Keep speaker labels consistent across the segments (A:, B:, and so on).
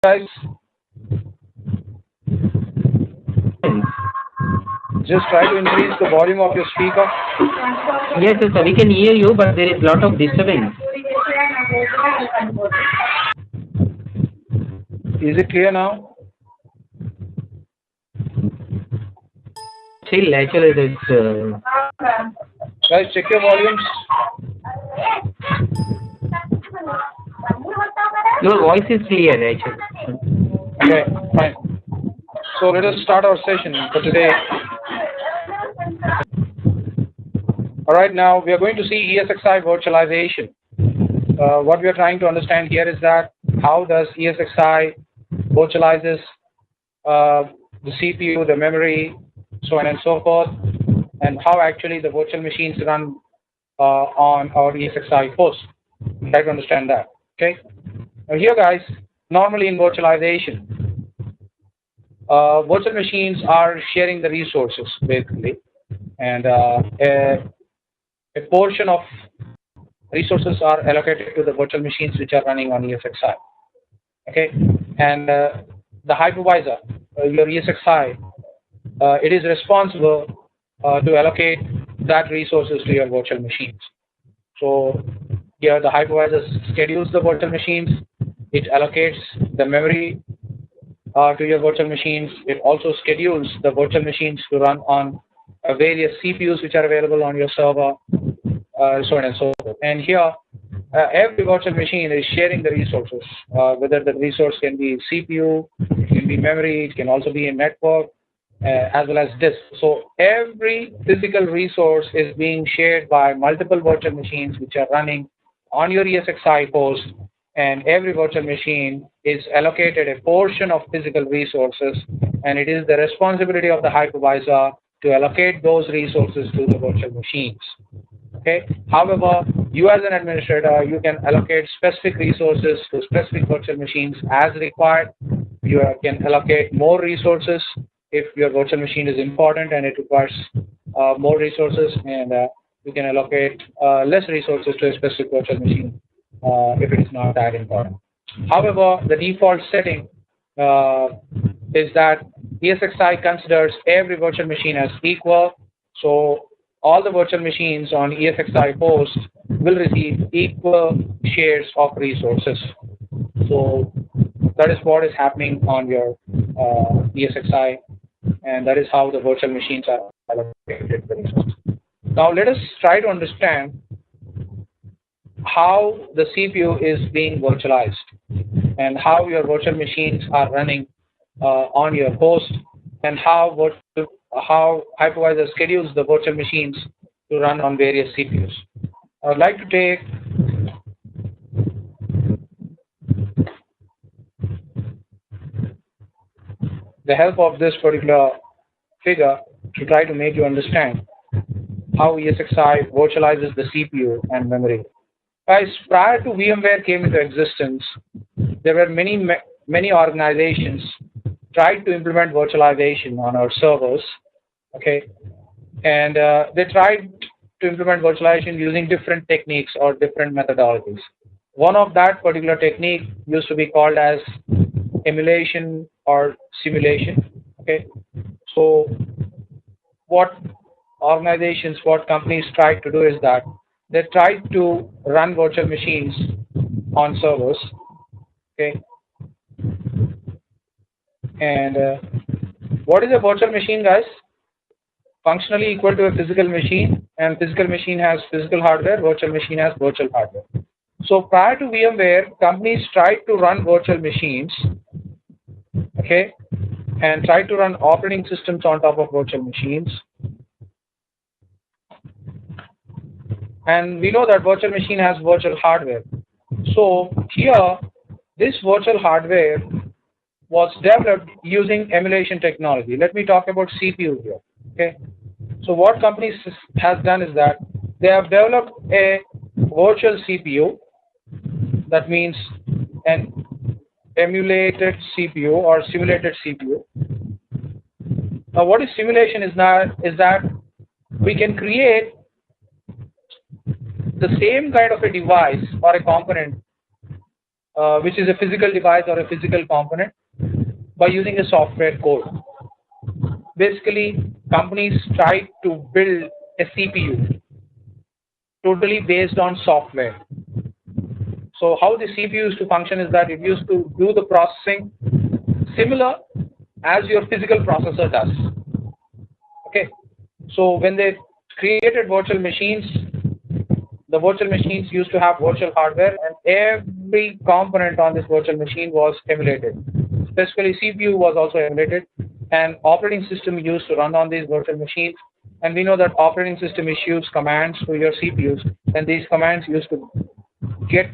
A: Guys, just try to increase the volume of your speaker.
B: Yes, yes, sir. We can hear you, but there is lot of disturbance.
A: Is it clear now?
B: Still, actually, this.
A: Guys, check your volumes.
B: Your voice is clear, actually.
A: Okay, fine. So let us start our session for today. Alright, now we are going to see ESXi virtualization. What we are trying to understand here is that how does ESXi virtualizes the CPU, the memory, so on and so forth, and how actually the virtual machines run on our ESXi host. Try to understand that. Okay. Now here, guys, normally in virtualization, virtual machines are sharing the resources basically, and a portion of resources are allocated to the virtual machines which are running on ESXi. Okay, and the hypervisor, your ESXi, it is responsible to allocate that resources to your virtual machines. So here the hypervisor schedules the virtual machines, it allocates the memory to your virtual machines, it also schedules the virtual machines to run on various CPUs which are available on your server, so on and so forth. And here, every virtual machine is sharing the resources, whether the resource can be CPU, it can be memory, it can also be a network, as well as disk. So every physical resource is being shared by multiple virtual machines which are running on your ESXi host, and every virtual machine is allocated a portion of physical resources, and it is the responsibility of the hypervisor to allocate those resources to the virtual machines. Okay. However, you as an administrator, you can allocate specific resources to specific virtual machines as required. You can allocate more resources if your virtual machine is important and it requires more resources, and you can allocate less resources to a specific virtual machine if it is not that important. However, the default setting is that ESXi considers every virtual machine as equal. So all the virtual machines on ESXi host will receive equal shares of resources. So that is what is happening on your ESXi, and that is how the virtual machines are allocated the resources. Now let us try to understand how the CPU is being virtualized and how your virtual machines are running on your host, and how hypervisor schedules the virtual machines to run on various CPUs. I would like to take the help of this particular figure to try to make you understand how ESXi virtualizes the CPU and memory. Guys, prior to VMware came into existence, there were many organizations tried to implement virtualization on our servers. Okay, and they tried to implement virtualization using different techniques or different methodologies. One of that particular technique used to be called as emulation or simulation. Okay, so what what companies tried to do is that they tried to run virtual machines on servers. Okay, and what is a virtual machine, guys? Functionally equal to a physical machine, and physical machine has physical hardware, virtual machine has virtual hardware. So prior to VMware, companies tried to run virtual machines, okay, and tried to run operating systems on top of virtual machines. And we know that virtual machine has virtual hardware. So here, this virtual hardware was developed using emulation technology. Let me talk about CPU here. Okay. So what companies has done is that they have developed a virtual CPU. That means an emulated CPU or simulated CPU. Now, what is simulation is that we can create the same kind of a device or a component which is a physical device or a physical component, by using a software code. Basically, companies try to build a CPU totally based on software. So how the CPU used to function is that it used to do the processing similar as your physical processor does. Okay. So when they created virtual machines, the virtual machines used to have virtual hardware, and every component on this virtual machine was emulated. Specifically, CPU was also emulated, and operating system used to run on these virtual machines. And we know that operating system issues commands to your CPUs, and these commands used to get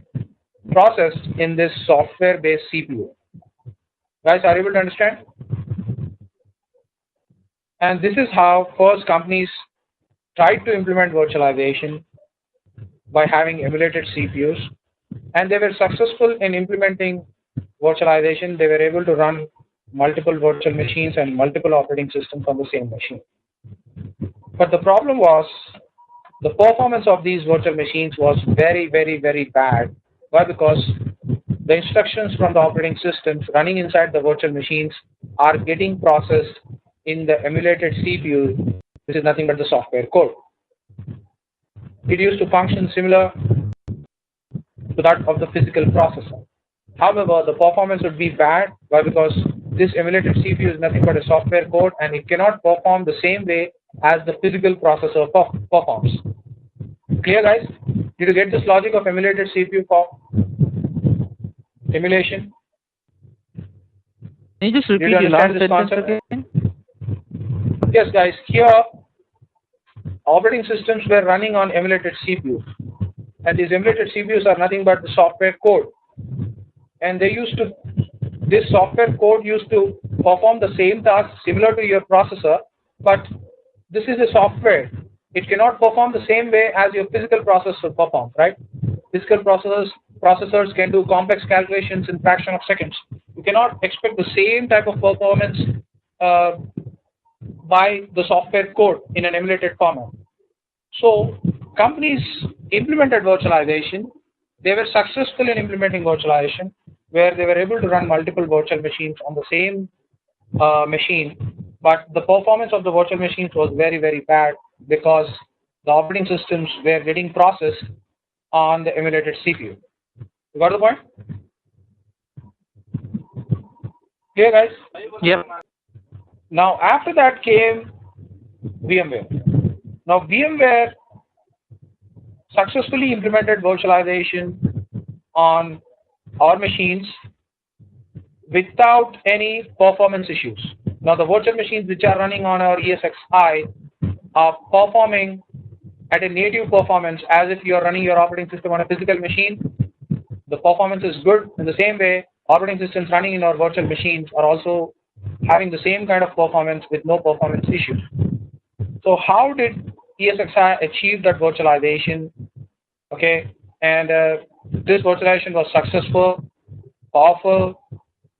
A: processed in this software-based CPU. Guys, are you able to understand? And this is how first companies tried to implement virtualization by having emulated CPUs, and they were successful in implementing virtualization. They were able to run multiple virtual machines and multiple operating systems on the same machine. But the problem was the performance of these virtual machines was very, very, very bad. Why? Because the instructions from the operating systems running inside the virtual machines are getting processed in the emulated CPU, which is nothing but the software code. It used to function similar to that of the physical processor. However, the performance would be bad. Why? Because this emulated CPU is nothing but a software code, and it cannot perform the same way as the physical processor performs. Clear, guys? Did you get this logic of emulated CPU for emulation?
B: Can you just
A: Did
B: repeat
A: you
B: your last
A: understand this
B: sentence
A: concept?
B: again?
A: Yes, guys. Here, operating systems were running on emulated CPUs, and these emulated CPUs are nothing but the software code. And this software code used to perform the same task similar to your processor, but this is a software. It cannot perform the same way as your physical processor performs, right? Physical processors can do complex calculations in fraction of seconds. You cannot expect the same type of performance by the software code in an emulated format. So companies implemented virtualization. They were successful in implementing virtualization, where they were able to run multiple virtual machines on the same machine, but the performance of the virtual machines was very, very bad because the operating systems were getting processed on the emulated CPU. You got the point? Clear, guys?
B: Yep.
A: Now, after that came VMware. Now, VMware successfully implemented virtualization on our machines without any performance issues. Now, the virtual machines which are running on our ESXi are performing at a native performance as if you are running your operating system on a physical machine. The performance is good. In the same way, operating systems running in our virtual machines are also having the same kind of performance with no performance issues. So how did ESXi achieve that virtualization? Okay, and this virtualization was successful, powerful,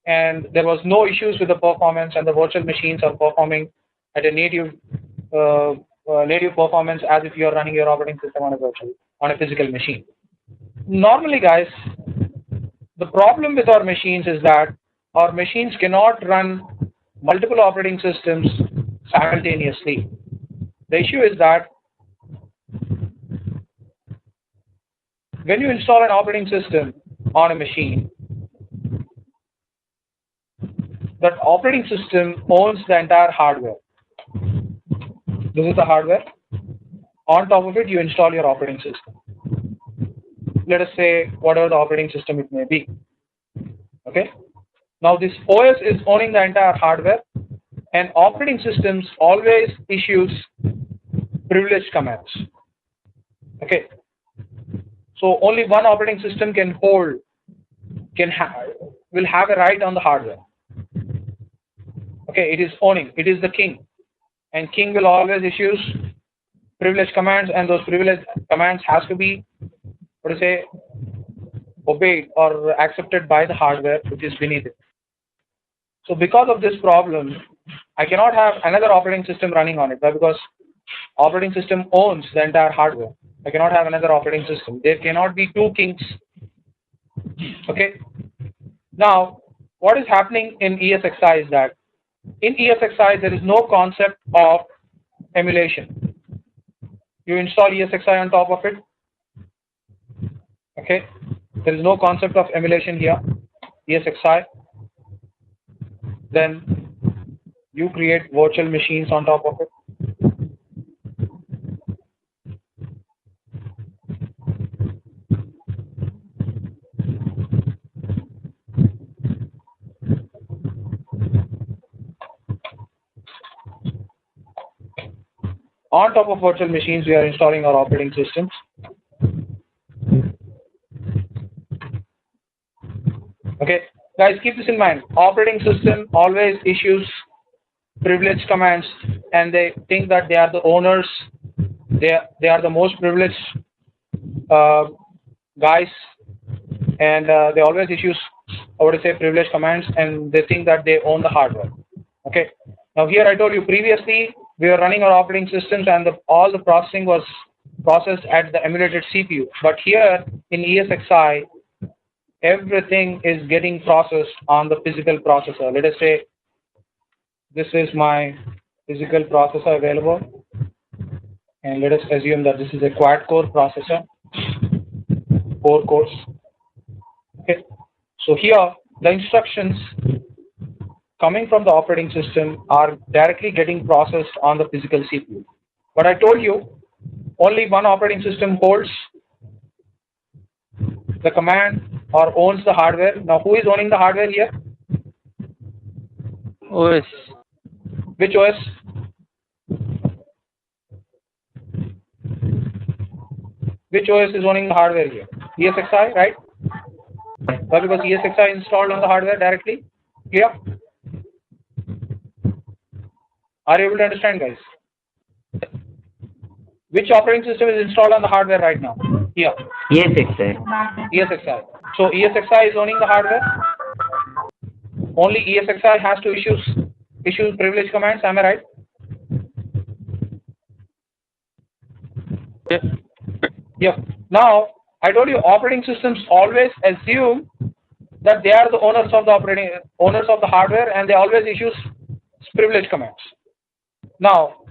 A: and there was no issues with the performance, and the virtual machines are performing at a native performance as if you are running your operating system on a physical machine. Normally, guys, the problem with our machines is that our machines cannot run multiple operating systems simultaneously. The issue is that when you install an operating system on a machine, that operating system owns the entire hardware. This is the hardware. On top of it, you install your operating system. Let us say whatever the operating system it may be. Okay. Now this OS is owning the entire hardware, and operating systems always issues privileged commands. Okay. So only one operating system will have a right on the hardware. Okay, it is owning. It is the king, and king will always issue privileged commands, and those privileged commands has to be, obeyed or accepted by the hardware which is beneath it. So because of this problem, I cannot have another operating system running on it. Why? Because operating system owns the entire hardware. I cannot have another operating system. There cannot be two kings. Okay. Now, what is happening in ESXi is that in ESXi there is no concept of emulation. You install ESXi on top of it. Okay, there is no concept of emulation here. ESXi. Then you create virtual machines on top of it. On top of virtual machines, we are installing our operating systems. Okay, guys, keep this in mind. Operating system always issues privileged commands, and they think that they are the owners. They are the most privileged uh, guys, and they always issues, I would say, privileged commands, and they think that they own the hardware. Okay. Now here I told you previously we were running our operating systems, and all the processing was processed at the emulated CPU. But here in ESXi, everything is getting processed on the physical processor. Let us say this is my physical processor available, and let us assume that this is a quad core processor, 4 cores. Okay. So here the instructions coming from the operating system are directly getting processed on the physical CPU. But I told you only one operating system holds the command or owns the hardware. Now who is owning the hardware here?
B: OS.
A: Which OS? Which OS is owning the hardware here? ESXi, right? Why? Because ESXi is installed on the hardware directly. Clear? Are you able to understand, guys? Which operating system is installed on the hardware right now? Here.
B: ESXi.
A: ESXi. So ESXi is owning the hardware. Only ESXi has to issue privilege commands. Am I right?
B: Yeah.
A: Yeah. Now I told you operating systems always assume that they are the owners of the hardware, and they always issue privilege commands. Now,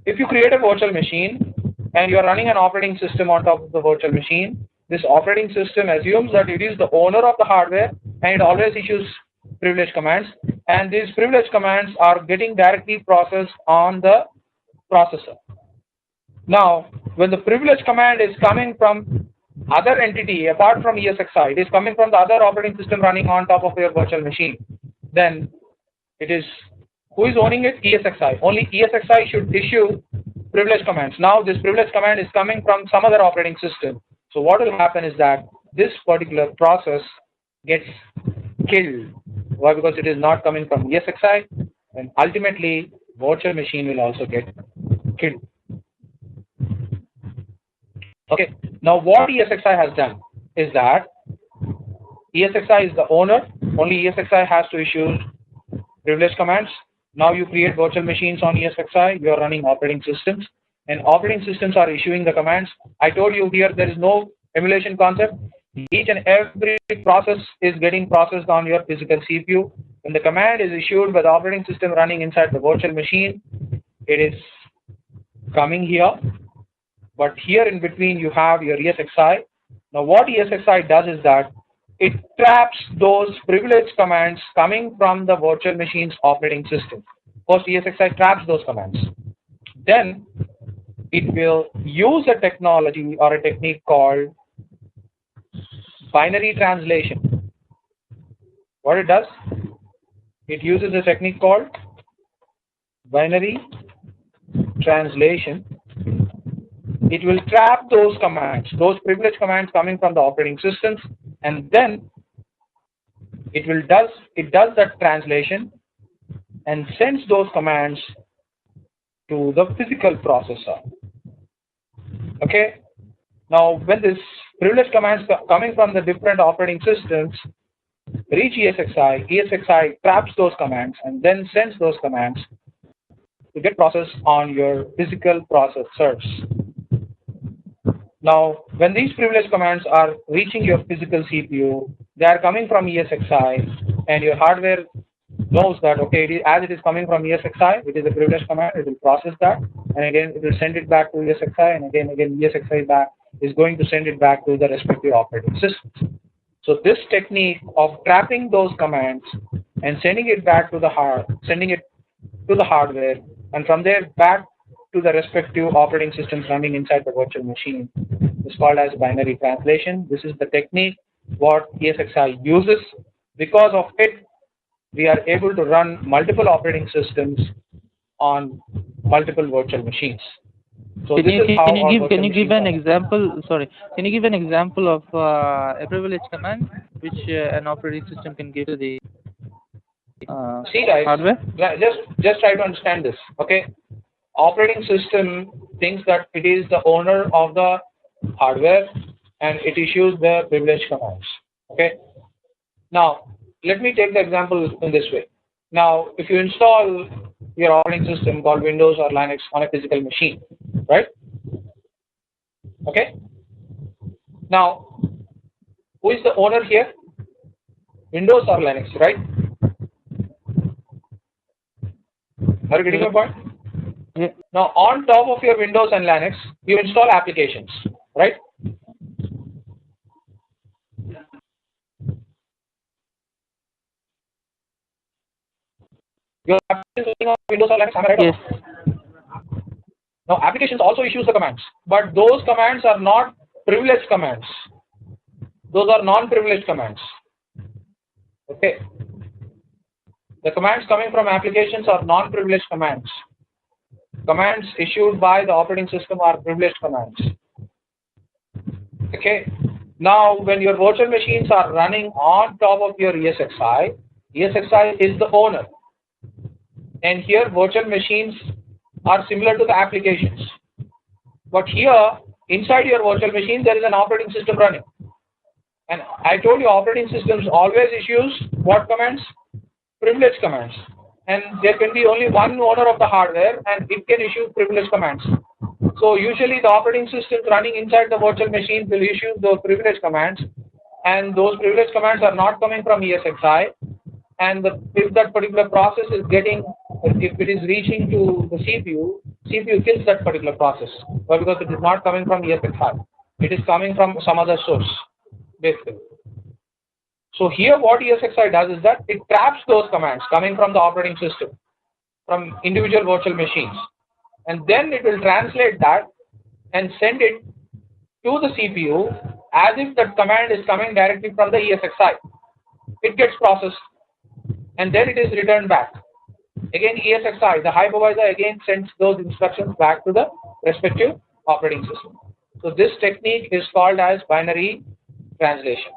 A: if you create a virtual machine and you are running an operating system on top of the virtual machine, this operating system assumes that it is the owner of the hardware, and it always issues privilege commands, and these privilege commands are getting directly processed on the processor. Now, when the privilege command is coming from other entity apart from ESXi, it is coming from the other operating system running on top of your virtual machine, then it is, who is owning it? ESXi. Only ESXi should issue privilege commands. Now this privilege command is coming from some other operating system. So what will happen is that this particular process gets killed. Why? Because it is not coming from ESXi, and ultimately virtual machine will also get killed. Okay. Now what ESXi has done is that ESXi is the owner. Only ESXi has to issue privilege commands. Now you create virtual machines on ESXi. You are running operating systems, and operating systems are issuing the commands. I told you here there is no emulation concept. Each and every process is getting processed on your physical CPU. When the command is issued by the operating system running inside the virtual machine, it is coming here. But here in between you have your ESXi. Now what ESXi does is that it traps those privileged commands coming from the virtual machine's operating system. First ESXi traps those commands. Then it will use a technology or a technique called binary translation. What it does? It uses a technique called binary translation. It will trap those commands, those privileged commands coming from the operating systems, and then it does that translation and sends those commands to the physical processor. Okay. Now, when this privileged commands coming from the different operating systems reach ESXi, ESXi traps those commands and then sends those commands to get processed on your physical processors. Now, when these privileged commands are reaching your physical CPU, they are coming from ESXi, and your hardware knows that, okay, as it is coming from ESXi, it is a privileged command, it will process that, and again it will send it back to ESXi, and again ESXi back is going to send it back to the respective operating systems. So this technique of trapping those commands and sending it back to the hardware, and from there back to the respective operating systems running inside the virtual machine is called as binary translation. This is the technique what ESXi uses. Because of it, we are able to run multiple operating systems on multiple virtual machines. So
B: Can
A: this
B: you
A: is how
B: can you
A: our
B: give
A: virtual
B: can you give
A: machines
B: an
A: are.
B: example? Sorry, can you give an example of a privilege command which an operating system can give to the
A: See guys,
B: hardware?
A: just try to understand this. Okay, operating system thinks that it is the owner of the hardware and it issues the privilege commands. Okay, now let me take the example in this way. Now if you install your operating system called Windows or Linux on a physical machine, right? Okay, now who is the owner here? Windows or Linux, right? Are you getting
B: Yeah.
A: my point?
B: Yeah.
A: Now on top of your Windows and Linux, you install applications, right? Your applications running on Windows or Linux, am I right or
B: Yes.
A: not? Now applications also issues the commands, but those commands are not privileged commands. Those are non-privileged commands. Okay. The commands coming from applications are non-privileged commands. Commands issued by the operating system are privileged commands. Okay. Now, when your virtual machines are running on top of your ESXi, ESXi is the owner. And here, virtual machines are similar to the applications. But here, inside your virtual machine, there is an operating system running. And I told you, operating systems always issues what commands? Privileged commands. And there can be only one owner of the hardware, and it can issue privileged commands. So usually the operating systems running inside the virtual machine will issue those privileged commands, and those privileged commands are not coming from ESXi. And if that particular process is if it is reaching to the CPU kills that particular process. Why? Because it is not coming from ESXi. It is coming from some other source, basically. So here what ESXi does is that it traps those commands coming from the operating system, from individual virtual machines. And then it will translate that and send it to the CPU as if that command is coming directly from the ESXi. It gets processed and then it is returned back. Again, ESXi, the hypervisor, again sends those instructions back to the respective operating system. So this technique is called as binary translation.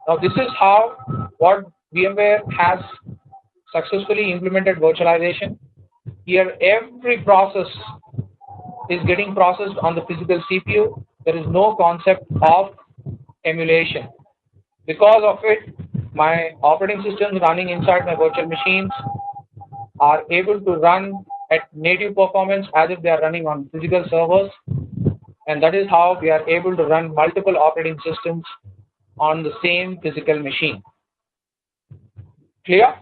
A: Now this is how what VMware has successfully implemented virtualization. Here every process is getting processed on the physical CPU. There is no concept of emulation. Because of it, my operating systems running inside my virtual machines are able to run at native performance as if they are running on physical servers, and that is how we are able to run multiple operating systems on the same physical machine. Clear?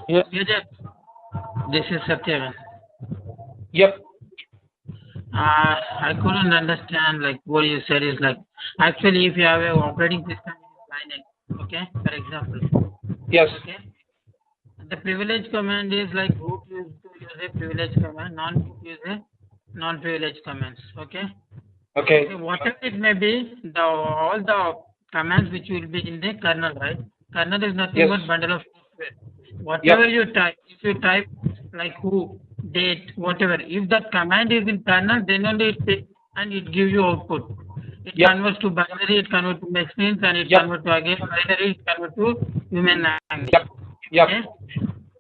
B: Yeah. This is Satyavan.
A: Yep.
B: I couldn't understand like what you said is like actually if you have an operating system in Linux, okay, for example,
A: Yes.
B: okay, the privilege command is like root used to use a privilege command, non-root use a non-privilege commands, okay.
A: Okay.
B: Okay, whatever it may be, all the commands which will be in the kernel, right? Kernel is nothing
A: Yes.
B: but bundle of software.
A: Yep.
B: Whatever you type, if you type like who, date, whatever, if that command is in kernel, then only it gives you output. It
A: Yep.
B: converts to binary, it converts to machines, and it
A: Yep.
B: converts to again binary, it converts to human language.
A: Yep. Yep.
B: Okay?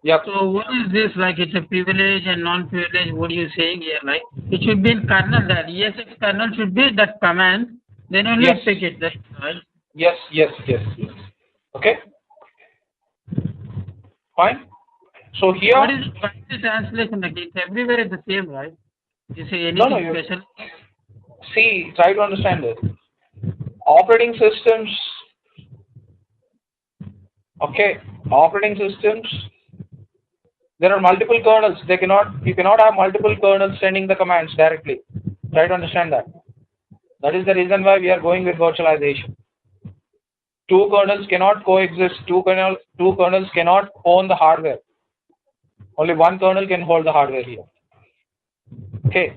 A: Yep.
B: So what is this like? It's a privilege and non-privilege. What are you saying here? Like it should be in kernel. That ESX kernel should be that command. Then only
A: Yes.
B: it take it. That's right.
A: Yes. Yes. Yes. Yes. Okay. Fine. So here.
B: What is the translation? Like it's everywhere the same, right? You say
A: No. No.
B: anything special?
A: See. Try to understand this. Operating systems Okay, operating systems. There are multiple kernels. You cannot have multiple kernels sending the commands directly. Try to understand that. That is the reason why we are going with virtualization. Two kernels cannot coexist. Two kernels cannot own the hardware. Only one kernel can hold the hardware here. Okay,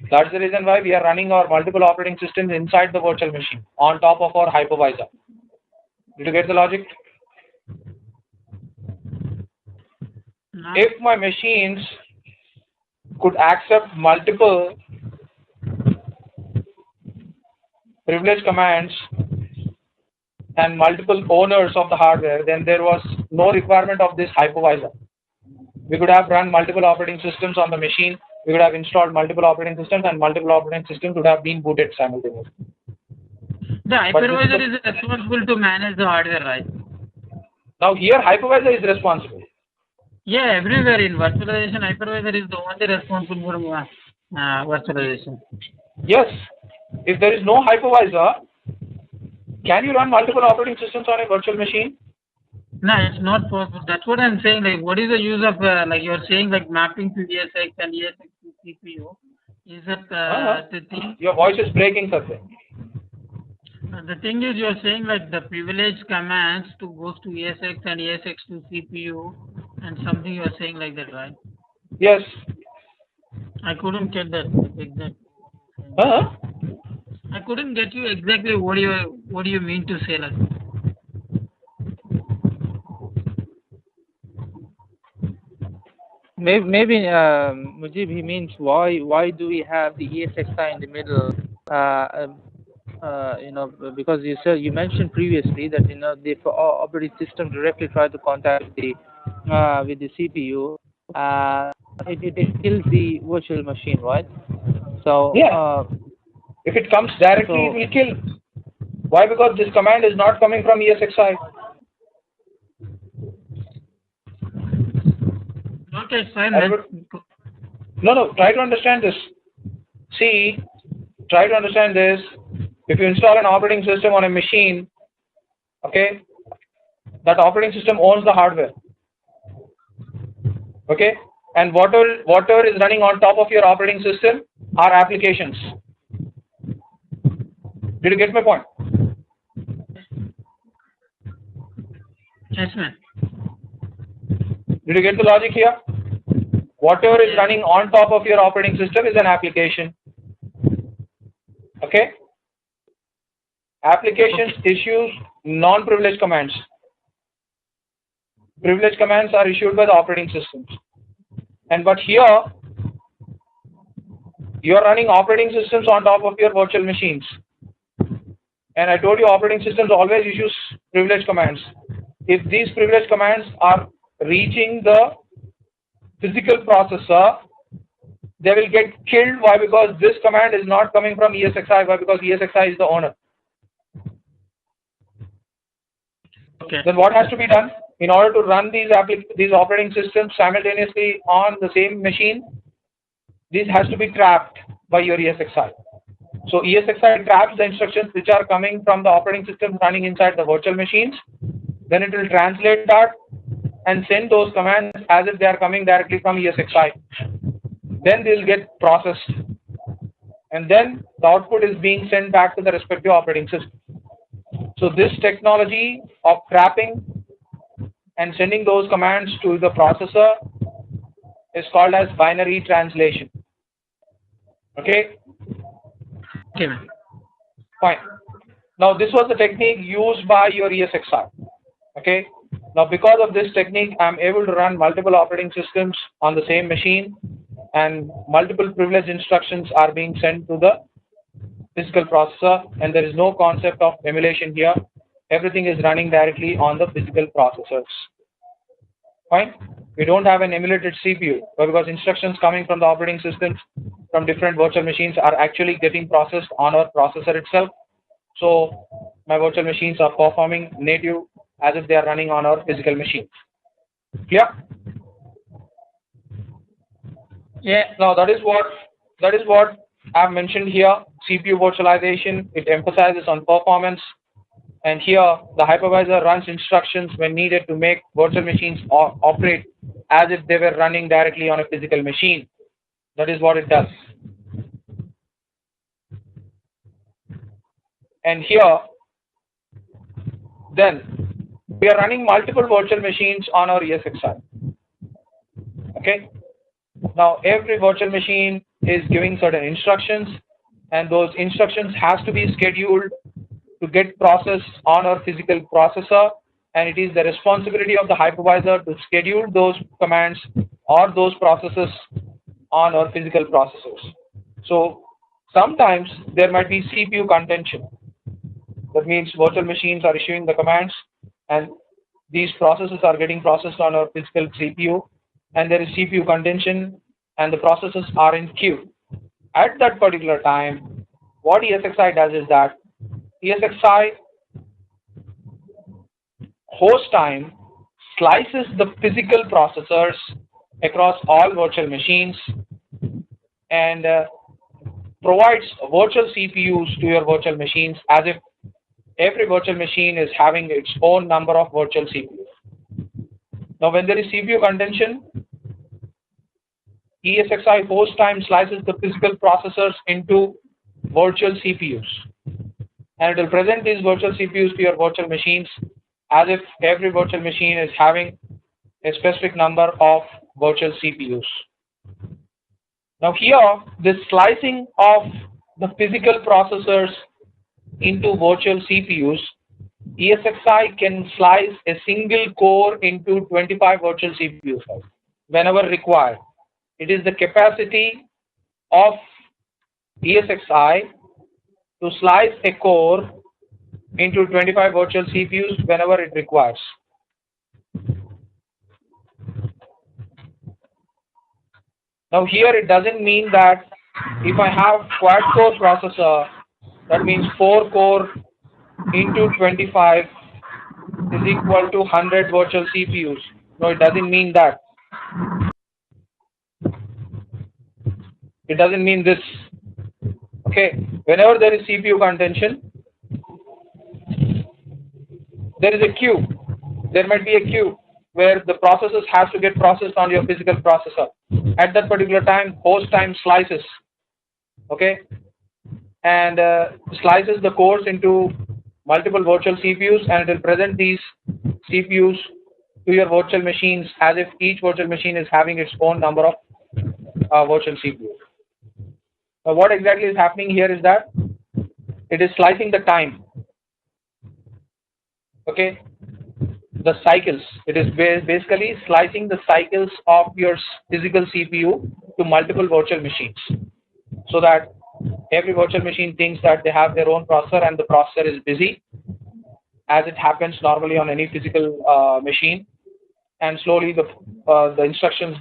A: that's the reason why we are running our multiple operating systems inside the virtual machine on top of our hypervisor. Did you get the logic?
B: No.
A: If my machines could accept multiple privilege commands and multiple owners of the hardware, then there was no requirement of this hypervisor. We could have run multiple operating systems on the machine. We could have installed multiple operating systems, and multiple operating systems would have been booted simultaneously.
B: The
A: But this is
B: hypervisor is responsible to manage the hardware, right?
A: now here hypervisor is responsible.
B: Yeah, everywhere in virtualization, hypervisor is the only responsible for virtualization.
A: Yes, if there is no hypervisor, can you run multiple operating systems on a virtual machine?
B: No, it's not possible. That's what I'm saying. Like, what is the use of like you're saying like mapping to ESX and ESX to CPU? Is that the thing?
A: Your voice is breaking, something.
B: The thing is, you're saying like the privilege commands to goes to ESX and ESX to CPU, and something you're saying like that, right?
A: Yes.
B: I couldn't get that exact.
A: Uh-huh.
B: I couldn't get you exactly what do you mean to say like.
C: Maybe Mujib, he means why do we have the ESXi in the middle? Because you mentioned previously that the operating system directly try to contact with the CPU, it kills the virtual machine, right? So
A: Yeah. If it comes directly, it will kill. Why? Because this command is not coming from ESXi.
B: Okay, fine. Man.
A: No. Try to understand this. See, try to understand this. If you install an operating system on a machine, okay, that operating system owns the hardware. Okay, and whatever is running on top of your operating system are applications. Did you get my point?
B: Yes, man.
A: Did you get the logic here? Whatever is running on top of your operating system is an application. Okay? Applications issues non-privileged commands. Privileged commands are issued by the operating systems. But here, you are running operating systems on top of your virtual machines. And I told you operating systems always issues privileged commands. If these privileged commands are reaching the physical processor, they will get killed. Why? Because this command is not coming from ESXi. Why? Because ESXi is the owner.
B: Okay.
A: Then what has to be done? In order to run these operating systems simultaneously on the same machine, this has to be trapped by your ESXi. So ESXi traps the instructions which are coming from the operating system running inside the virtual machines. Then it will translate that and send those commands as if they are coming directly from ESXi. Then they will get processed. And then the output is being sent back to the respective operating system. So this technology of trapping and sending those commands to the processor is called as binary translation. Okay?
B: Okay, man.
A: Fine. Now this was the technique used by your ESXi. Okay? Now because of this technique, I am able to run multiple operating systems on the same machine, and multiple privileged instructions are being sent to the physical processor, and there is no concept of emulation here. Everything is running directly on the physical processors. Fine? We don't have an emulated CPU, because instructions coming from the operating systems from different virtual machines are actually getting processed on our processor itself. So my virtual machines are performing native as if they are running on our physical machine. Clear?
B: Yeah.
A: Now that is what I've mentioned here. CPU virtualization, it emphasizes on performance, And here the hypervisor runs instructions when needed to make virtual machines operate as if they were running directly on a physical machine. That is what it does. And here then we are running multiple virtual machines on our ESXi. Okay. Now every virtual machine is giving certain instructions, and those instructions has to be scheduled to get processed on our physical processor, and it is the responsibility of the hypervisor to schedule those commands or those processes on our physical processors. So sometimes there might be CPU contention. That means virtual machines are issuing the commands, and these processes are getting processed on our physical CPU, and there is CPU contention, and the processes are in queue. At that particular time, what ESXi does is that ESXi host time slices the physical processors across all virtual machines and provides virtual CPUs to your virtual machines as if every virtual machine is having its own number of virtual CPUs. Now, when there is CPU contention, ESXi host time slices the physical processors into virtual CPUs, and it will present these virtual CPUs to your virtual machines as if every virtual machine is having a specific number of virtual CPUs. Now here, this slicing of the physical processors into virtual CPUs, ESXi can slice a single core into 25 virtual CPUs whenever required. It is the capacity of ESXi to slice a core into 25 virtual CPUs whenever it requires. Now here it doesn't mean that if I have quad core processor, that means 4 core into 25 is equal to 100 virtual CPUs. No, it doesn't mean that. It doesn't mean this. Okay, whenever there is CPU contention, there is a queue. There might be a queue where the processes has to get processed on your physical processor. At that particular time, host time slices, okay, and slices the cores into multiple virtual CPUs, and it will present these CPUs to your virtual machines as if each virtual machine is having its own number of virtual CPUs. Now, what exactly is happening here is that it is slicing the time, okay, the cycles. It is basically slicing the cycles of your physical CPU to multiple virtual machines, so that every virtual machine thinks that they have their own processor and the processor is busy, as it happens normally on any physical machine, and slowly the instructions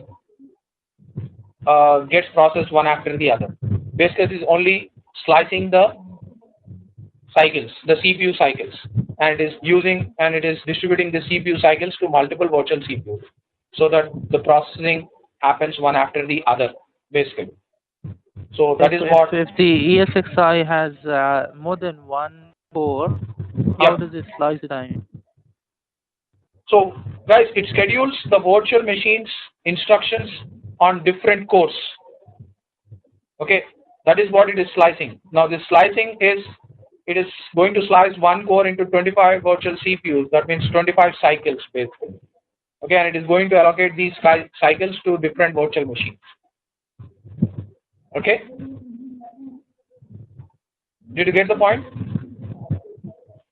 A: gets processed one after the other. Basically, it is only slicing the cycles, the CPU cycles, and it is distributing the CPU cycles to multiple virtual CPUs, so that the processing happens one after the other, basically. So that is what.
C: If the ESXi has more than one core, how
A: Yeah.
C: does it slice the time?
A: So guys, it schedules the virtual machines instructions on different cores. Okay, that is what it is slicing. Now this slicing is, it is going to slice one core into 25 virtual CPUs. That means 25 cycles basically. Okay, and it is going to allocate these cycles to different virtual machines. Okay, did you get the point?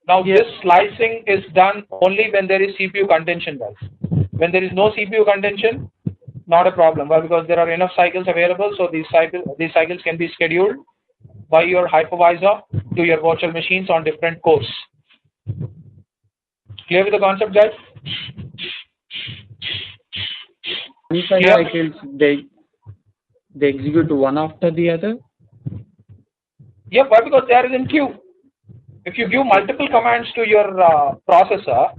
A: Now
C: Yes.
A: this slicing is done only when there is CPU contention, guys. When there is no CPU contention, not a problem. Well, because there are enough cycles available, so these cycles can be scheduled by your hypervisor to your virtual machines on different cores. Clear with the concept, guys?
D: 25
A: Yeah.
D: cycles, they execute one after the other.
A: Yeah, why? Because they are in queue. If you give multiple commands to your processor,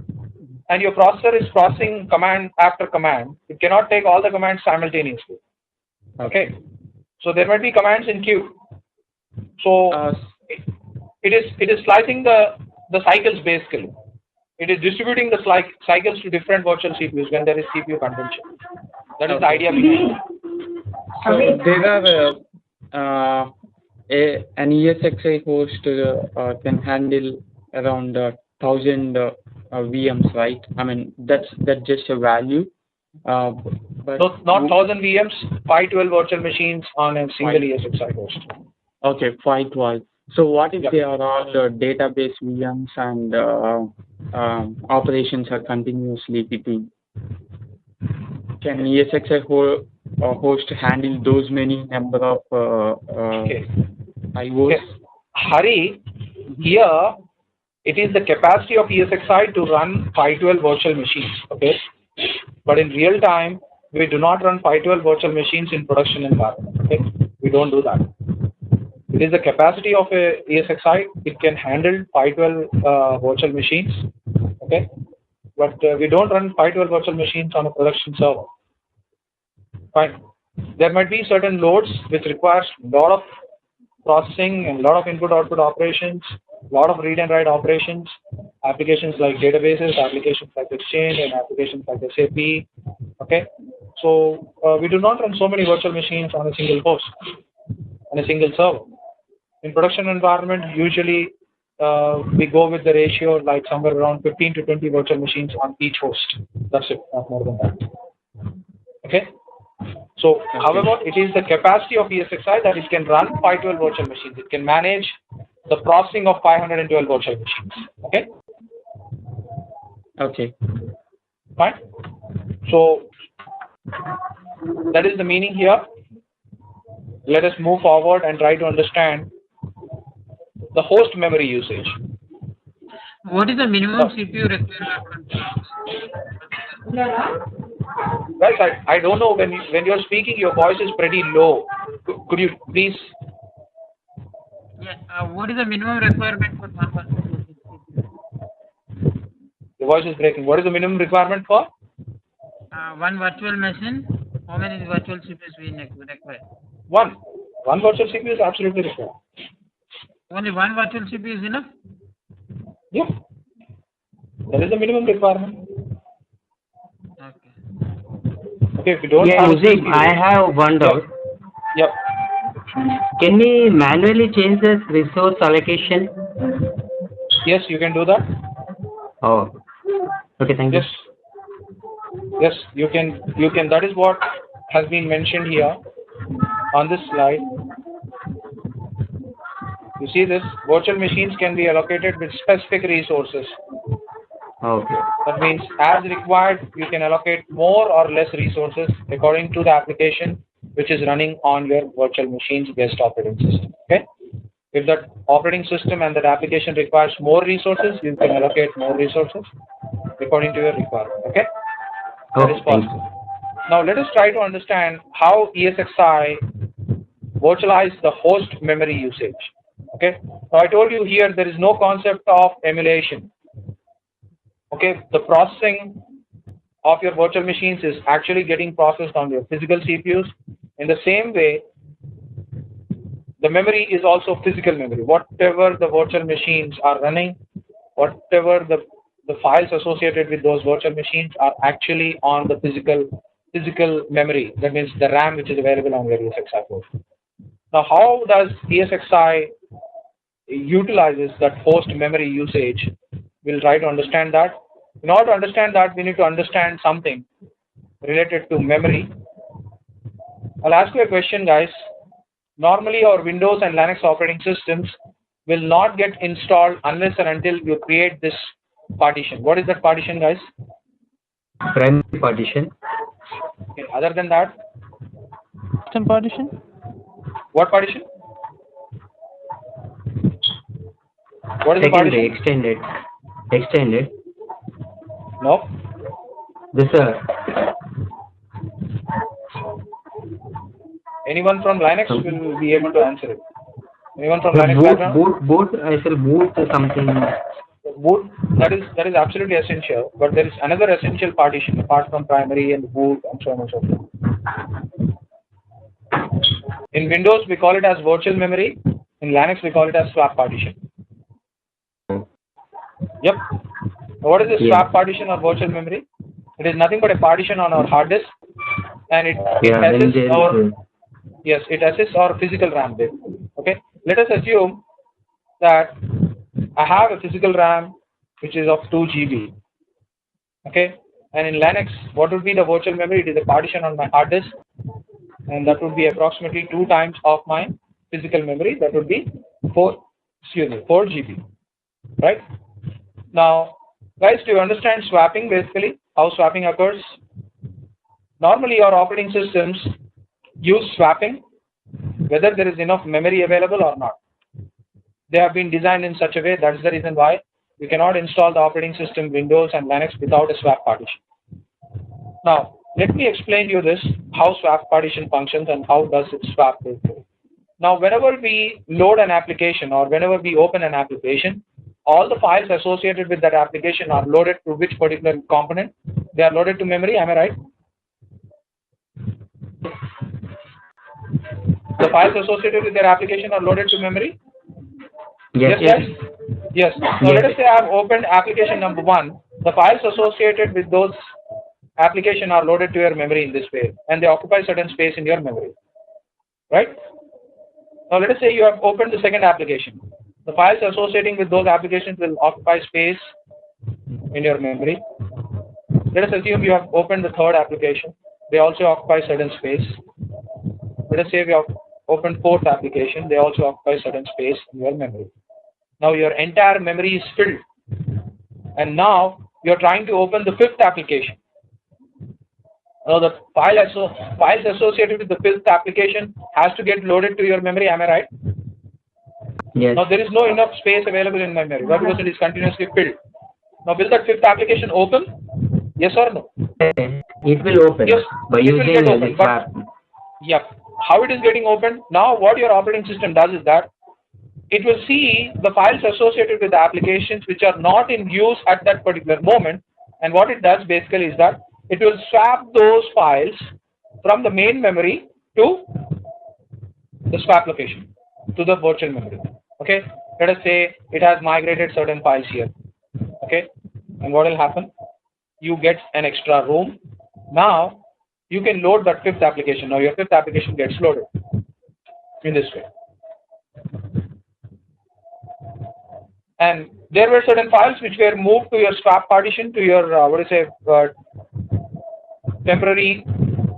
A: and your processor is processing command after command, it cannot take all the commands simultaneously. Okay, so there might be commands in queue. So it is slicing the the cycles basically. It is distributing the cycles to different virtual CPUs when there is CPU contention. That is the idea behind it.
D: So there are an ESXi host can handle around 1,000 VMs, right? I mean that's just a value. But
A: No, not 1,000 VMs, 512 virtual machines on a single ESXi host.
D: okay, 512. So what if
A: Yep.
D: they are all database VMs and operations are continuously between? Can ESXi host handle those many number of
A: Okay.
D: IOs?
A: Okay. Hari, here it is the capacity of ESXi to run 512 virtual machines. Okay. But in real time, we do not run 512 virtual machines in production environment. Okay. We don't do that. It is the capacity of a ESXi. It can handle 512 virtual machines. Okay. But we don't run 512 virtual machines on a production server. Fine. There might be certain loads which requires a lot of processing and a lot of input-output operations, a lot of read and write operations, applications like databases, applications like Exchange, and applications like SAP. Okay. So we do not run so many virtual machines on a single host, on a single server. In production environment, usually we go with the ratio like somewhere around 15 to 20 virtual machines on each host. That's it, not more than that. Okay. So, however, it is the capacity of ESXi that it can run 512 virtual machines. It can manage the processing of 512 virtual machines. Okay.
D: Okay.
A: Fine. So that is the meaning here. Let us move forward and try to understand the host memory usage.
B: What is the minimum CPU requirement?
A: Guys, I don't know, when you're speaking, your voice is pretty low. Could you please?
B: Yeah. What is the minimum requirement for one virtual CPU?
A: Your voice is breaking. What is the minimum requirement for?
B: One virtual machine. How many virtual CPUs we require?
A: One. One virtual CPU is absolutely required.
B: Only one virtual CPU is enough?
A: Yeah. That is the minimum requirement.
B: Okay.
A: Okay, if you don't
E: Yeah,
A: have a
E: Uzik,
A: CPU,
E: I have one doubt.
A: Yep.
E: Can we manually change the resource allocation?
A: Yes, you can do that.
E: Oh, okay, thank you.
A: Yes. Yes, you can. You can. That is what has been mentioned here on this slide. You see this? Virtual machines can be allocated with specific resources.
E: Okay.
A: That means, as required, you can allocate more or less resources according to the application which is running on your virtual machine's best operating system. Okay? If that operating system and that application requires more resources, you can allocate more resources according to your requirement. Okay? That is
E: thank you.
A: possible. Now, let us try to understand how ESXi virtualize the host memory usage. Okay? Now, I told you here there is no concept of emulation. Okay, the processing of your virtual machines is actually getting processed on your physical CPUs. In the same way, the memory is also physical memory. Whatever the virtual machines are running, whatever the files associated with those virtual machines are actually on the physical memory. That means the RAM which is available on your ESXi board. Now, how does ESXi utilizes that host memory usage? We'll try to understand that. In order to understand that, we need to understand something related to memory. I'll ask you a question, guys. Normally, our Windows and Linux operating systems will not get installed unless and until you create this partition. What is that partition, guys?
E: Primary partition.
A: Okay. Other than that,
C: System partition?
A: what partition? What is the
E: Secondary,
A: partition?
E: extended.
A: No.
E: This
A: Anyone from Linux will be able to answer it. Anyone from
E: the
A: Linux background?
E: boot. I shall boot something.
A: Boot, that is absolutely essential, but there is another essential partition apart from primary and boot and so on and so forth. In Windows, we call it as virtual memory. In Linux, we call it as swap partition. Yep. What is a
E: Yeah.
A: swap partition or virtual memory? It is nothing but a partition on our hard disk, and it
E: Yeah. When
A: assists
E: there is
A: our,
E: a,
A: yes, it assists our physical RAM bit. Okay. Let us assume that I have a physical RAM which is of 2 GB. Okay. And in Linux, what would be the virtual memory? It is a partition on my hard disk, and that would be approximately 2 times of my physical memory. That would be 4 GB. Right. Now, guys, do you understand swapping basically? How swapping occurs? Normally, our operating systems use swapping whether there is enough memory available or not. They have been designed in such a way, that's the reason why we cannot install the operating system Windows and Linux without a swap partition. Now, let me explain you this, how swap partition functions and how does it swap basically. Now, whenever we load an application or whenever we open an application, all the files associated with that application are loaded to which particular component? They are loaded to memory, am I right? The files associated with their application are loaded to memory?
E: yes,
A: Yes,
E: yes,
A: guys? Yes. So let us say I have opened application number 1. The files associated with those application are loaded to your memory in this way, and they occupy certain space in your memory. Right? Now let us say you have opened the second application. The files associating with those applications will occupy space in your memory. Let us assume you have opened the third application. They also occupy certain space. Let us say we have opened fourth application. They also occupy certain space in your memory. Now your entire memory is filled. And now you are trying to open the fifth application. Now the files associated with the fifth application has to get loaded to your memory. Am I right?
E: yes.
A: Now there is no enough space available in my memory. Why? Because it is continuously filled. Now will that fifth application open? Yes or no?
E: It will open
A: Yes,
E: by
A: it will
E: using
A: get
E: the
A: open.
E: swap.
A: But yep, how it is getting opened? Now what your operating system does is that it will see the files associated with the applications which are not in use at that particular moment, and what it does basically is that it will swap those files from the main memory to the swap location, to the virtual memory. Okay, let us say it has migrated certain files here. Okay, and what will happen? You get an extra room. Now you can load that fifth application. Now your fifth application gets loaded in this way. And there were certain files which were moved to your swap partition, to your temporary,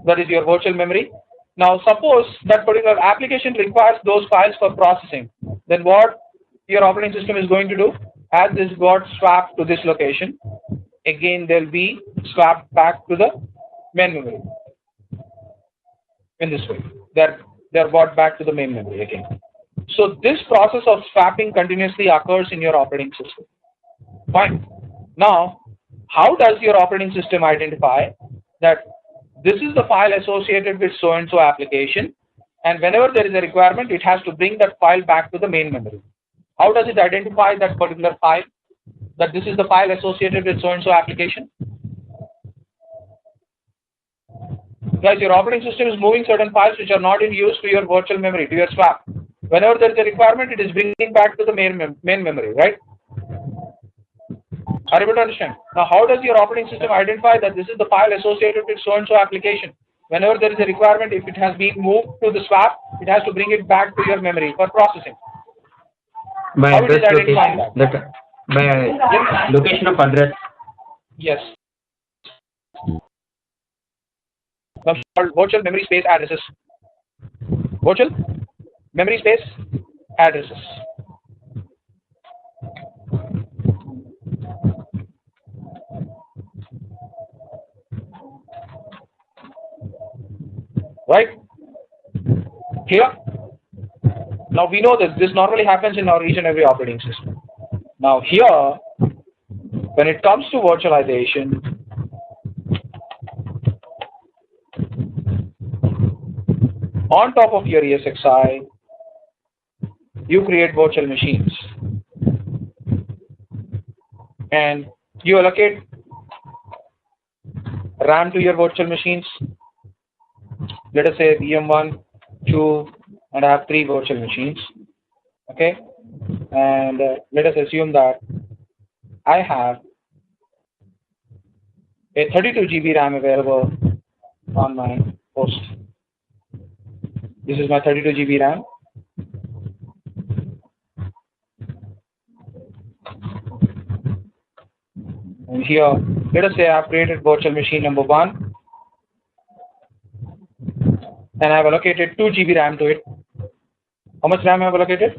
A: that is your virtual memory. Now suppose that particular application requires those files for processing, then what your operating system is going to do? As this got swapped to this location, again they'll be swapped back to the main memory. In this way, they're brought back to the main memory again. So this process of swapping continuously occurs in your operating system. Fine. Now, how does your operating system identify that this is the file associated with so and so application, and whenever there is a requirement, it has to bring that file back to the main memory? How does it identify that particular file, that this is the file associated with so and so application? Guys, your operating system is moving certain files which are not in use to your virtual memory, to your swap. Whenever there is a requirement, it is bringing back to the main memory, right? Are you able to understand? Now, how does your operating system identify that this is the file associated with so-and-so application? Whenever there is a requirement, if it has been moved to the swap, it has to bring it back to your memory for processing.
E: By
A: How it is
E: address
A: identifying
E: location.
A: that?
E: By location of address.
A: Yes. Now, called virtual memory space addresses. Virtual memory space addresses. Right? Here. Now we know this normally happens in our each and every operating system. Now here, when it comes to virtualization, on top of your ESXi, you create virtual machines and you allocate RAM to your virtual machines. Let us say vm1, 2, and I have 3 virtual machines. Okay, and let us assume that I have a 32 GB RAM available on my host. This is my 32 GB RAM. And here, let us say I've created virtual machine number 1 and I've allocated 2 GB RAM to it. How much RAM have I allocated?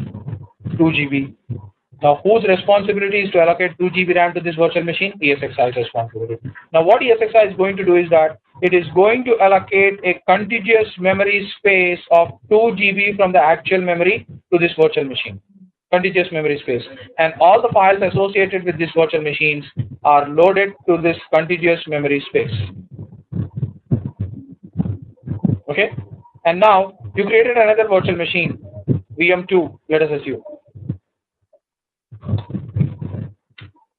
A: 2 GB. Now, whose responsibility is to allocate 2 GB RAM to this virtual machine? ESXi's responsibility. Now, what ESXi is going to do is that it is going to allocate a contiguous memory space of 2 GB from the actual memory to this virtual machine. Contiguous memory space. And all the files associated with these virtual machines are loaded to this contiguous memory space. Okay? And now, you created another virtual machine, vm2, let us assume.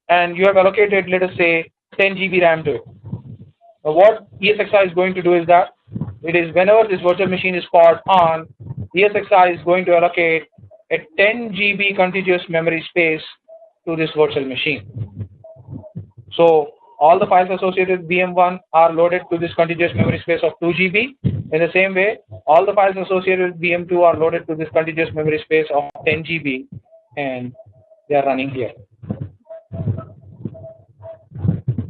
A: And you have allocated, let us say, 10 GB RAM to it. Now, what ESXi is going to do is that it is whenever this virtual machine is powered on, ESXi is going to allocate a 10 GB contiguous memory space to this virtual machine. So all the files associated with VM1 are loaded to this contiguous memory space of 2 GB. In the same way, all the files associated with VM2 are loaded to this contiguous memory space of 10 GB, and they are running here.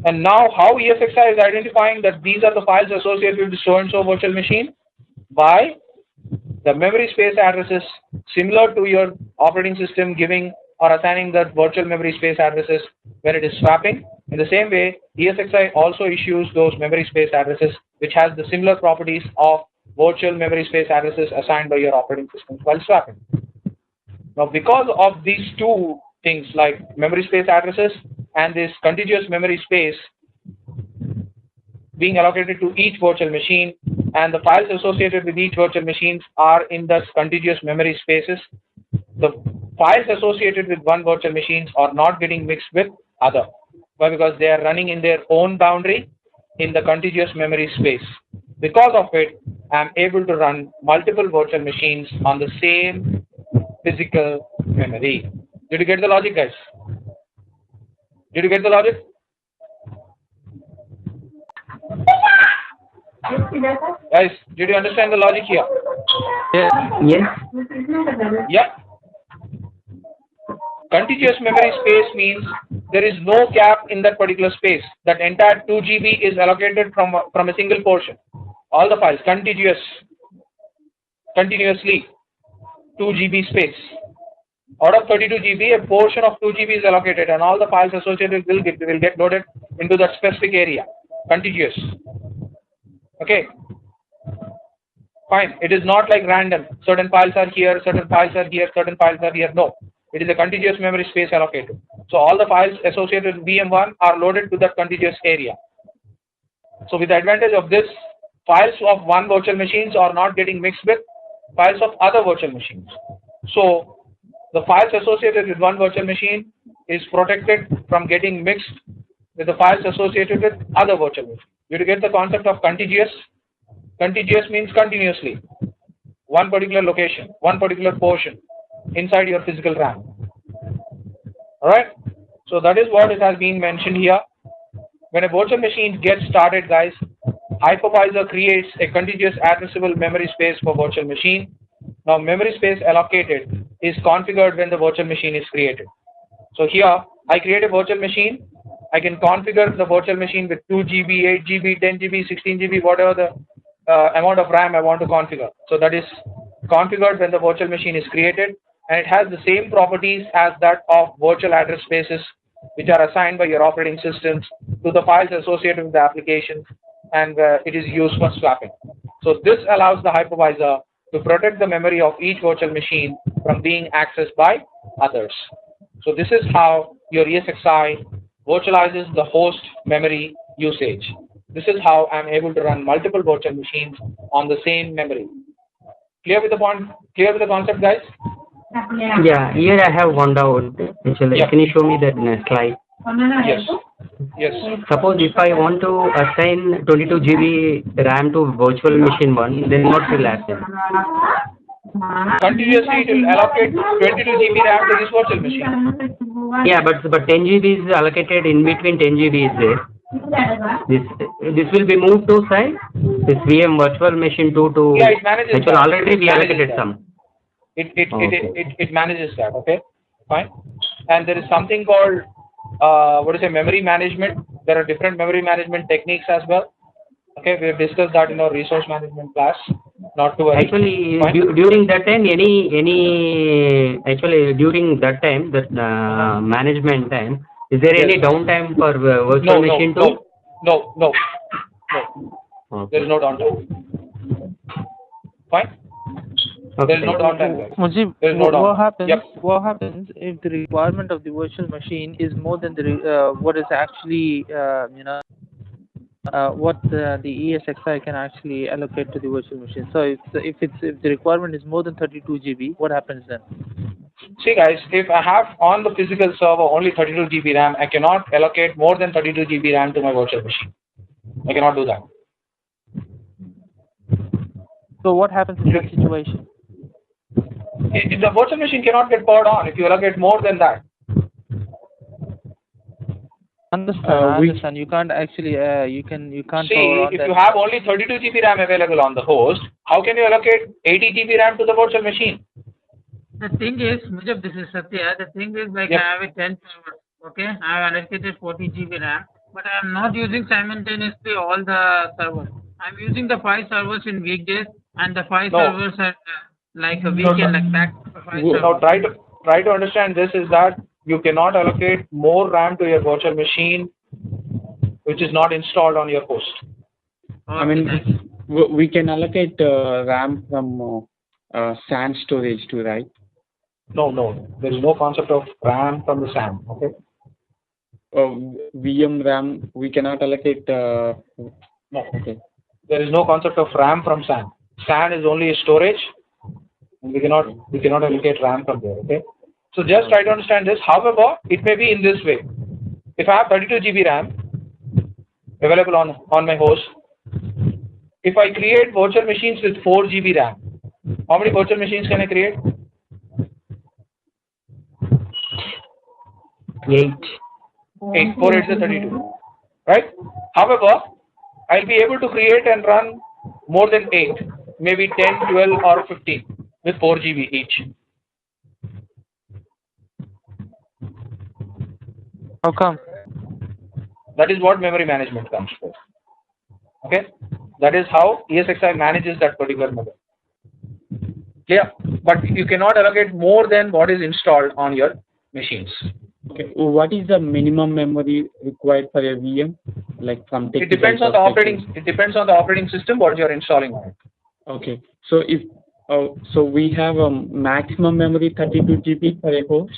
A: And now how ESXi is identifying that these are the files associated with so-and-so virtual machine? By the memory space addresses similar to your operating system giving or assigning the virtual memory space addresses when it is swapping. In the same way, ESXi also issues those memory space addresses which has the similar properties of virtual memory space addresses assigned by your operating system while swapping. Now, because of these two things like memory space addresses and this contiguous memory space being allocated to each virtual machine, and the files associated with each virtual machines are in the contiguous memory spaces, the files associated with one virtual machines are not getting mixed with other. Why? Because they are running in their own boundary in the contiguous memory space. Because of it, I am able to run multiple virtual machines on the same physical memory. Did you get the logic, guys? Did you get the logic? Guys, did you understand the logic here?
E: Yes.
A: Yeah. Contiguous memory space means there is no gap in that particular space. That entire 2 GB is allocated from a single portion. All the files continuously 2 GB space. Out of 32 GB, a portion of 2 GB is allocated, and all the files associated will get loaded into that specific area. Contiguous. Okay. Fine. It is not like random. Certain files are here, certain files are here, certain files are here. No. It is a contiguous memory space allocated. So all the files associated with VM1 are loaded to that contiguous area. So with the advantage of this, files of one virtual machines are not getting mixed with files of other virtual machines. So the files associated with one virtual machine is protected from getting mixed with the files associated with other virtual machines. Did you get the concept of contiguous? Contiguous means continuously. One particular location, one particular portion inside your physical RAM. Alright? So that is what it has been mentioned here. When a virtual machine gets started, guys, hypervisor creates a contiguous addressable memory space for virtual machine. Now, memory space allocated is configured when the virtual machine is created. So here, I create a virtual machine. I can configure the virtual machine with 2 GB, 8 GB, 10 GB, 16 GB, whatever the amount of RAM I want to configure. So that is configured when the virtual machine is created, and it has the same properties as that of virtual address spaces which are assigned by your operating systems to the files associated with the application, and it is used for swapping. So this allows the hypervisor to protect the memory of each virtual machine from being accessed by others. So this is how your ESXi virtualizes the host memory usage. This is how I'm able to run multiple virtual machines on the same memory. Clear with the point? Clear with the concept, guys?
E: Yeah, here I have one doubt. Actually,
A: Yeah.
E: can you show me that in a slide?
A: Yes. Yes.
E: Suppose if I want to assign 22 GB RAM to virtual machine 1, then what will happen?
A: Continuously, it will allocate 22 GB RAM to this virtual machine.
E: Yeah, but 10 GB is allocated in between 10 GB is there. This this will be moved to side. This VM virtual machine to
A: Yeah, it manages
E: actually
A: that.
E: already
A: It
E: we
A: manages
E: allocated
A: that.
E: some. Okay.
A: It manages that. Okay, fine. And there is something called what is a memory management. There are different memory management techniques as well. Okay, we have discussed that in our resource management class. Not to worry.
E: Actually,
A: Fine.
E: during that time, any actually during that time, that management time, is there
A: Yes.
E: any downtime for
A: No,
E: virtual
A: no,
E: machine too?
A: no, no, no, no. There is
E: Okay.
A: no downtime. Fine. There is no
E: Okay.
A: downtime there.
C: Mujib,
A: There is no
C: what
A: downtime.
C: happens?
A: Yep.
C: What happens if the requirement of the virtual machine is more than what is actually what the ESXi can actually allocate to the virtual machine? So if the requirement is more than 32 GB, what happens then?
A: See guys, if I have on the physical server only 32 GB RAM, I cannot allocate more than 32 GB RAM to my virtual machine. I cannot do that.
C: So what happens in that situation?
A: The virtual machine cannot get powered on if you allocate more than that.
C: I understand. You can't actually you can't
A: See,
C: power on
A: if
C: that.
A: you have only 32 GB RAM available on the host, how can you allocate 80 GB RAM to the virtual machine?
B: The thing is, Mujab, this is Satya. The thing is, like,
A: Yep.
B: I have a 10 server. Okay, I have allocated 40 GB RAM, but I am not using simultaneously all the servers. I'm using the 5 servers in weekdays and the 5
A: No.
B: servers at like a weekend, like back to 5
A: Now
B: servers.
A: try to understand this is that you cannot allocate more RAM to your virtual machine which is not installed on your host.
D: I
B: Okay, thank you.
D: mean, we can allocate RAM from SAN storage too, right?
A: No. There is no concept of RAM from the SAM. Okay.
D: VM RAM, we cannot allocate.
A: No.
D: Okay.
A: There is no concept of RAM from SAN. SAN is only a storage. And we cannot allocate RAM from there. Okay. So just try to understand this. However, it may be in this way. If I have 32 GB RAM available on my host, if I create virtual machines with 4 GB RAM, how many virtual machines can I create?
E: 8.
A: 8. 4 8 is 32. Right? However, I'll be able to create and run more than 8, maybe 10, 12, or 15 with 4 GB each.
C: How come?
A: That is what memory management comes with. Okay? That is how ESXi manages that particular memory. Clear? But you cannot allocate more than what is installed on your machines.
D: Okay. What is the minimum memory required for a VM? Like from
A: It depends on the operating system what you are installing on it.
D: Okay. So if so we have a maximum memory 32 GB for a host.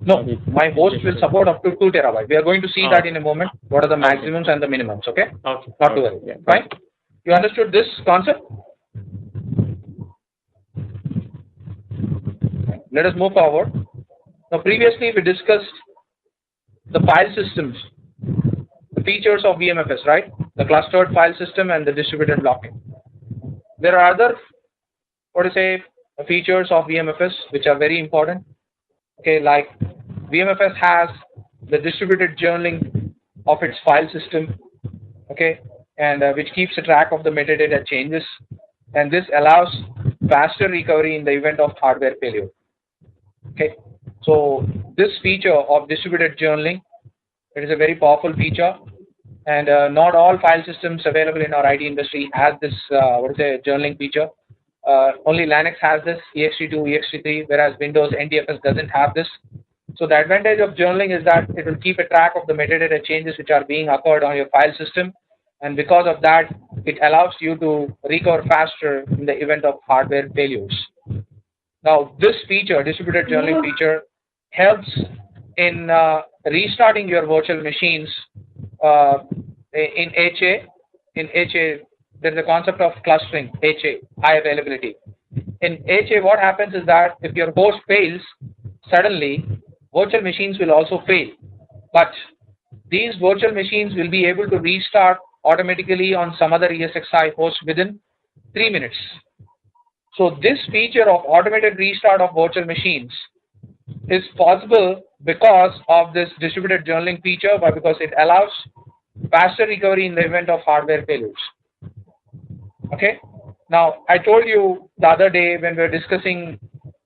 A: No, my host will support up to 2 terabyte. We are going to see that in a moment. What are the maximums and the minimums? Okay.
D: Okay.
A: Not to worry.
D: Yeah.
A: Fine. You understood this concept? Let us move forward. Now, previously we discussed the file systems, the features of VMFS, right? The clustered file system and the distributed blocking. There are other, features of VMFS which are very important. Okay, like VMFS has the distributed journaling of its file system. Okay, and which keeps a track of the metadata changes, and this allows faster recovery in the event of hardware failure. Okay, so this feature of distributed journaling, it is a very powerful feature, and not all file systems available in our IT industry has this journaling feature. Only Linux has this, ext2, ext3, whereas Windows NTFS doesn't have this. So the advantage of journaling is that it will keep a track of the metadata changes which are being occurred on your file system, and because of that, it allows you to recover faster in the event of hardware failures. Now, this feature, distributed journaling feature, helps in restarting your virtual machines in HA. In HA, there is a concept of clustering, HA, high availability. In HA, what happens is that if your host fails, suddenly virtual machines will also fail. But these virtual machines will be able to restart automatically on some other ESXi host within 3 minutes. So this feature of automated restart of virtual machines is possible because of this distributed journaling feature, but because it allows faster recovery in the event of hardware failures. Okay. Now, I told you the other day when we were discussing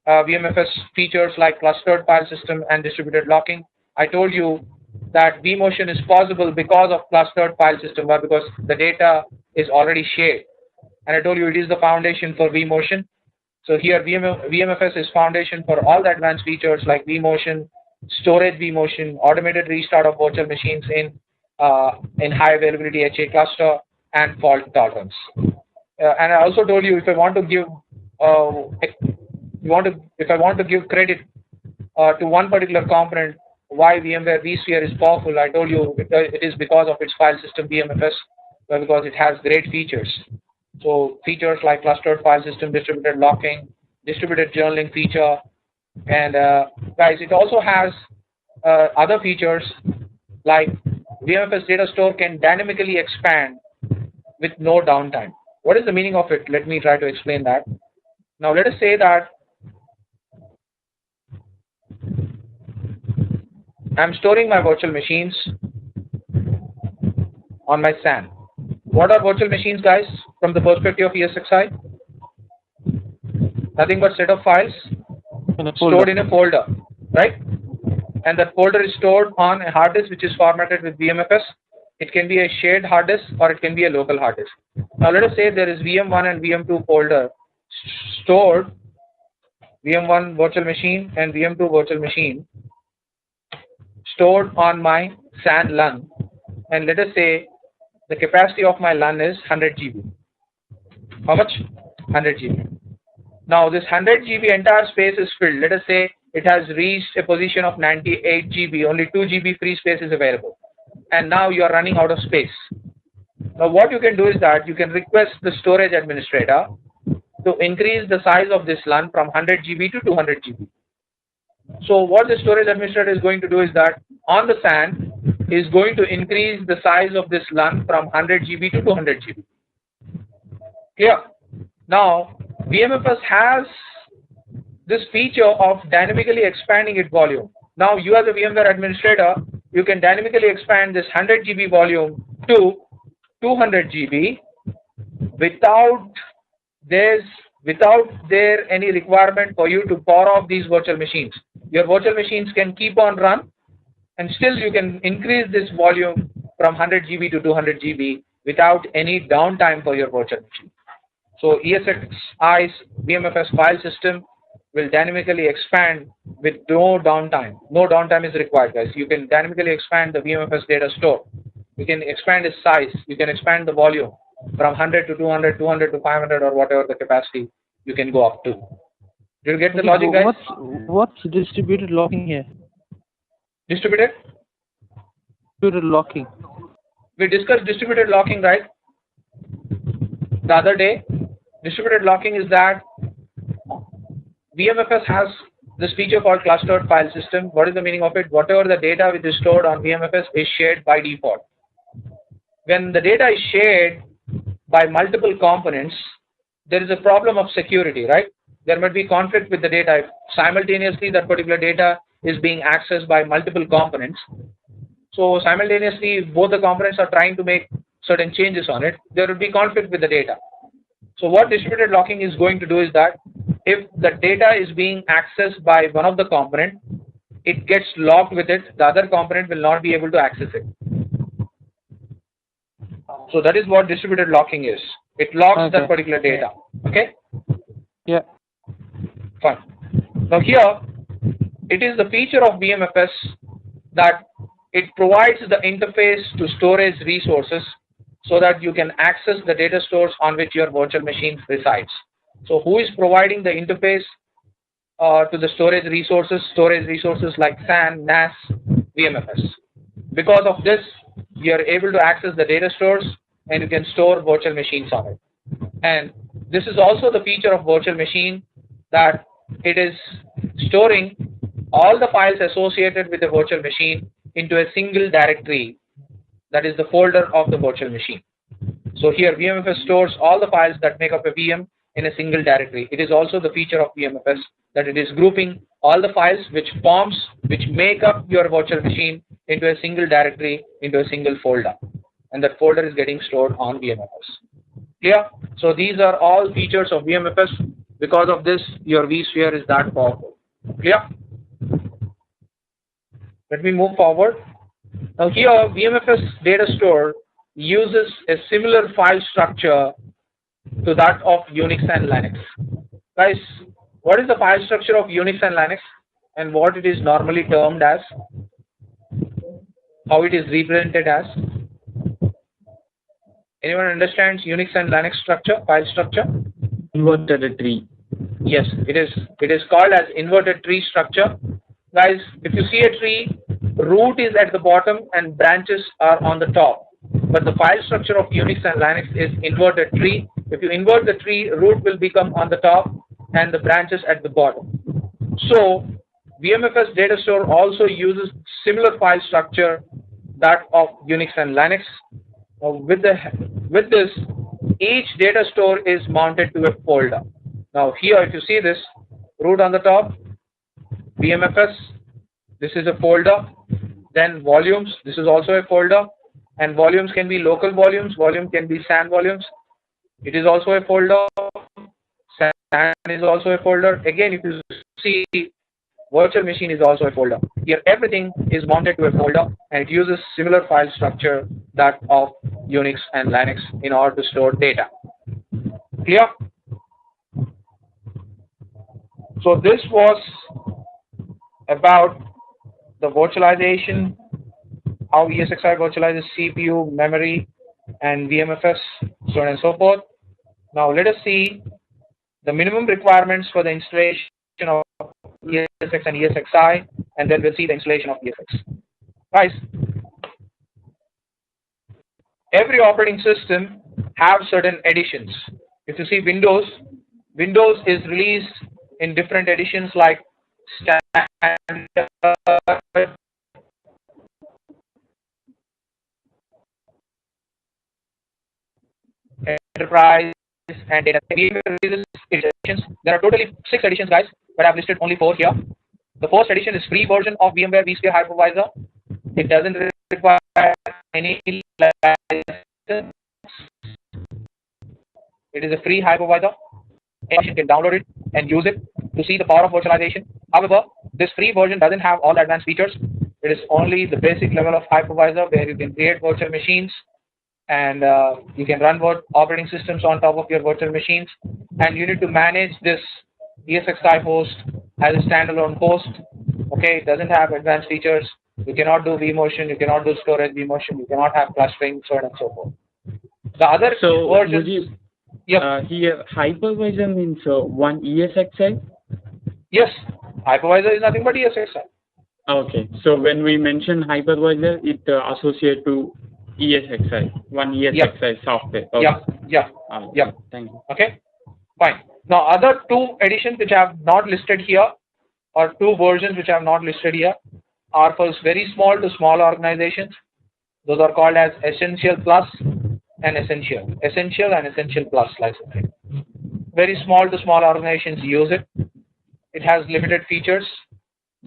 A: VMFS features like clustered file system and distributed locking, I told you that vMotion is possible because of clustered file system, or because the data is already shared. And I told you it is the foundation for vMotion. So here VMFS is foundation for all the advanced features like vMotion, storage vMotion, automated restart of virtual machines in high availability HA cluster, and fault tolerance. And I also told you if I want to give if I want to give credit to one particular component, why VMware vSphere is powerful, I told you it is because of its file system VMFS, because it has great features. So features like clustered file system, distributed locking, distributed journaling feature, and guys, it also has other features like VMFS data store can dynamically expand with no downtime. What is the meaning of it? Let me try to explain that. Now let us say that I'm storing my virtual machines on my SAN. What are virtual machines, guys, from the perspective of ESXi? Nothing but set of files stored in a folder, right? And that folder is stored on a hard disk which is formatted with VMFS. It can be a shared hard disk or it can be a local hard disk. Now let us say there is VM1 and VM2 folder stored, VM1 virtual machine and VM2 virtual machine stored on my SAN LUN, and let us say the capacity of my LUN is 100 GB. How much? 100 GB. Now this 100 GB entire space is filled. Let us say it has reached a position of 98 GB, only 2 GB free space is available. And now you are running out of space. Now what you can do is that you can request the storage administrator to increase the size of this LUN from 100 GB to 200 GB. So what the storage administrator is going to do is that on the SAN is going to increase the size of this LUN from 100 GB to 200 GB. Clear? Now VMFS has this feature of dynamically expanding its volume. Now you as a VMware administrator, you can dynamically expand this 100 GB volume to 200 GB without there any requirement for you to power off these virtual machines. Your virtual machines can keep on run, and still you can increase this volume from 100 GB to 200 GB without any downtime for your virtual machine. So ESXi's VMFS file system will dynamically expand with no downtime. No downtime is required, guys. You can dynamically expand the VMFS data store. You can expand its size. You can expand the volume from 100 to 200, 200 to 500, or whatever the capacity you can go up to. Do you get the logic, guys?
C: What's distributed locking here?
A: Distributed?
C: Distributed locking.
A: We discussed distributed locking, right? The other day. Distributed locking is that VMFS has this feature called clustered file system. What is the meaning of it? Whatever the data which is stored on VMFS is shared by default. When the data is shared by multiple components, there is a problem of security, right? There might be conflict with the data. If simultaneously that particular data is being accessed by multiple components. So simultaneously, if both the components are trying to make certain changes on it, there will be conflict with the data. So what distributed locking is going to do is that if the data is being accessed by one of the component, it gets locked with it. The other component will not be able to access it. So that is what distributed locking is. It locks that particular data. Okay?
C: Yeah.
A: Fine. Now here, it is the feature of VMFS that it provides the interface to storage resources so that you can access the data stores on which your virtual machine resides. So who is providing the interface to the storage resources? Storage resources like SAN, NAS, VMFS. Because of this, you are able to access the data stores and you can store virtual machines on it. And this is also the feature of virtual machine, that it is storing all the files associated with the virtual machine into a single directory, that is the folder of the virtual machine. So here VMFS stores all the files that make up a VM in a single directory. It is also the feature of VMFS that it is grouping all the files which make up your virtual machine into a single directory, into a single folder, and that folder is getting stored on VMFS. Clear? So these are all features of VMFS. Because of this, your vSphere is that powerful. Clear? Let me move forward. Now here, VMFS data store uses a similar file structure to that of Unix and Linux. Guys, what is the file structure of Unix and Linux and what it is normally termed as? How it is represented as? Anyone understands Unix and Linux structure, file structure?
D: Inverted tree.
A: Yes, it is called as inverted tree structure. Guys, if you see a tree, root is at the bottom and branches are on the top. But the file structure of Unix and Linux is inverted tree. If you invert the tree, root will become on the top and the branches at the bottom. So VMFS data store also uses similar file structure that of Unix and Linux. With this, each data store is mounted to a folder. Now here, if you see this, root on the top, VMFS, this is a folder. Then volumes, this is also a folder. And volumes can be local volumes, volume can be SAN volumes. It is also a folder. SAN is also a folder. Again, if you see, virtual machine is also a folder. Here, everything is mounted to a folder, and it uses similar file structure that of Unix and Linux in order to store data. Clear? So this was about the virtualization, how ESXi virtualizes CPU, memory, and VMFS, so on and so forth. Now let us see the minimum requirements for the installation of ESX and ESXi, and then we'll see the installation of ESX. Guys, every operating system have certain editions. If you see Windows is released in different editions like standard, enterprise, and data. Editions. There are totally 6 editions, guys, but I've listed only 4 here. The first edition is free version of VMware vSphere Hypervisor. It doesn't require any license. It is a free hypervisor. You can download it and use it to see the power of virtualization. However, this free version doesn't have all advanced features. It is only the basic level of hypervisor where you can create virtual machines and you can run operating systems on top of your virtual machines, and you need to manage this ESXi host as a standalone host. Okay, it doesn't have advanced features. You cannot do vMotion, you cannot do storage vMotion, you cannot have clustering, so on and so forth. The other versions,
D: here hypervisor means one ESXi?
A: Yes, hypervisor is nothing but ESXi.
D: Okay, so when we mention hypervisor, it associates to ESXi, one ESXi software. Okay.
A: Yeah.
D: Thank you.
A: Okay, fine. Now, other 2 editions which I have not listed here, or 2 versions which I have not listed here, are for very small to small organizations. Those are called as Essential Plus and Essential. Essential and Essential Plus licensing. Very small to small organizations use it. It has limited features,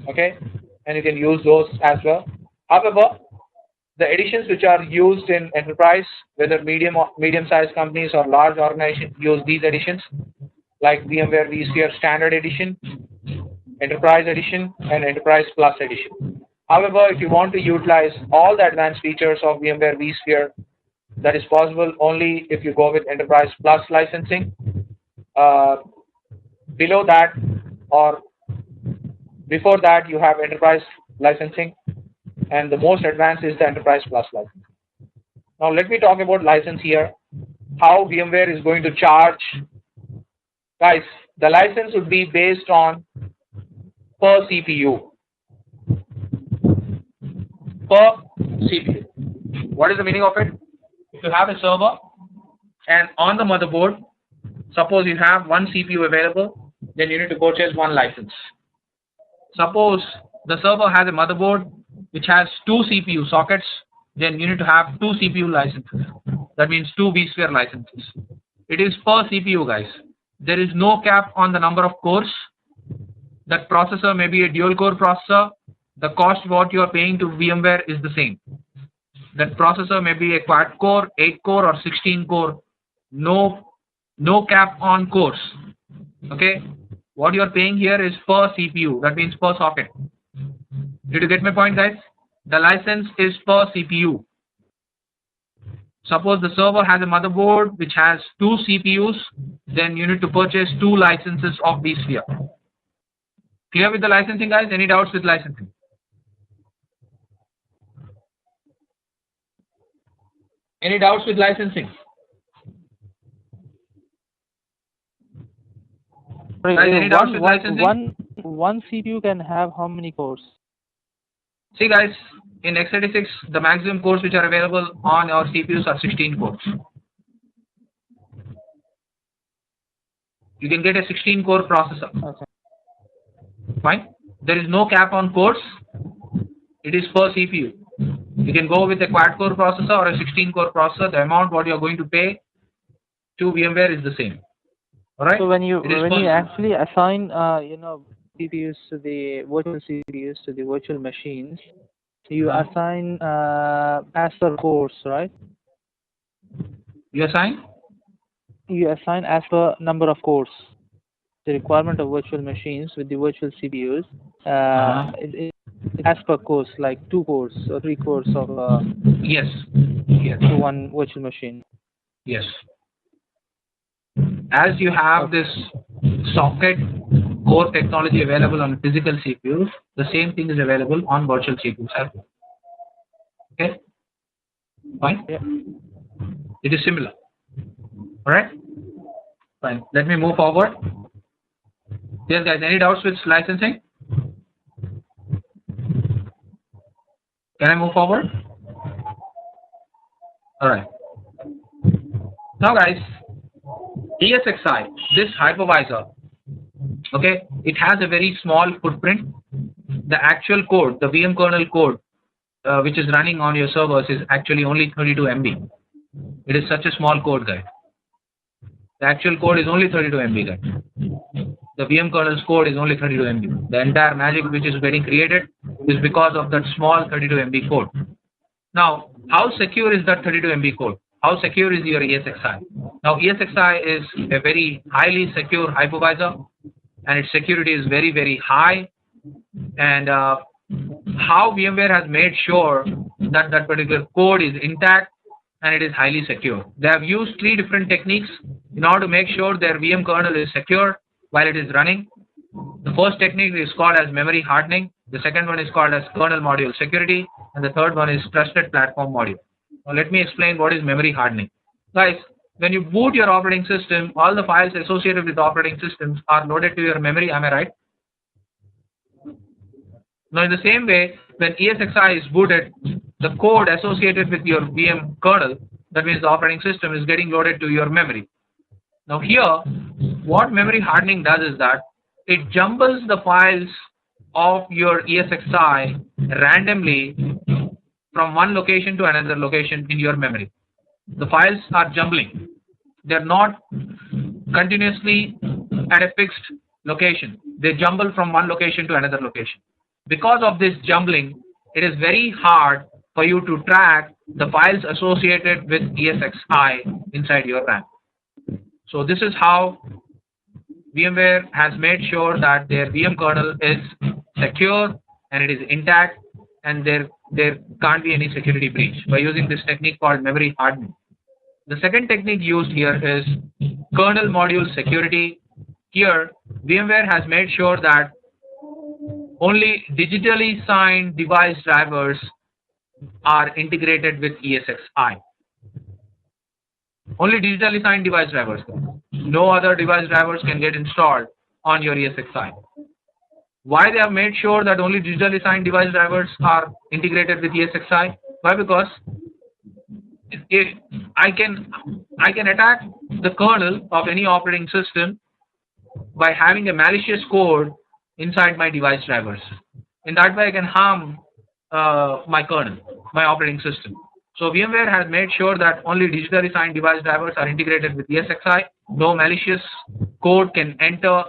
A: okay, and you can use those as well. However, the editions which are used in enterprise, whether medium-sized companies or large organizations, use these editions, like VMware vSphere Standard Edition, Enterprise Edition, and Enterprise Plus Edition. However, if you want to utilize all the advanced features of VMware vSphere, that is possible only if you go with Enterprise Plus licensing. Below that or before that, you have Enterprise licensing, and the most advanced is the Enterprise Plus license. Now let me talk about license here, how VMware is going to charge. Guys, the license would be based on per CPU. Per CPU. What is the meaning of it? If you have a server and on the motherboard, suppose you have 1 CPU available, then you need to purchase 1 license. Suppose the server has a motherboard which has 2 CPU sockets, then you need to have 2 CPU licenses. That means 2 vSphere licenses. It is per CPU, guys. there is no cap on the number of cores. That processor may be a dual core processor. The cost what you are paying to VMware is the same. That processor may be a quad core, 8 core, or 16 core. No cap on cores. Okay, what you are paying here is per CPU. That means per socket. Did you get my point, guys? The license is per CPU. Suppose the server has a motherboard which has 2 CPUs, then you need to purchase 2 licenses of vSphere. Clear with the licensing, guys? Any doubts with licensing? Any doubts with licensing? Guys, any doubts with licensing?
C: One CPU can have how many cores?
A: See, guys, in x86, the maximum cores which are available on our CPUs are 16 cores. You can get a 16-core processor.
C: Okay.
A: Fine. There is no cap on cores. It is per CPU. You can go with a quad-core processor or a 16-core processor. The amount what you are going to pay to VMware is the same. All right.
C: So when you
A: per
C: actually assign CPUs to the virtual CPUs to the virtual machines, you assign as per cores, right?
A: You assign?
C: You assign as per number of cores. The requirement of virtual machines with the virtual CPUs, it as per cores, like 2 cores or 3 cores of
A: Yes.
C: to one virtual machine.
A: Yes. As you have this socket core technology available on physical CPUs, the same thing is available on virtual CPUs as well. Okay? Fine?
C: Yeah.
A: It is similar. Alright? Fine. Let me move forward. Yes, guys, any doubts with licensing? Can I move forward? Alright. Now, guys, ESXi, this hypervisor, okay, it has a very small footprint. The actual code, the VM kernel code, which is running on your servers is actually only 32 MB. It is such a small code, guys. The actual code is only 32 MB, guys. The VM kernel's code is only 32 MB. The entire magic which is getting created is because of that small 32 MB code. Now, how secure is that 32 MB code? How secure is your ESXi? Now, ESXi is a very highly secure hypervisor, and its security is very, very high. And how VMware has made sure that that particular code is intact and it is highly secure. They have used 3 different techniques in order to make sure their VM kernel is secure while it is running. The first technique is called as memory hardening. The second one is called as kernel module security. And the third one is trusted platform module. Now, let me explain what is memory hardening. Guys, when you boot your operating system, all the files associated with operating systems are loaded to your memory. Am I right? Now, in the same way, when ESXi is booted, the code associated with your VM kernel, that means the operating system, is getting loaded to your memory. Now, here, what memory hardening does is that it jumbles the files of your ESXi randomly from one location to another location in your memory. The files are jumbling. They're not continuously at a fixed location. They jumble from one location to another location. Because of this jumbling, it is very hard for you to track the files associated with ESXi inside your RAM. So this is how VMware has made sure that their VM kernel is secure and it is intact, and there can't be any security breach by using this technique called memory hardening. The second technique used here is kernel module security. Here, VMware has made sure that only digitally signed device drivers are integrated with ESXi. Only digitally signed device drivers. No other device drivers can get installed on your ESXi. Why they have made sure that only digitally signed device drivers are integrated with ESXi? Why? Because I can attack the kernel of any operating system by having a malicious code inside my device drivers. In that way, I can harm my kernel, my operating system. So VMware has made sure that only digitally signed device drivers are integrated with ESXi. No malicious code can enter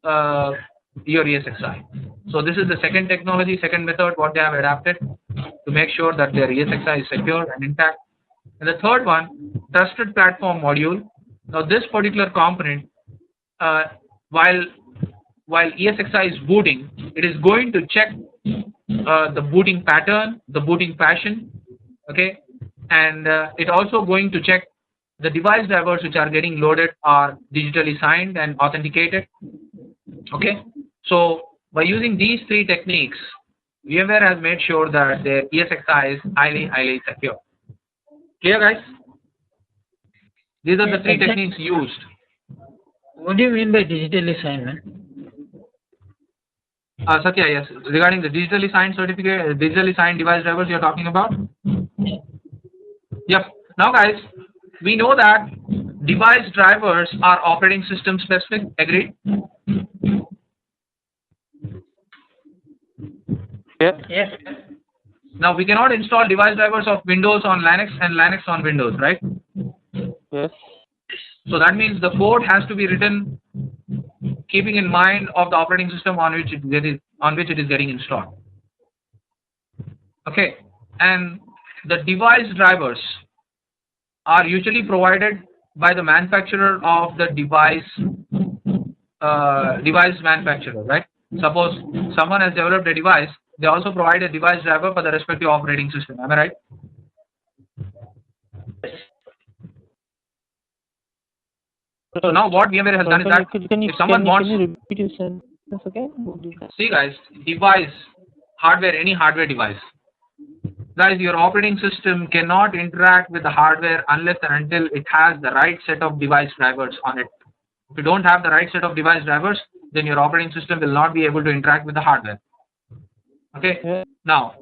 A: your ESXi. So this is the second technology, second method what they have adapted to make sure that their ESXi is secure and intact. And the third one, trusted platform module. Now this particular component, uh, while ESXi is booting, it is going to check the booting pattern, the booting passion, okay, and it also going to check the device drivers which are getting loaded are digitally signed and authenticated, okay. So by using these three techniques, VMware has made sure that their ESXi is highly secure. Clear, guys? These are the three techniques used.
B: What do you mean by digitally signed, man?
A: Satya, yes. Regarding the digitally signed certificate, digitally signed device drivers you're talking about? Yep. Now, guys, we know that device drivers are operating system specific. Agreed?
C: Yes.
B: Yes.
A: Now, we cannot install device drivers of Windows on Linux and Linux on Windows, right?
C: Yes.
A: So that means the code has to be written keeping in mind of the operating system on which it is getting installed. Okay, and the device drivers are usually provided by the manufacturer of the device manufacturer, right? Suppose someone has developed a device, they also provide a device driver for the respective operating system. Am I right? So now what VMware has done is that if someone wants,
C: can you repeat your sentence again?
A: see guys, device, hardware, any hardware device. Guys, your operating system cannot interact with the hardware unless and until it has the right set of device drivers on it. If you don't have the right set of device drivers, then your operating system will not be able to interact with the hardware. Okay.
C: Yeah.
A: Now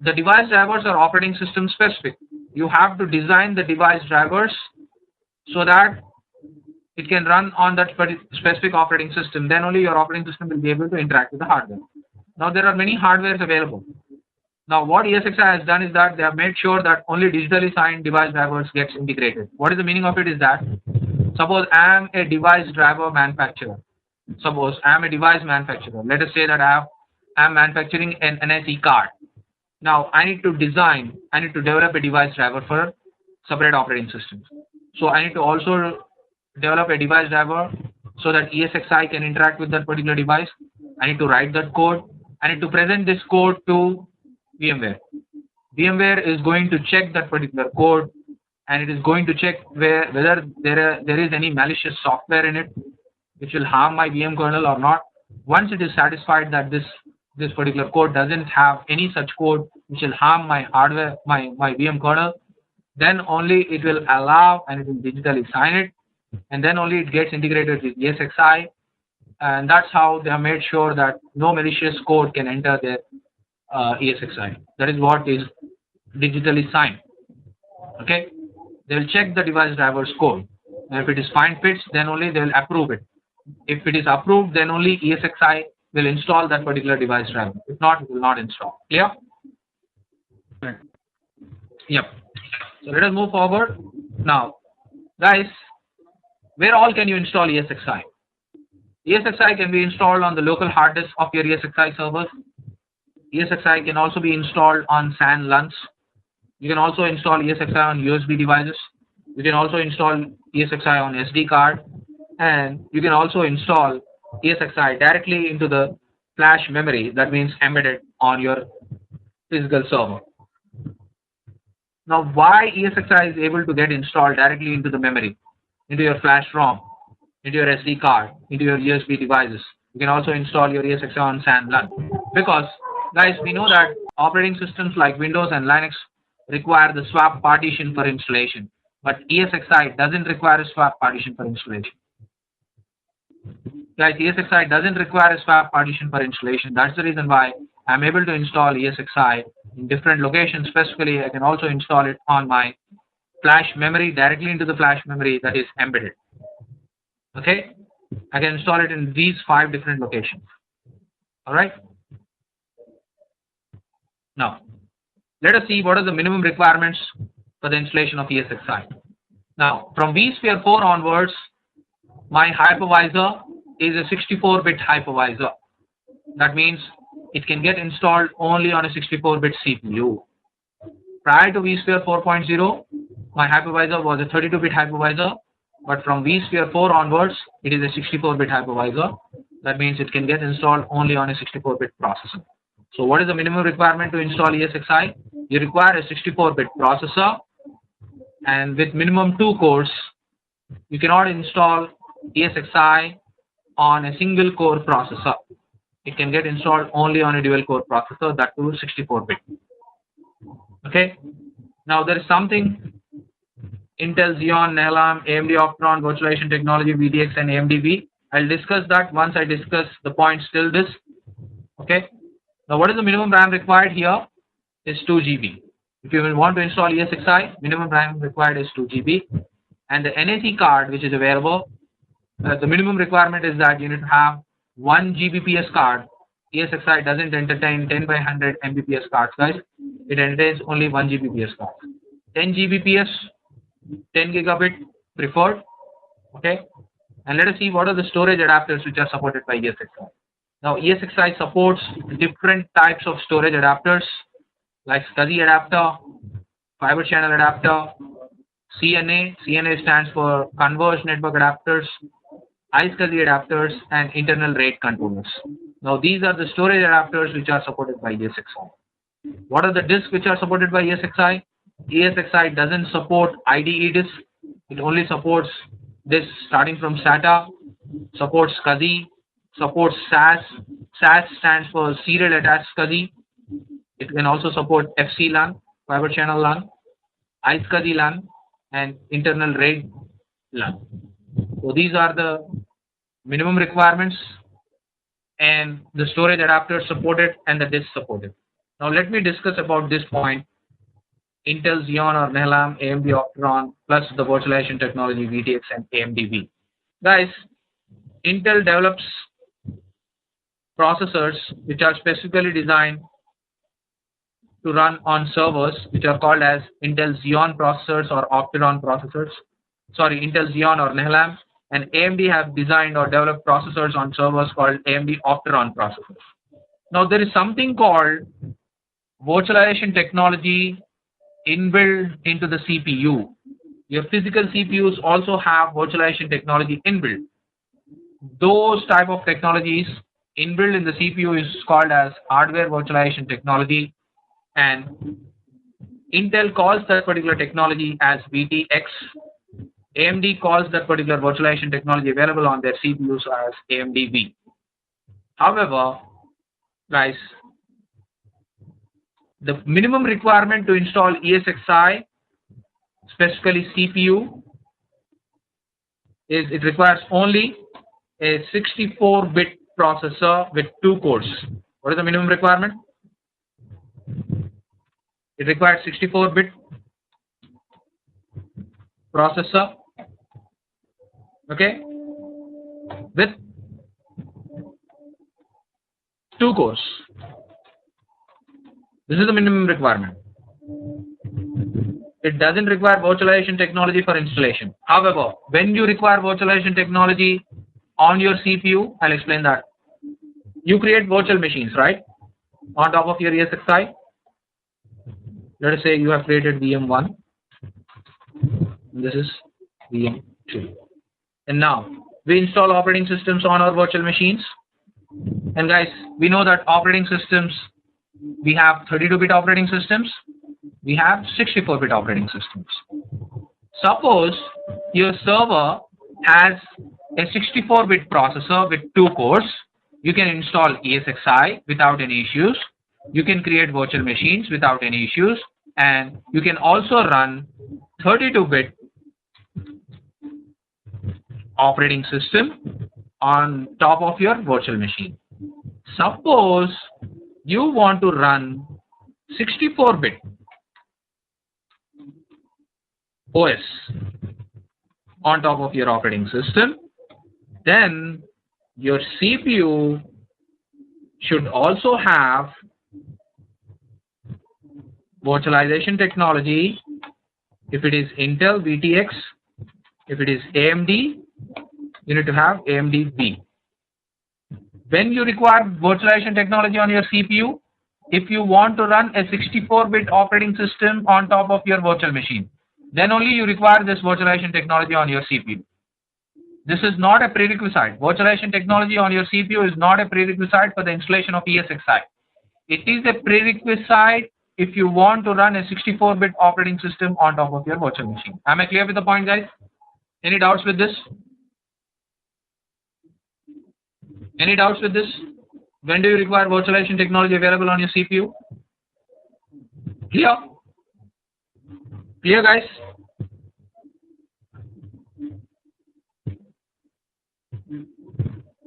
A: the device drivers are operating system specific. You have to design the device drivers so that it can run on that specific operating system. Then only your operating system will be able to interact with the hardware. Now there are many hardwares available. Now what ESXi has done is that they have made sure that only digitally signed device drivers gets integrated. What is the meaning of it is that suppose I am a device driver manufacturer. Suppose I am a device manufacturer. Let us say that I am manufacturing an NSE card. Now I need to develop a device driver for separate operating systems. So I need to also develop a device driver so that ESXi can interact with that particular device. I need to write that code. I need to present this code to VMware. VMware is going to check that particular code, and it is going to check whether there is any malicious software in it which will harm my VM kernel or not. Once it is satisfied that this particular code doesn't have any such code which will harm my hardware, my VM kernel, then only it will allow and it will digitally sign it, and then only it gets integrated with ESXi, and that's how they have made sure that no malicious code can enter their ESXi. That is what is digitally signed. Okay, they will check the device driver's code, and if it is fine fits, then only they will approve it. If it is approved, then only ESXi will install that particular device driver. If not, it will not install. Clear? Yep. So let us move forward. Now, guys, where all can you install ESXi? ESXi can be installed on the local hard disk of your ESXi servers. ESXi can also be installed on SAN LUNs. You can also install ESXi on USB devices. You can also install ESXi on SD card, and you can also install ESXi directly into the flash memory, that means embedded on your physical server. Now, why ESXi is able to get installed directly into the memory, into your flash ROM, into your SD card, into your USB devices? You can also install your ESXi on SAN LUN. Because, guys, we know that operating systems like Windows and Linux require the swap partition for installation, but ESXi doesn't require a swap partition for installation. Guys, ESXi doesn't require a swap partition for installation. That's the reason why I'm able to install ESXi in different locations. Specifically, I can also install it on my flash memory, directly into the flash memory that is embedded. Okay, I can install it in these 5 different locations. All right. Now, let us see what are the minimum requirements for the installation of ESXi. Now, from vSphere 4 onwards, my hypervisor is a 64-bit hypervisor. That means it can get installed only on a 64-bit CPU. Prior to vSphere 4.0, my hypervisor was a 32-bit hypervisor, but from vSphere 4 onwards, it is a 64-bit hypervisor. That means it can get installed only on a 64-bit processor. So what is the minimum requirement to install ESXi? You require a 64-bit processor, and with minimum 2 cores. You cannot install ESXi on a single core processor. It can get installed only on a dual core processor, that too 64-bit. Okay. Now there is something Intel Xeon, Nehalem, AMD Opteron, virtualization technology, VTX, and AMD. I'll discuss that once I discuss the points till this. Okay. Now what is the minimum RAM required here? Is 2 GB. If you will want to install ESXi, minimum RAM required is 2 GB. And the NAC card which is available, the minimum requirement is that you need to have 1 Gbps card. ESXi doesn't entertain 10 by 100 Mbps cards, guys. It entertains only 1 Gbps card. 10 Gbps, 10 gigabit preferred. Okay. And let us see what are the storage adapters which are supported by ESXi. Now ESXi supports different types of storage adapters like SCSI adapter, fiber channel adapter, CNA. CNA stands for Converged Network Adapters, iSCSI adapters, and internal RAID controllers. Now these are the storage adapters which are supported by ESXi. What are the disks which are supported by ESXi? ESXi doesn't support IDE disk. It only supports disks starting from SATA, supports SCSI, supports SAS. SAS stands for Serial Attached SCSI. It can also support FC LAN, fiber channel LAN, iSCSI LAN, and internal RAID LAN. So these are the minimum requirements and the storage adapters supported and the disk supported. Now let me discuss about this point: Intel Xeon or Nehalem, AMD Opteron, plus the virtualization technology VTX and AMD. Guys, Intel develops processors which are specifically designed to run on servers which are called as Intel Xeon processors or Opteron processors. Sorry, Intel Xeon or Nehalem, and AMD have designed or developed processors on servers called AMD Opteron processors. Now there is something called virtualization technology inbuilt into the CPU. Your physical CPUs also have virtualization technology inbuilt. Those type of technologies inbuilt in the CPU is called as hardware virtualization technology, and Intel calls that particular technology as VTX. AMD calls that particular virtualization technology available on their CPUs as AMD. However, guys, the minimum requirement to install ESXi, specifically CPU, is it requires only a 64-bit processor with 2 cores. What is the minimum requirement? It requires 64-bit processor, okay, with 2 cores. This is the minimum requirement. It doesn't require virtualization technology for installation. However, when you require virtualization technology on your CPU, I'll explain that. You create virtual machines, right, on top of your ESXi. Let us say you have created vm1, and this is vm2, and now we install operating systems on our virtual machines. And guys, we know that operating systems, we have 32-bit operating systems, we have 64-bit operating systems. Suppose your server has a 64-bit processor with 2 cores. You can install ESXi without any issues. You can create virtual machines without any issues, and you can also run 32-bit operating system on top of your virtual machine. Suppose you want to run 64-bit OS on top of your operating system, then your CPU should also have virtualization technology, if it is Intel VTX, if it is AMD, you need to have AMD V. When you require virtualization technology on your CPU, if you want to run a 64-bit operating system on top of your virtual machine, then only you require this virtualization technology on your CPU. This is not a prerequisite. Virtualization technology on your CPU is not a prerequisite for the installation of ESXi. It is a prerequisite if you want to run a 64-bit operating system on top of your virtual machine. Am I clear with the point, guys? Any doubts with this? Any doubts with this? When do you require virtualization technology available on your CPU? Clear? Clear, guys?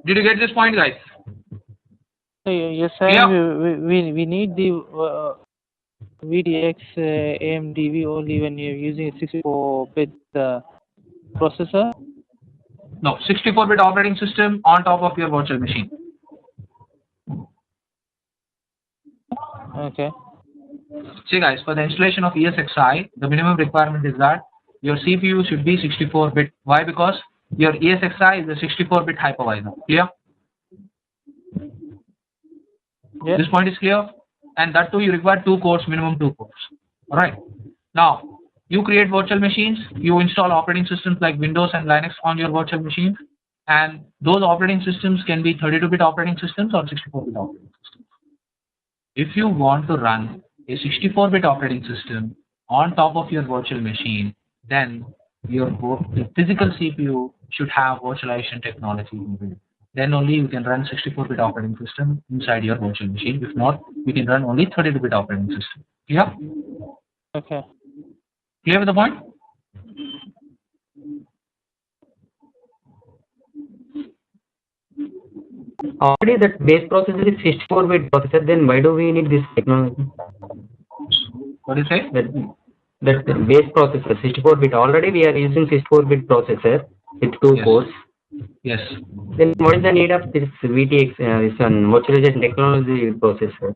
A: Did you get this point, guys?
C: So you're saying
A: Yeah.
C: we need the VDX AMDV only when you're using a 64-bit processor?
A: No, 64-bit operating system on top of your virtual machine.
C: Okay.
A: See, guys, for the installation of ESXi, the minimum requirement is that your CPU should be 64-bit. Why? Because your ESXi is a 64-bit hypervisor. Clear?
C: Yeah.
A: This point is clear? And that too, you require 2 cores, minimum 2 cores. Alright. Now, you create virtual machines, you install operating systems like Windows and Linux on your virtual machine, and those operating systems can be 32-bit operating systems or 64-bit operating systems. If you want to run a 64-bit operating system on top of your virtual machine, then the physical CPU should have virtualization technology inbuilt. Then only you can run 64-bit operating system inside your virtual machine. If not, you can run only 32-bit operating system. Clear?
C: Okay.
A: Clear with the point?
E: Already that base processor is 64-bit processor, then why do we need this technology?
A: What do you say?
E: That base processor, 64-bit, already we are using 64-bit processor with 2
A: Yes.
E: cores.
A: Yes.
E: Then what is the need of this VTX, this virtualization technology processor?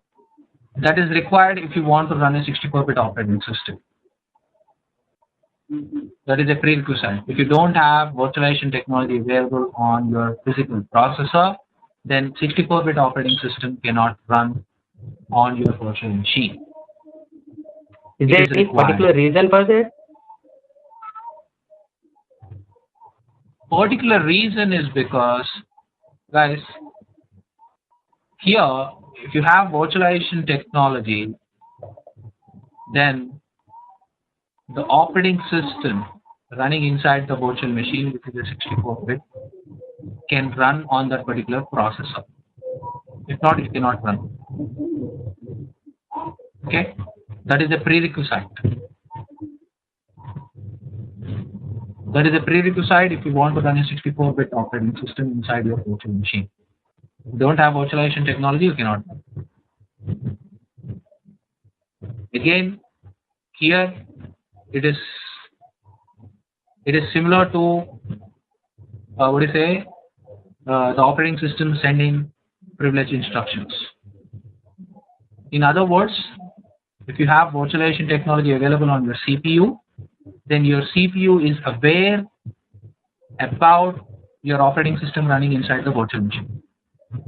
A: That is required if you want to run a 64-bit operating system. That is a prerequisite. If you don't have virtualization technology available on your physical processor, then 64-bit operating system cannot run on your virtual machine.
E: Is
A: It
E: there
A: is
E: any
A: required.
E: particular reason for that?
A: Particular reason is because, guys, here, if you have virtualization technology, then the operating system running inside the virtual machine, which is a 64-bit, can run on that particular processor. If not, it cannot run. Okay? That is a prerequisite. That is a prerequisite if you want to run a 64-bit operating system inside your virtual machine. If you don't have virtualization technology, you cannot run. Again, here it is similar to the operating system sending privileged instructions. In other words, if you have virtualization technology available on your CPU, then your CPU is aware about your operating system running inside the virtual machine.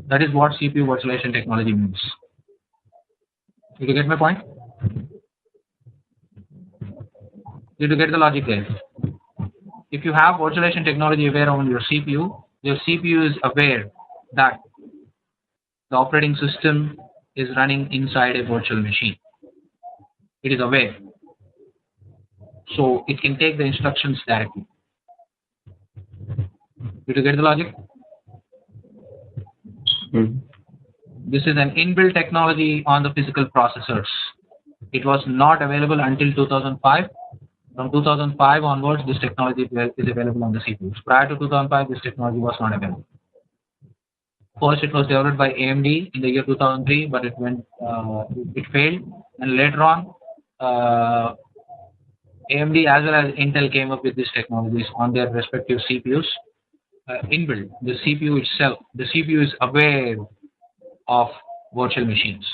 A: That is what CPU virtualization technology means. Did you get my point? Did you get the logic there? If you have virtualization technology aware on your CPU is aware that the operating system is running inside a virtual machine. It is aware. So it can take the instructions directly. Did you get the logic? This is an inbuilt technology on the physical processors. It was not available until 2005. From 2005 onwards, this technology is available on the CPUs. Prior to 2005, this technology was not available. First, it was developed by AMD in the year 2003, but it failed. And later on, AMD as well as Intel came up with these technologies on their respective CPUs. Inbuilt, the CPU itself, the CPU is aware of virtual machines.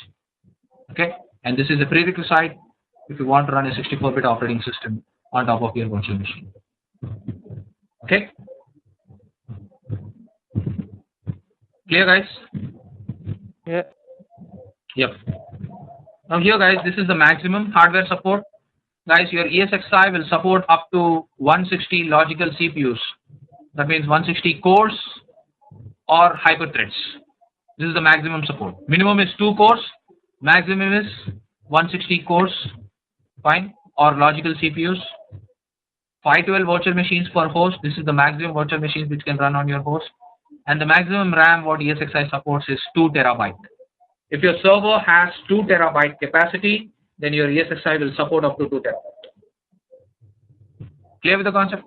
A: Okay, and this is a prerequisite if you want to run a 64-bit operating system on top of your virtual machine. Okay? Clear, guys?
C: Yeah.
A: Yep. Now here, guys, this is the maximum hardware support. Guys, your ESXi will support up to 160 logical CPUs. That means 160 cores or hyperthreads. This is the maximum support. Minimum is 2 cores. Maximum is 160 cores. Fine. Or logical CPUs. 512 virtual machines per host. This is the maximum virtual machines which can run on your host. And the maximum RAM what ESXi supports is 2 terabyte. If your server has 2 terabyte capacity, then your ESXi will support up to 2 terabyte. Clear with the concept?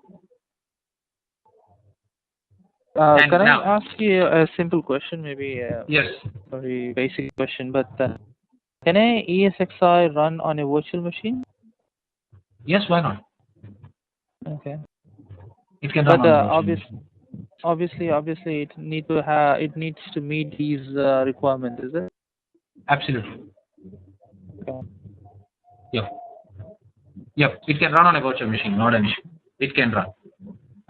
C: Can
A: now,
C: I ask you a simple question, maybe a
A: yes.
C: very basic question, but can a ESXi run on a virtual machine?
A: Yes, why not?
C: Okay.
A: It can
C: But
A: run on a virtual machine.
C: obviously, it needs to meet these requirements, is it?
A: Absolutely.
C: Okay.
A: Yep. Yep. It can run on a virtual machine, not an issue. It can run.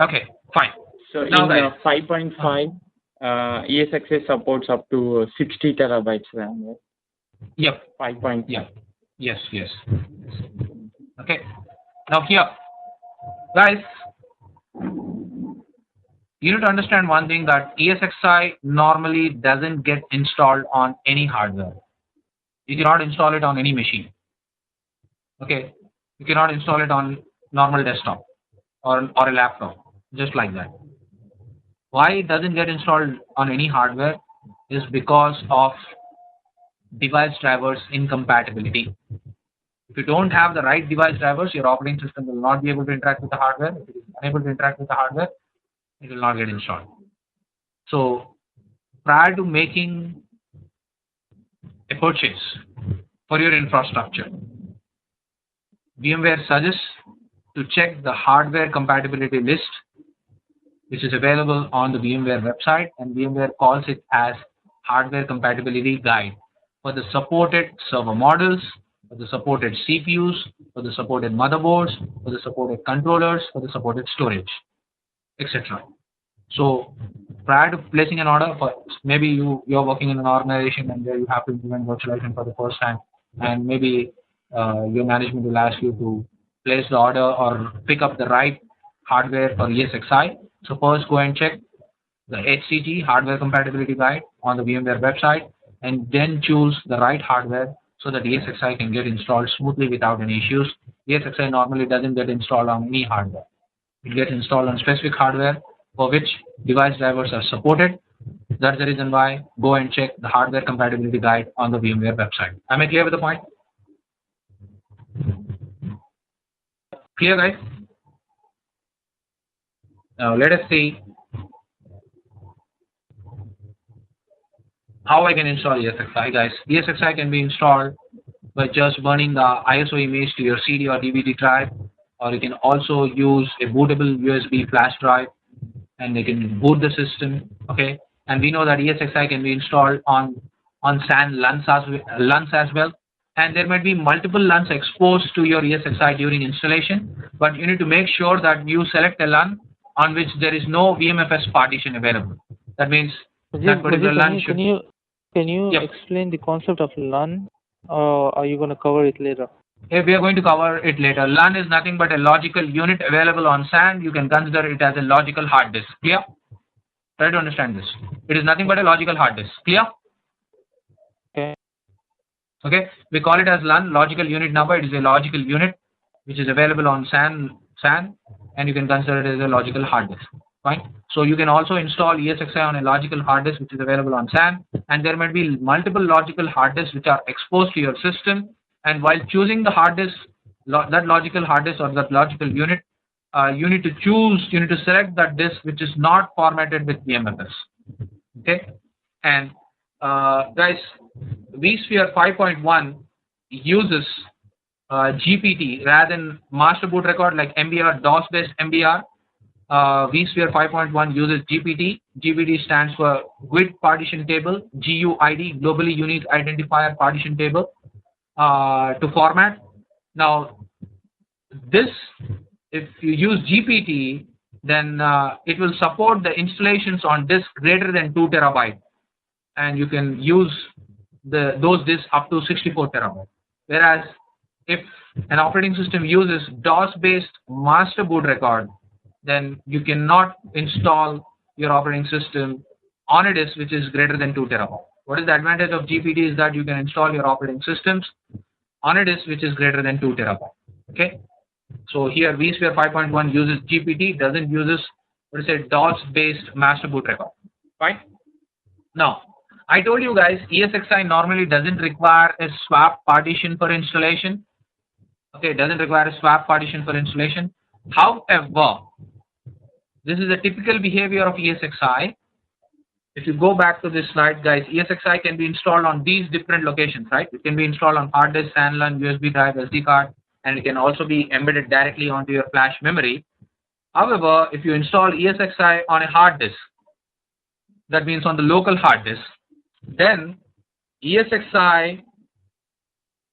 A: Okay, fine.
D: So
A: Now,
D: in
A: guys.
D: 5.5, ESXi supports up to 60 terabytes RAM. Right?
A: Yep.
D: 5.5.
A: Yeah. Yes. Okay. Now here, guys, you need to understand one thing, that ESXi normally doesn't get installed on any hardware. You cannot install it on any machine. Okay. You cannot install it on normal desktop or a laptop, just like that. Why it doesn't get installed on any hardware is because of device drivers incompatibility. If you don't have the right device drivers, your operating system will not be able to interact with the hardware. If it is unable to interact with the hardware, it will not get installed. So prior to making a purchase for your infrastructure, VMware suggests to check the hardware compatibility list, which is available on the VMware website, and VMware calls it as hardware compatibility guide for the supported server models, for the supported CPUs, for the supported motherboards, for the supported controllers, for the supported storage, etc. So prior to placing an order, for maybe you're working in an organization and there you have to implement virtualization for the first time, and maybe your management will ask you to place the order or pick up the right hardware for ESXi. So first go and check the HCG hardware compatibility guide on the VMware website, and then choose the right hardware so that ESXi can get installed smoothly without any issues. ESXi normally doesn't get installed on any hardware. It gets installed on specific hardware for which device drivers are supported. That's the reason why go and check the hardware compatibility guide on the VMware website. Am I clear with the point? Clear, guys? Now let us see how I can install ESXi, guys. ESXi can be installed by just burning the ISO image to your CD or DVD drive, or you can also use a bootable USB flash drive, and they can boot the system. Okay, and we know that ESXi can be installed on SAN LUNs as well, and there might be multiple LUNs exposed to your ESXi during installation, but you need to make sure that you select a LUN on which there is no VMFS partition available. That means that particular LUN should.
C: Can you
A: Yep.
C: explain the concept of LUN, or are you going to cover it later?
A: If we are going to cover it later. LUN is nothing but a logical unit available on SAN. You can consider it as a logical hard disk. Clear? Try to understand this. It is nothing but a logical hard disk. Clear?
C: Okay.
A: Okay. We call it as LUN, logical unit number. It is a logical unit which is available on SAN, and you can consider it as a logical hard disk. Fine. So you can also install ESXi on a logical hard disk which is available on SAN, and there might be multiple logical hard disks which are exposed to your system. And while choosing the hard disk, that logical hard disk or that logical unit, you need to select that disk which is not formatted with VMFS. Okay, and guys, vSphere 5.1 uses GPT rather than master boot record like MBR, DOS-based MBR. vSphere 5.1 uses GPT. GPT stands for GUID Partition Table, GUID, Globally Unique Identifier Partition Table, to format. Now, this, if you use GPT, then it will support the installations on disk greater than 2 terabyte, and you can use those disks up to 64 terabyte. Whereas if an operating system uses DOS-based master boot record, then you cannot install your operating system on a disk which is greater than 2 terabyte. What is the advantage of GPT is that you can install your operating systems on a disk which is greater than 2 terabyte. Okay. So here vSphere 5.1 uses GPT, doesn't uses what is it, DOS-based master boot record. Fine. Now, I told you guys ESXi normally doesn't require a swap partition for installation. Okay, it doesn't require a swap partition for installation. However, this is a typical behavior of ESXi. If you go back to this slide, guys, ESXi can be installed on these different locations, right? It can be installed on hard disk, SAN LAN, USB drive, SD card, and it can also be embedded directly onto your flash memory. However, if you install ESXi on a hard disk, that means on the local hard disk, then ESXi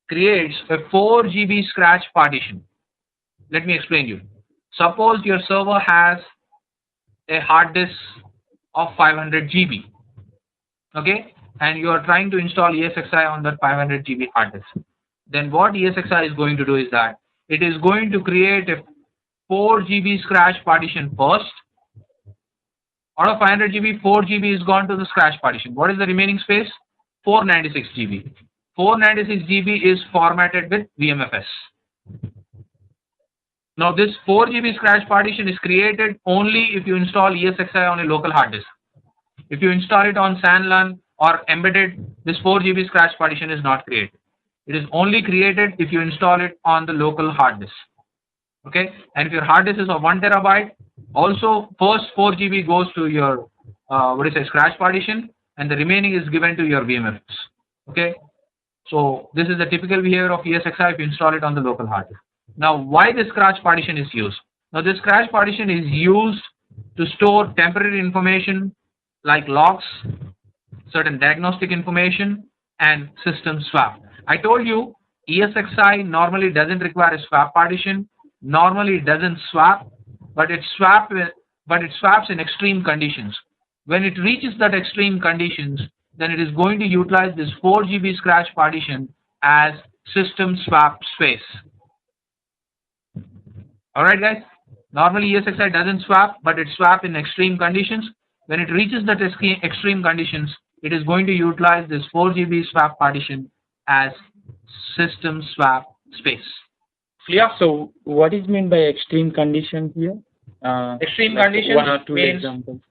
A: creates a 4 GB scratch partition. Let me explain you. Suppose your server has a hard disk of 500 GB, okay, and you are trying to install ESXi on that 500 GB hard disk. Then what ESXi is going to do is that it is going to create a 4 GB scratch partition first. Out of 500 GB, 4 GB is gone to the scratch partition. What is the remaining space? 496 GB. 496 GB is formatted with VMFS. Now this 4 GB scratch partition is created only if you install ESXi on a local hard disk. If you install it on SAN LAN or embedded, this 4 GB scratch partition is not created. It is only created if you install it on the local hard disk. Okay, and if your hard disk is of 1 terabyte, also first 4 GB goes to your scratch partition, and the remaining is given to your VMFS. Okay, so this is the typical behavior of ESXi if you install it on the local hard disk. Now, why this scratch partition is used? Now, this scratch partition is used to store temporary information like logs, certain diagnostic information, and system swap. I told you ESXi normally doesn't require a swap partition. Normally it doesn't swap, but it swaps in extreme conditions. When it reaches that extreme conditions, then it is going to utilize this 4 GB scratch partition as system swap space. Alright guys, normally ESXi doesn't swap, but it swaps in extreme conditions. When it reaches that extreme conditions, it is going to utilize this 4 GB swap partition as system swap space. Clear?
D: So what is meant by extreme condition here?
A: Extreme
D: like
A: conditions
D: 1 or 2
A: means
D: examples.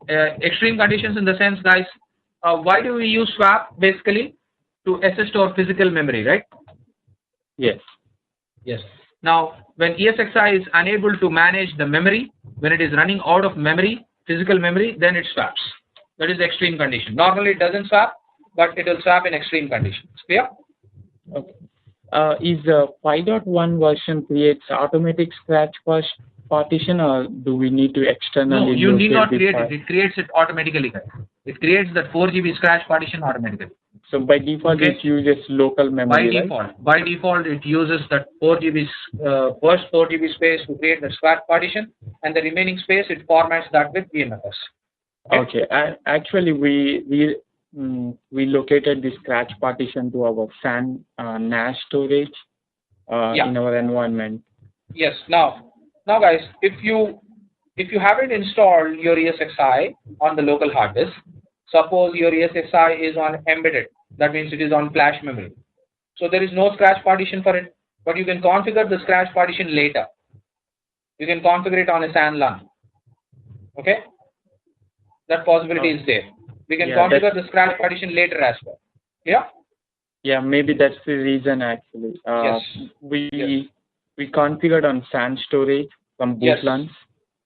A: Extreme conditions in the sense, guys, why do we use swap? Basically to assist our physical memory, right?
D: Yes.
A: Yes. Now, when ESXi is unable to manage the memory, when it is running out of memory, physical memory, then it swaps. That is the extreme condition. Normally it doesn't swap, but it will swap in extreme conditions. Clear?
D: Okay. Is 5.1 version creates automatic scratch partition, or do we need to externally?
A: No, you need not
D: locate
A: create
D: this
A: it. It creates it automatically, guys. It creates that 4 GB scratch partition automatically.
D: So by default,
A: Okay.
D: it uses local memory,
A: By default, it uses that 4 GB first 4 GB space to create the scratch partition, and the remaining space it formats that with VMFS.
D: Okay. Actually, we located the scratch partition to our SAN NAS storage in our environment.
A: Yes. Now, guys, if you haven't installed your ESXi on the local hard disk, suppose your ESXi is on embedded, that means it is on flash memory. So there is no scratch partition for it, but you can configure the scratch partition later. You can configure it on a SAN LAN. Okay? That possibility is there. We can configure the scratch partition later as well. Yeah?
D: Yeah, maybe that's the reason actually.
A: Yes.
D: We configured on SAN storage from boot LANs.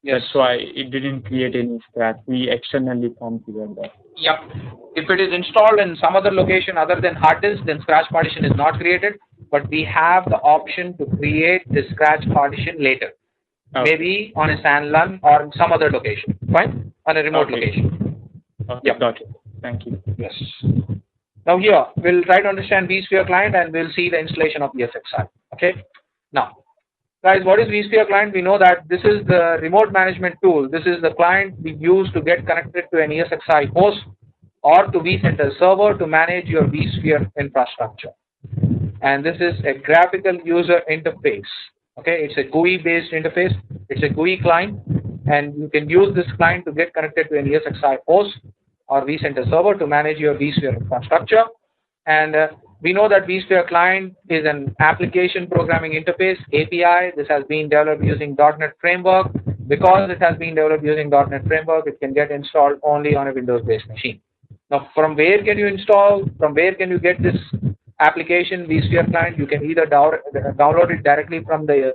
A: Yes.
D: That's why it didn't create any scratch. We externally configured that.
A: Yep. If it is installed in some other location other than hard disk, then scratch partition is not created. But we have the option to create the scratch partition later. Okay. Maybe on a SAN LAN or some other location. Fine? On a remote location.
D: Okay, got it. Thank you.
A: Yes. Now here, we'll try to understand vSphere client and we'll see the installation of ESXi. Okay. Now, guys, what is vSphere client? We know that this is the remote management tool. This is the client we use to get connected to an ESXi host or to vCenter server to manage your vSphere infrastructure. And this is a graphical user interface. Okay, it's a GUI based interface. It's a GUI client, and you can use this client to get connected to an ESXi host or vCenter server to manage your vSphere infrastructure. And we know that vSphere client is an application programming interface API. This has been developed using .NET framework. Because it has been developed using .NET framework, it can get installed only on a Windows-based machine. Now, from where can you install? From where can you get this application vSphere client? You can either download it directly from the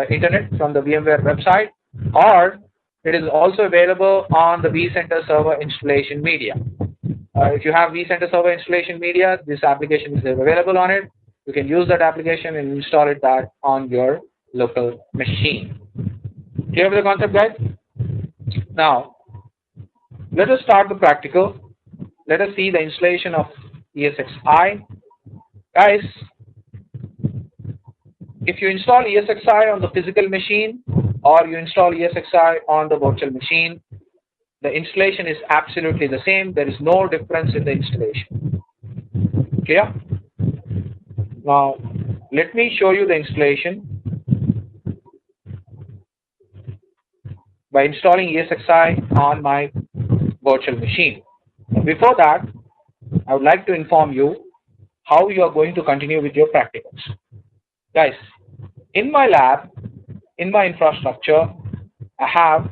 A: internet, from the VMware website, or it is also available on the vCenter server installation media. If you have vCenter server installation media, this application is available on it. You can use that application and install it back on your local machine. Clear with the concept, guys? Now, let us start the practical. Let us see the installation of ESXi. Guys, if you install ESXi on the physical machine or you install ESXi on the virtual machine, the installation is absolutely the same. There is no difference in the installation. Clear? Now, let me show you the installation by installing ESXi on my virtual machine. Before that, I would like to inform you how you are going to continue with your practicals. Guys, in my lab, in my infrastructure, I have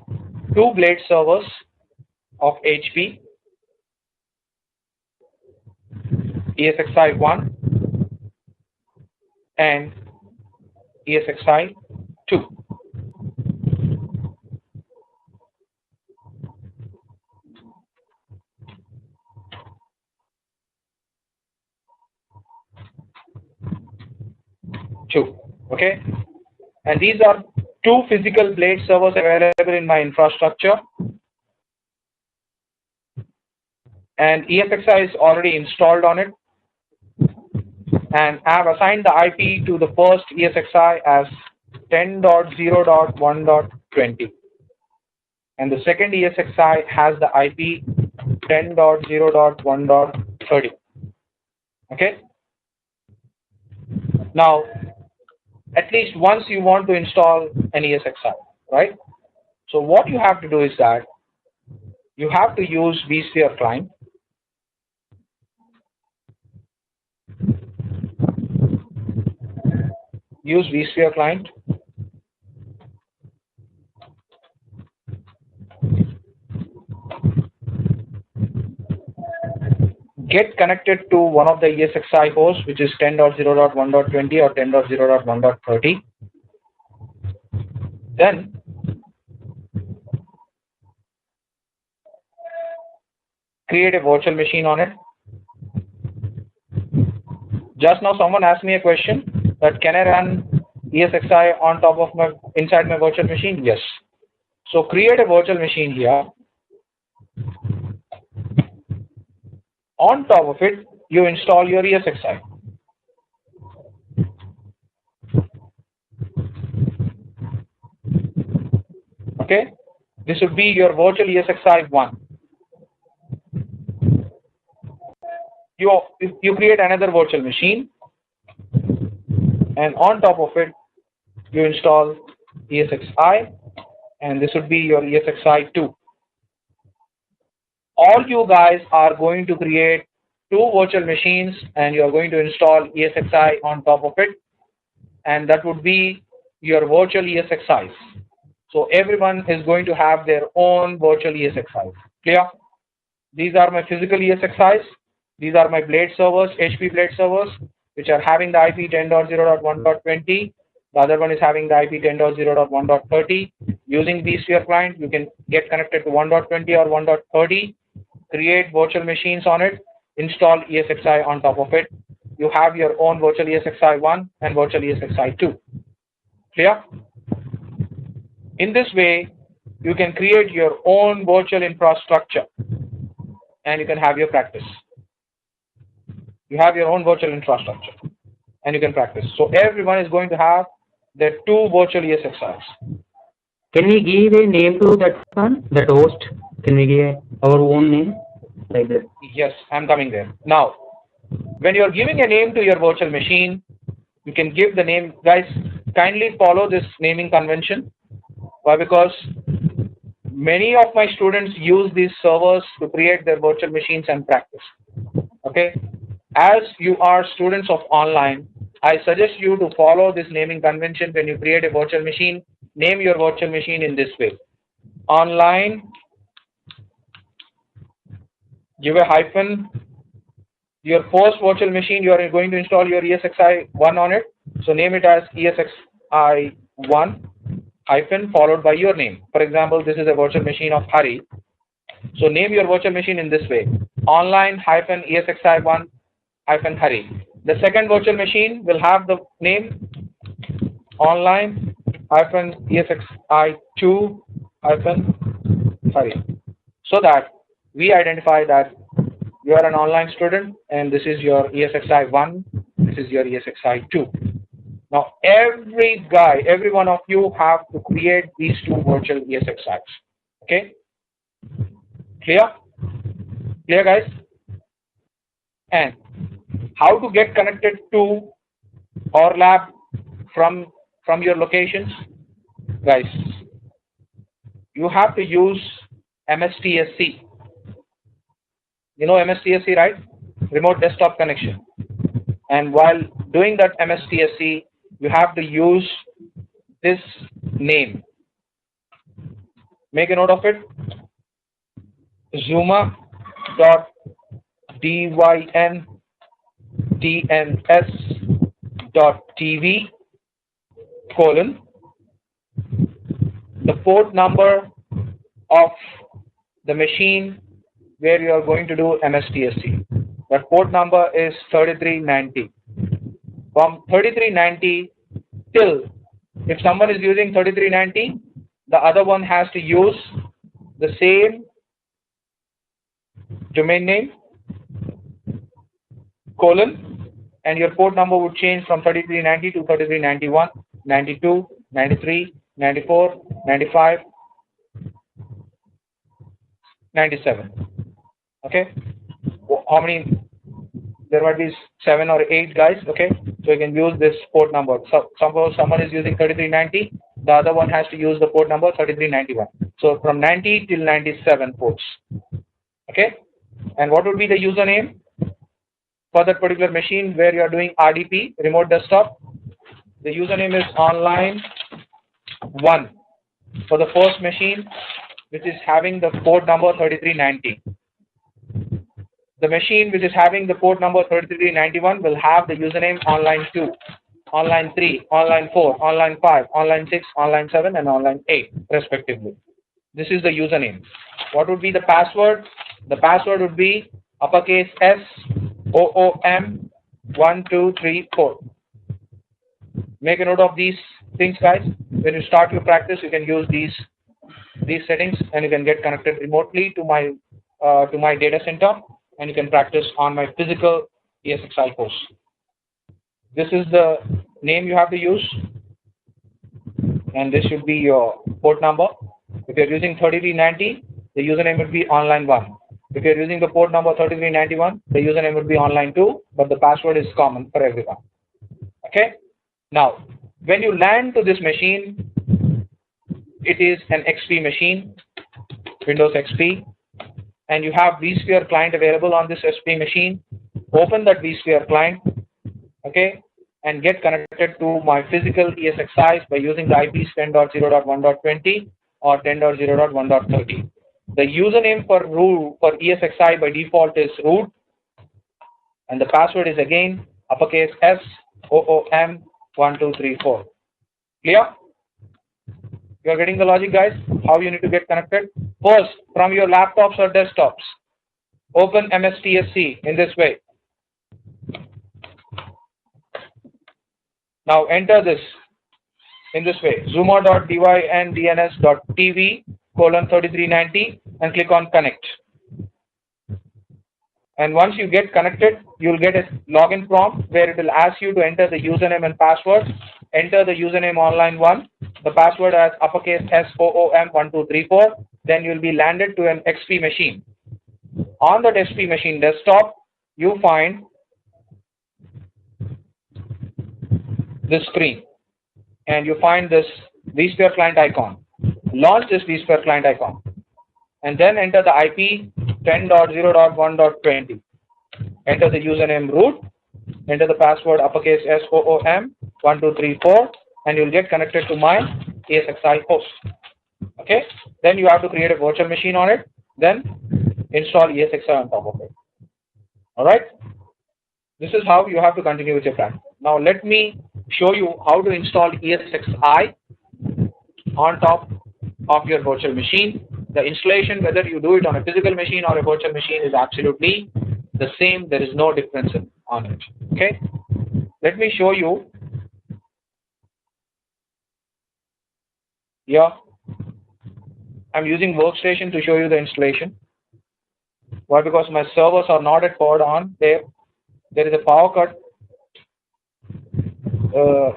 A: 2 blade servers of HP, ESXi 1 and ESXi 2. Okay, and these are 2 physical blade servers available in my infrastructure, and ESXi is already installed on it, and I have assigned the IP to the first ESXi as 10.0.1.20, and the second ESXi has the IP 10.0.1.30. Okay, now at least once you want to install an ESXi, right? So what you have to do is that you have to use vSphere client. Use vSphere client. Get connected to one of the ESXi hosts, which is 10.0.1.20 or 10.0.1.30. Then create a virtual machine on it. Just now someone asked me a question that can I run ESXi on top of inside my virtual machine? Yes. So create a virtual machine here. On top of it, you install your ESXi. Okay, this would be your virtual ESXi 1. You create another virtual machine, and on top of it, you install ESXi, and this would be your ESXi 2. All you guys are going to create 2 virtual machines, and you are going to install ESXi on top of it, and that would be your virtual ESXis. So everyone is going to have their own virtual ESXis. Clear? These are my physical ESXis. These are my blade servers, HP blade servers, which are having the IP 10.0.1.20. The other one is having the IP 10.0.1.30. Using vSphere client, you can get connected to 1.20 or 1.30, create virtual machines on it, install ESXi on top of it. You have your own virtual ESXi 1 and virtual ESXi 2. Clear? In this way, you can create your own virtual infrastructure and you can have your practice. you have your own virtual infrastructure, and you can practice. So everyone is going to have their two virtual ESXis.
E: Can we give a name to that one, that host? Can we give our own name like that?
A: Yes, I'm coming there. Now, when you're giving a name to your virtual machine, you can give the name. Guys, kindly follow this naming convention. Why? Because many of my students use these servers to create their virtual machines and practice. Okay? As you are students of online, I suggest you to follow this naming convention when you create a virtual machine. Name your virtual machine in this way. Online, give a hyphen. Your first virtual machine, you are going to install your ESXi1 on it. So name it as ESXi1 hyphen followed by your name. For example, this is a virtual machine of Hari. So name your virtual machine in this way. Online hyphen ESXi1 hyphen Hari. The second virtual machine will have the name online hyphen ESXi2 hyphen Hari. So that we identify that you are an online student and this is your ESXi1, this is your ESXi2. Now every one of you have to create these two virtual ESXis. Okay? Clear? Clear, guys? And how to get connected to our lab from your locations? Guys, you have to use MSTSC. You know MSTSC, right? Remote desktop connection. And while doing that MSTSC, you have to use this name. Make a note of it. Zuma.dyntns.tv colon the port number of the machine where you are going to do MSTSC. That port number is 3390. From 3390 till, if someone is using 3390, the other one has to use the same domain name colon, and your port number would change from 3390 to 3391, 92, 93, 94, 95, 97. Okay? How many? There might be 7 or 8 guys. Okay? So you can use this port number. So suppose someone is using 3390, the other one has to use the port number 3391. So from 90 till 97 ports. Okay? And what would be the username for that particular machine where you are doing RDP, remote desktop? The username is online1 for the first machine, which is having the port number 3390. The machine which is having the port number 3391 will have the username online2, online3, online4, online5, online6, online7, and online8 respectively. This is the username. What would be the password? The password would be uppercase S OOM 1 2 3 4. Make a note of these things, guys. When you start your practice, you can use these settings, and you can get connected remotely to my data center, and you can practice on my physical ESXi course. This is the name you have to use, and this should be your port number. If you're using 3390, the username would be online1. If you're using the port number 3391, the username would be online2, but the password is common for everyone. Okay? Now, when you land to this machine, it is an XP machine, Windows XP, and you have vSphere client available on this XP machine. Open that vSphere client, okay, and get connected to my physical ESXis by using the IPs 10.0.1.20 or 10.0.1.30. The username for ESXi by default is root, and the password is again uppercase S OOM 1 2 3 4. Clear? You are getting the logic, guys? How you need to get connected? First, from your laptops or desktops, open MSTSC in this way. Now enter this in this way: zuma.dyndns.tv:3390 and click on connect. And once you get connected, you'll get a login prompt where it will ask you to enter the username and password. Enter the username online one, the password as uppercase SOOM1234. Then you'll be landed to an XP machine. On that XP machine desktop, you find this screen, and you find this vSphere client icon. Launch this vSphere client icon, and then enter the IP 10.0.1.20. Enter the username root, enter the password uppercase SOOM1234, and you'll get connected to my ESXi host. Okay, then you have to create a virtual machine on it, then install ESXi on top of it. Alright, this is how you have to continue with your plan. Now let me show you how to install ESXi on top of your virtual machine. The installation, whether you do it on a physical machine or a virtual machine, is absolutely the same. There is no difference on it. Okay, let me show you. Yeah, I'm using workstation to show you the installation. Why? Because my servers are not at powered on. There is a power cut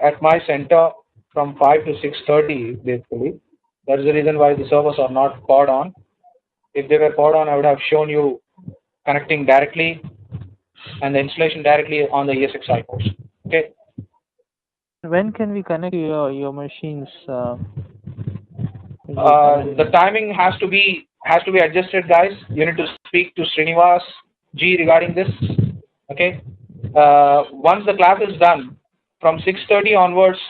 A: at my center from 5 to 6:30 basically. That is the reason why the servers are not powered on. If they were powered on, I would have shown you connecting directly and the installation directly on the ESXi host. Okay.
C: When can we connect your machines?
A: The timing has to be adjusted, guys. You need to speak to Srinivas G regarding this. Okay. Once the class is done, from 6:30 onwards,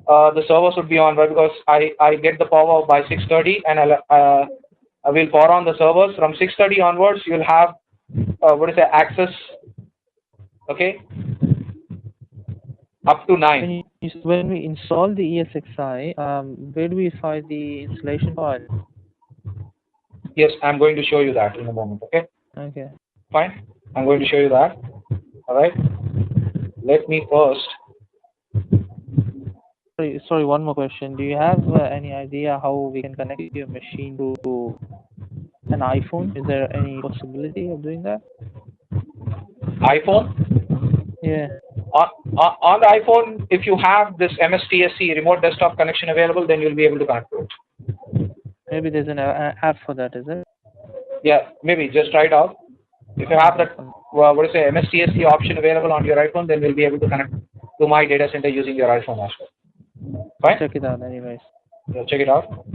A: the servers would be on, right? Because I get the power by 6:30, and I will power on the servers. From 6:30 onwards, you'll have access. Okay. Up to 9.
C: When we install the ESXi, where do we find the installation file?
A: Yes, I'm going to show you that in a moment. Okay.
C: Okay.
A: Fine. I'm going to show you that. All right. Let me first.
C: Sorry, one more question. Do you have any idea how we can connect your machine to an iPhone? Is there any possibility of doing that?
A: iPhone?
C: Yeah.
A: On the iPhone, if you have this MSTSC remote desktop connection available, then you'll be able to connect to it.
C: Maybe there's an app for that, is it?
A: Yeah, maybe just try it out. If you have that, MSTSC option available on your iPhone, then you'll be able to connect to my data center using your iPhone as well. Fine?
C: Check it out, anyways.
A: Yeah, check it out.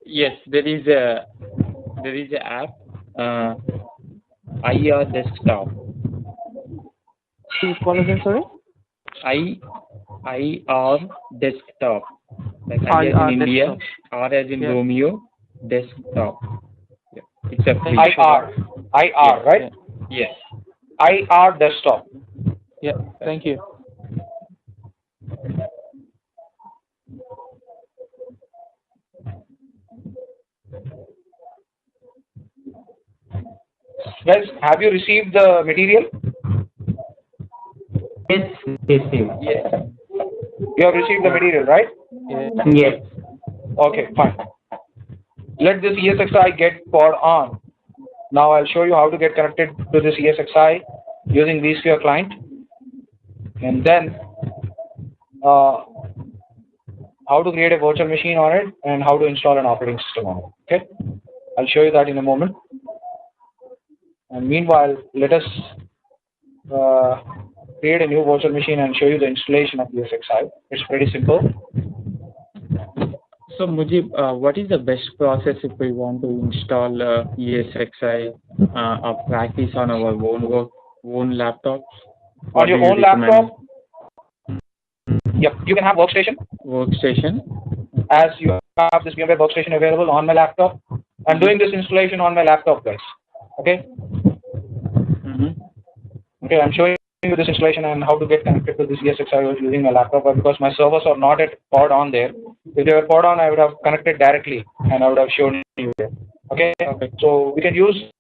D: Yes, there is a app, IR desktop.
C: Please call again, sorry?
D: IR desktop. Like I as in India,
C: desktop.
D: R as in Romeo, desktop. Yeah. It's a free.
A: IR,
D: Yes.
A: right?
D: Yes.
A: IR desktop.
C: Yeah, thank you.
A: Guys, have you received the material?
E: Yes, received.
A: Yes. You have received the material, right?
C: Yeah.
E: Yes.
A: Okay, fine. Let this ESXi get powered on. Now I'll show you how to get connected to this ESXi using vSphere client, and then how to create a virtual machine on it and how to install an operating system on it. Okay, I'll show you that in a moment. And meanwhile, let us create a new virtual machine and show you the installation of ESXi. It's pretty simple.
D: So Mujib, what is the best process if we want to install ESXi or practice on our own laptops?
A: On your own laptop? Yep, you can have workstation.
D: Workstation.
A: As you have this VMware workstation available on my laptop. I'm doing this installation on my laptop, guys. Okay.
D: Mm-hmm.
A: Okay, I'm showing you this installation and how to get connected to this ESXi. I was using my laptop, but because my servers are not at pod on there. If they were pod on, I would have connected directly and I would have shown you there. Okay.
D: Okay.
A: So we can use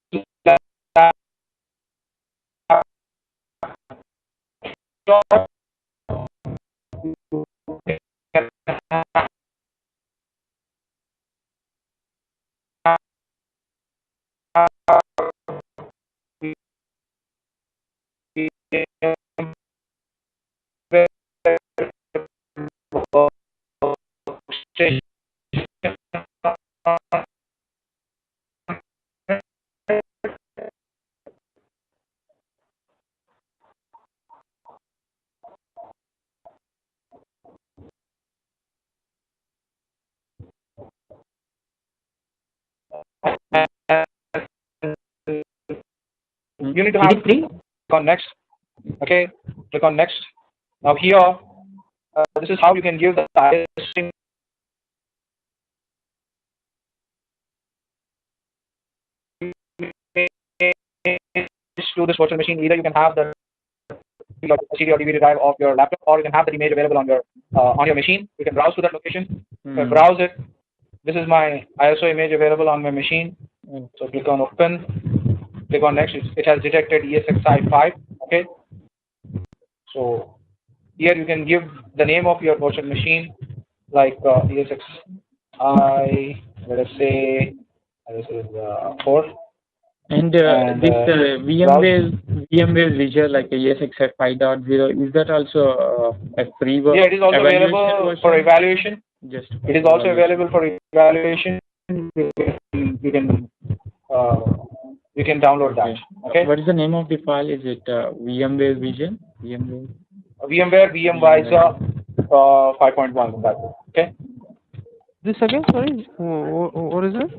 A: you need to have click on next. Okay, click on next. Now here, this is how you can give the ISP to this virtual machine. Either you can have the CD or DVD drive of your laptop, or you can have that image available on your machine. You can browse to that location, browse it. This is my ISO image available on my machine. So click on open, click on next. It has detected ESXi 5. Okay. So here you can give the name of your virtual machine, like ESXi. Let us say this is 4.
D: And this VMware Visual, like a ESXi 5.0, is that also a free version?
A: Yeah, it is also available for evaluation. It is also available for evaluation. You can download that. Okay.
D: What is the name of the file? Is it VMware Vision?
A: VMware VMVisa 5.1. Okay.
C: This again, sorry. What is it?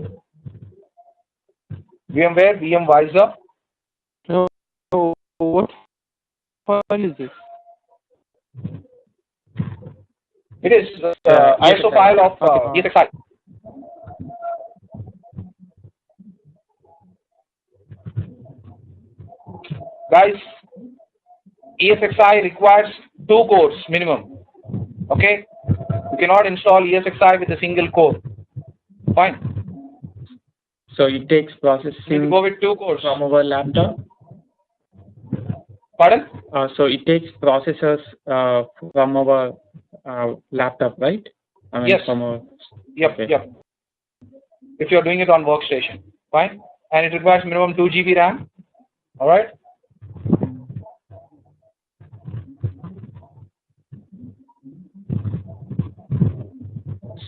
A: VMware VMVisa.
C: No, what file is this?
A: It is ISO file of ESXi. Guys, ESXi requires 2 cores minimum. Okay, you cannot install ESXi with a single core. Fine.
D: So it takes processing.
A: You need to go with 2 cores
D: from our laptop.
A: Pardon?
D: So it takes processors from our laptop, right? I mean,
A: yes.
D: From our.
A: Yep.
D: Okay.
A: Yep. If you are doing it on workstation, fine, and it requires minimum 2 GB RAM. All right.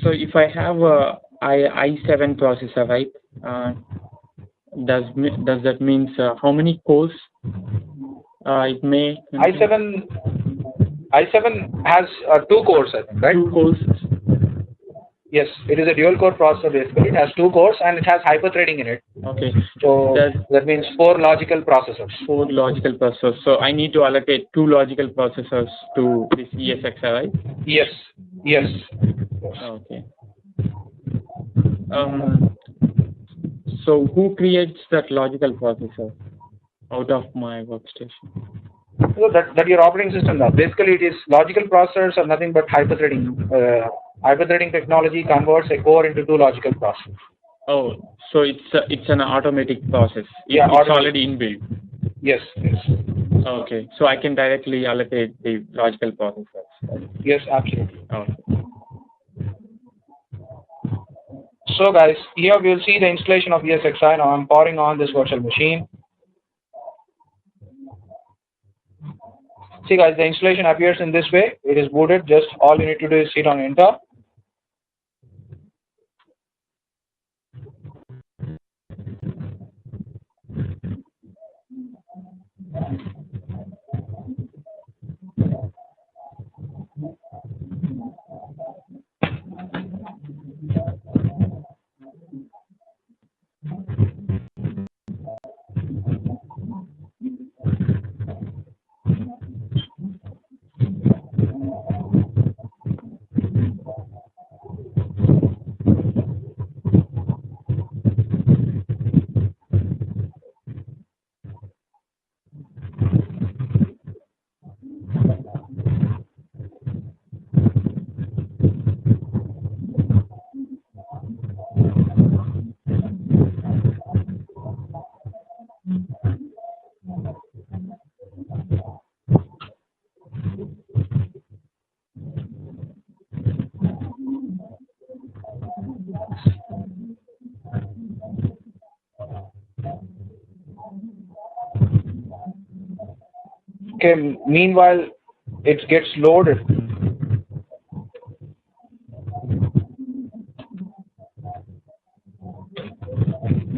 D: So if I have a i7 processor, right? Does that means how many cores it may?
A: i7 has 2 cores, I think, right?
D: 2 cores.
A: Yes, it is a dual core processor basically. It has 2 cores and it has hyper-threading in it.
D: Okay.
A: So that means 4 logical processors.
D: 4 logical processors. So I need to allocate 2 logical processors to this ESXi, right?
A: Yes. Yes.
D: Okay. So who creates that logical processor out of my workstation?
A: So that your operating system does. Basically, it is logical processors are nothing but hyper-threading. Hyper-threading technology converts a core into 2 logical processors.
D: Oh, so it's an automatic process. It's already inbuilt.
A: Yes. Yes.
D: Okay. So I can directly allocate the logical processors. Right?
A: Yes, absolutely.
D: Okay.
A: So guys, here we will see the installation of ESXi. Now I'm powering on this virtual machine. See guys, the installation appears in this way. It is booted. Just all you need to do is hit on enter. Okay, meanwhile, it gets loaded.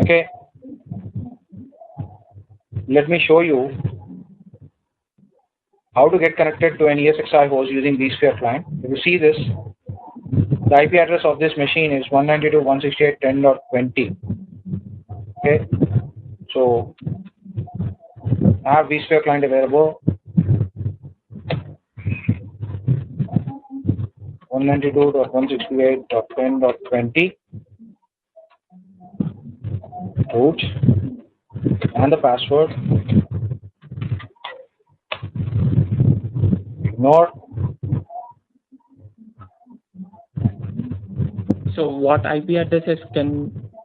A: Okay, let me show you how to get connected to an ESXi host using vSphere client. If you see this, the IP address of this machine is 192.168.10.20. Okay, so I have vSphere client available. 192.168.10.20 root and the password. Ignore.
D: So what IP addresses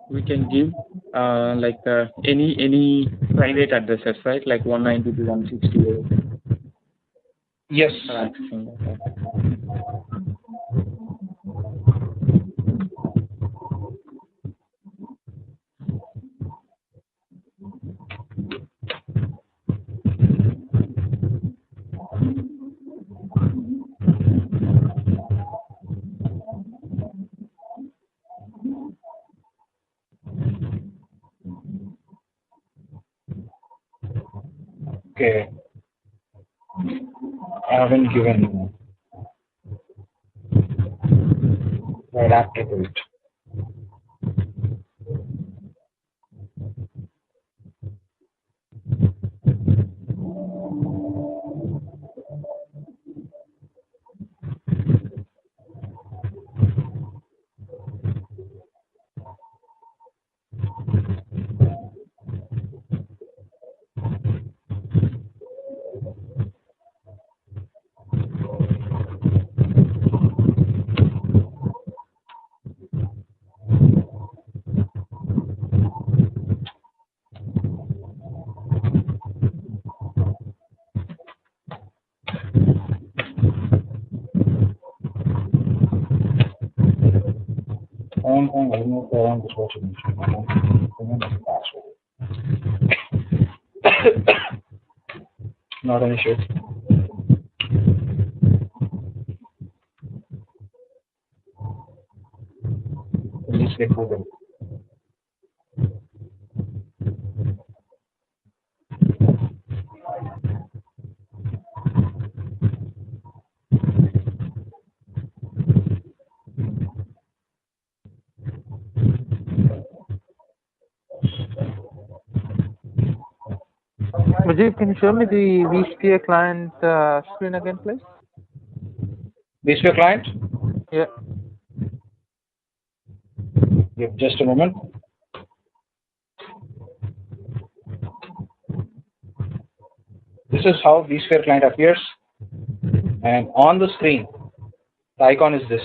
D: we can give? Like any private addresses, right? Like 192.168.
A: Yes. Okay. I haven't given the adapter to it. Not an issue. Please get Google.
C: Rajiv, can you show me the vSphere client screen again, please?
A: vSphere client?
C: Yeah.
A: Give just a moment. This is how vSphere client appears, and on the screen, the icon is this.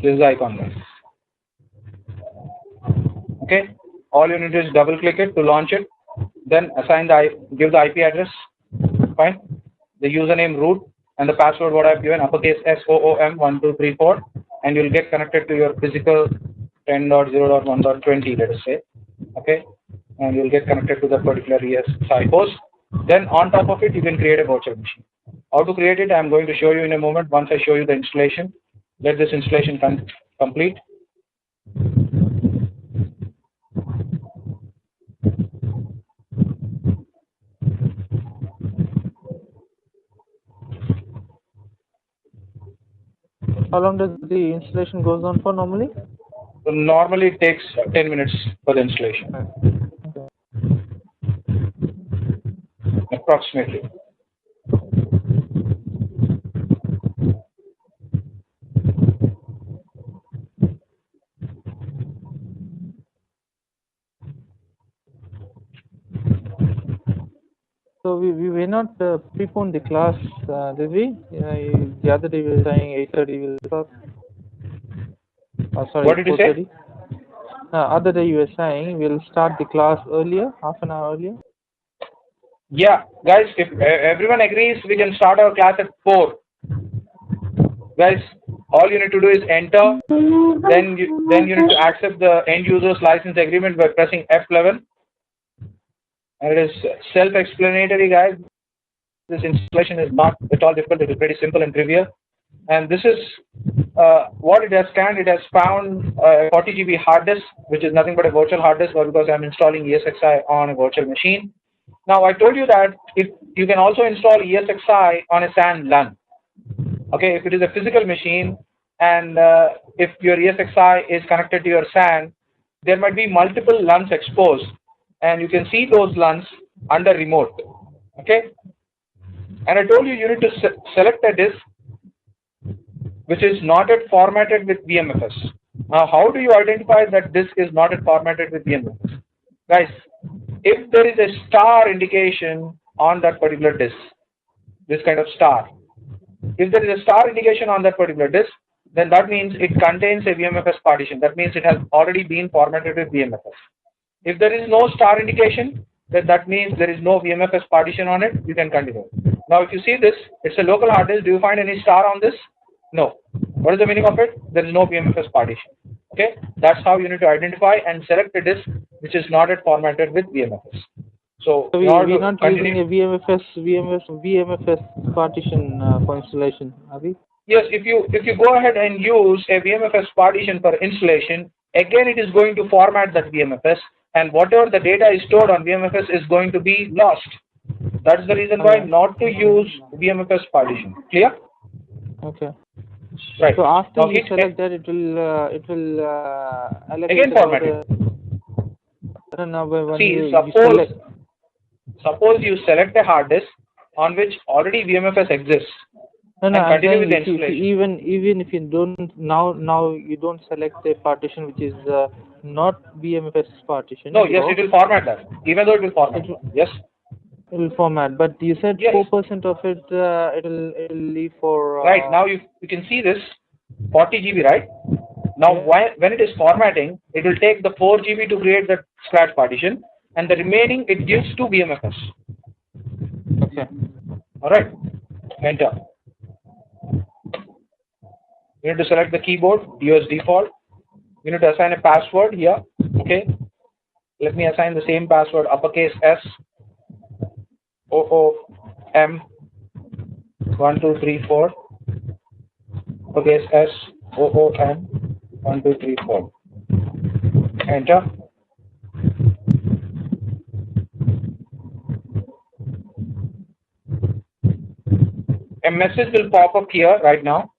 A: This is the icon, guys. Okay, all you need to do is double click it to launch it, then give the IP address, fine, the username root, and the password what I've given, uppercase SOOM1234, and you'll get connected to your physical 10.0.1.20, let us say. Okay, and you'll get connected to that particular ESXi host. Then on top of it, you can create a virtual machine. How to create it, I'm going to show you in a moment once I show you the installation. Let this installation complete.
C: How long does the installation goes on for normally?
A: So normally it takes 10 minutes for the installation. Approximately.
C: So we were not prepone the class, did we? The other day we were saying 8:30 will start. Sorry,
A: What did you say?
C: 4:30. Other day you were saying we'll start the class earlier, half an hour earlier.
A: Yeah, guys, if everyone agrees, we can start our class at 4. Guys, all you need to do is enter, then you need to accept the end user's license agreement by pressing F11, and it is self-explanatory, guys. This installation is not at all difficult. It is pretty simple and trivial. And this is what it has scanned. It has found a 40 GB hard disk, which is nothing but a virtual hard disk, or because I'm installing ESXi on a virtual machine. Now, I told you that if you can also install ESXi on a SAN LUN. Okay, if it is a physical machine and if your ESXi is connected to your SAN, there might be multiple LUNs exposed, and you can see those LUNs under remote. Okay, and I told you you need to select a disk which is not yet formatted with VMFS. Now, how do you identify that disk is not yet formatted with VMFS? Guys, if there is a star indication on that particular disk, this kind of star, if there is a star indication on that particular disk, then that means it contains a VMFS partition. That means it has already been formatted with VMFS. If there is no star indication, then that means there is no VMFS partition on it. You can continue. Now, if you see this, it's a local hard disk. Do you find any star on this? No. What is the meaning of it? There is no VMFS partition. Okay, that's how you need to identify and select a disk which is not yet formatted with VMFS. So
C: we're not using a VMFS partition for installation, are we?
A: Yes, if you go ahead and use a VMFS partition for installation, again it is going to format that VMFS, and whatever the data is stored on VMFS is going to be lost. That's the reason why not to use VMFS partition. Clear?
C: Okay.
A: Right.
C: So after
A: now
C: you select that, it will allocate
A: again format it. See, suppose you select a hard disk on which already VMFS exists.
C: And
A: continue with the installation.
C: Even if you don't now you don't select a partition which is not VMFS partition.
A: No, yes, it will format that. Even though it will format. Yes.
C: It will format, but you said 4% of it it will leave for.
A: Right, now you can see this 40 GB, right? Now when it is formatting, it will take the 4 GB to create the scratch partition, and the remaining it gives to VMFS.
C: Okay.
A: All right. Enter. You need to select the keyboard, use default. You need to assign a password here. Okay. Let me assign the same password, uppercase S OOM 1234. Uppercase S OOM 1234. Enter. A message will pop up here right now.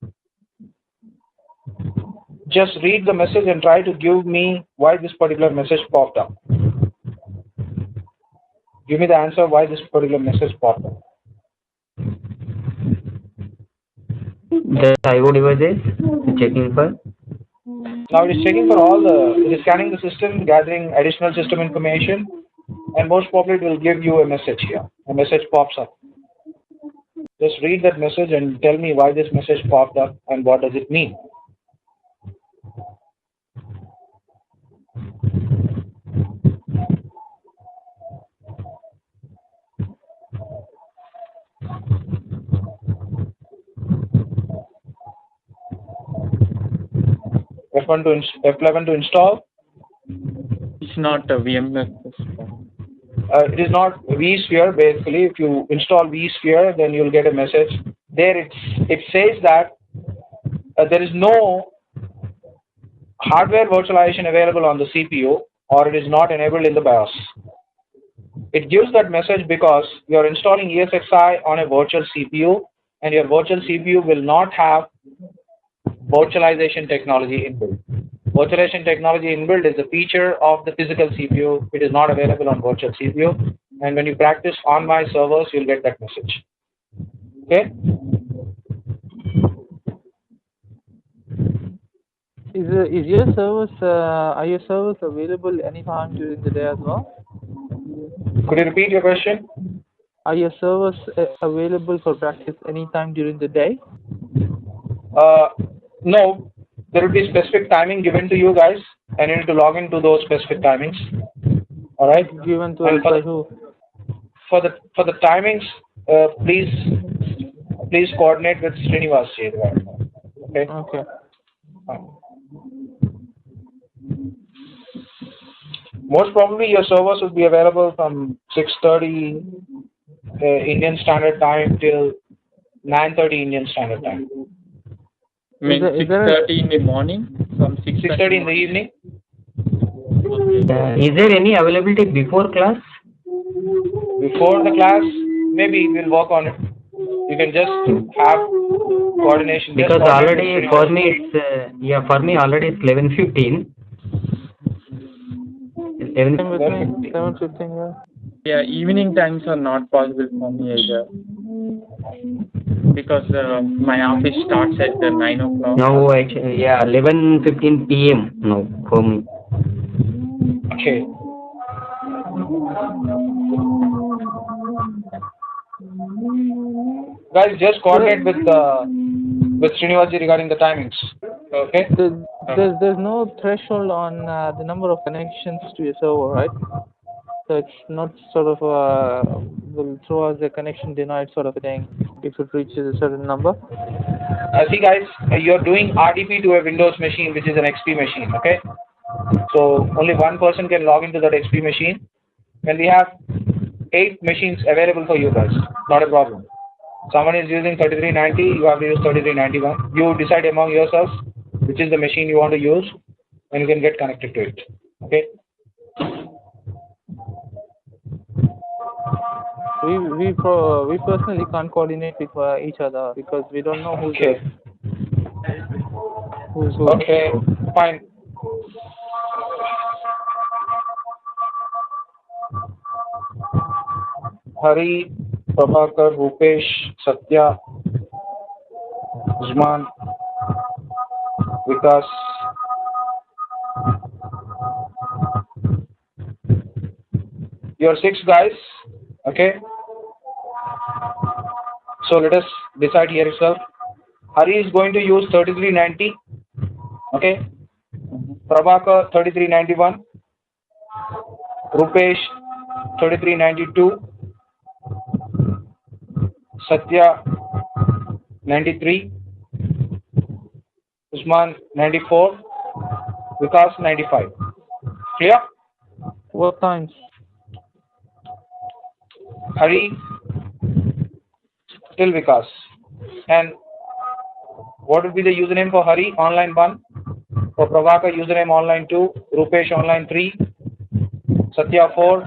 A: Just read the message and try to give me why this particular message popped up. Give me the answer why this particular message popped up.
E: The IO devices checking for.
A: Now it is checking for it is scanning the system, gathering additional system information, and most probably it will give you a message here. A message pops up. Just read that message and tell me why this message popped up and what does it mean. F11 to install.
D: It's not a VMFS.
A: It is not vSphere. Basically, if you install vSphere, then you'll get a message. There it says that there is no hardware virtualization available on the CPU, or it is not enabled in the BIOS. It gives that message because you are installing ESXi on a virtual CPU, and your virtual CPU will not have virtualization technology inbuilt. Virtualization technology inbuilt is a feature of the physical CPU. It is not available on virtual CPU. And when you practice on my servers, you'll get that message. Okay?
C: Is your service are your servers available anytime during the day as well?
A: Could you repeat your question?
C: Are your servers available for practice anytime during the day?
A: No. There will be specific timing given to you guys, and you need to log into those specific timings. All right.
C: Given to us by who?
A: For the timings, please coordinate with Srinivas. Okay.
C: Okay.
A: Most probably your servers will be available from 6:30 Indian Standard Time till 9:30 Indian Standard Time.
D: I mean,
C: Is there
D: 6:30 in the morning, from
A: 6:30 in the evening.
E: Is there any availability before class?
A: Before the class, maybe we'll work on it. You can just have coordination. Just
E: Because
A: coordinate with
E: already for
A: Srinivas.
E: me it's for me already it's 11:15. 11.
C: same with me? 7:15, yeah.
D: Yeah, evening times are not possible for me either because my office starts at 9 o'clock.
E: No, actually, yeah, 11:15 p.m. No, for me.
A: Okay. Guys, just coordinate with Srinivaji regarding the timings. Okay.
C: There's no threshold on the number of connections to your server, right? So it's not sort of will throw us a connection denied sort of a thing if it reaches a certain number.
A: See, guys, you're doing RDP to a Windows machine, which is an XP machine. Okay. So only one person can log into that XP machine. When we have 8 machines available for you guys, not a problem. Someone is using 3390, you have to use 3391. You decide among yourselves which is the machine you want to use, and you can get connected to it. Okay.
C: We personally can't coordinate with each other because we don't know who's
A: Okay.
C: who's who.
A: Okay. Fine. Hari, Prabhakar, Rupesh, Satya, Usman, Vikas. You're 6 guys. Okay. So let us decide here itself. Hari is going to use 3390. Okay. Prabhakar 3391. Rupesh 3392. Satya 93. Usman 94. Vikas 95. Clear?
C: What times?
A: Hari till Vikas. And what would be the username for Hari? Online 1. For Prabhakar, username online 2. Rupesh online 3. Satya 4.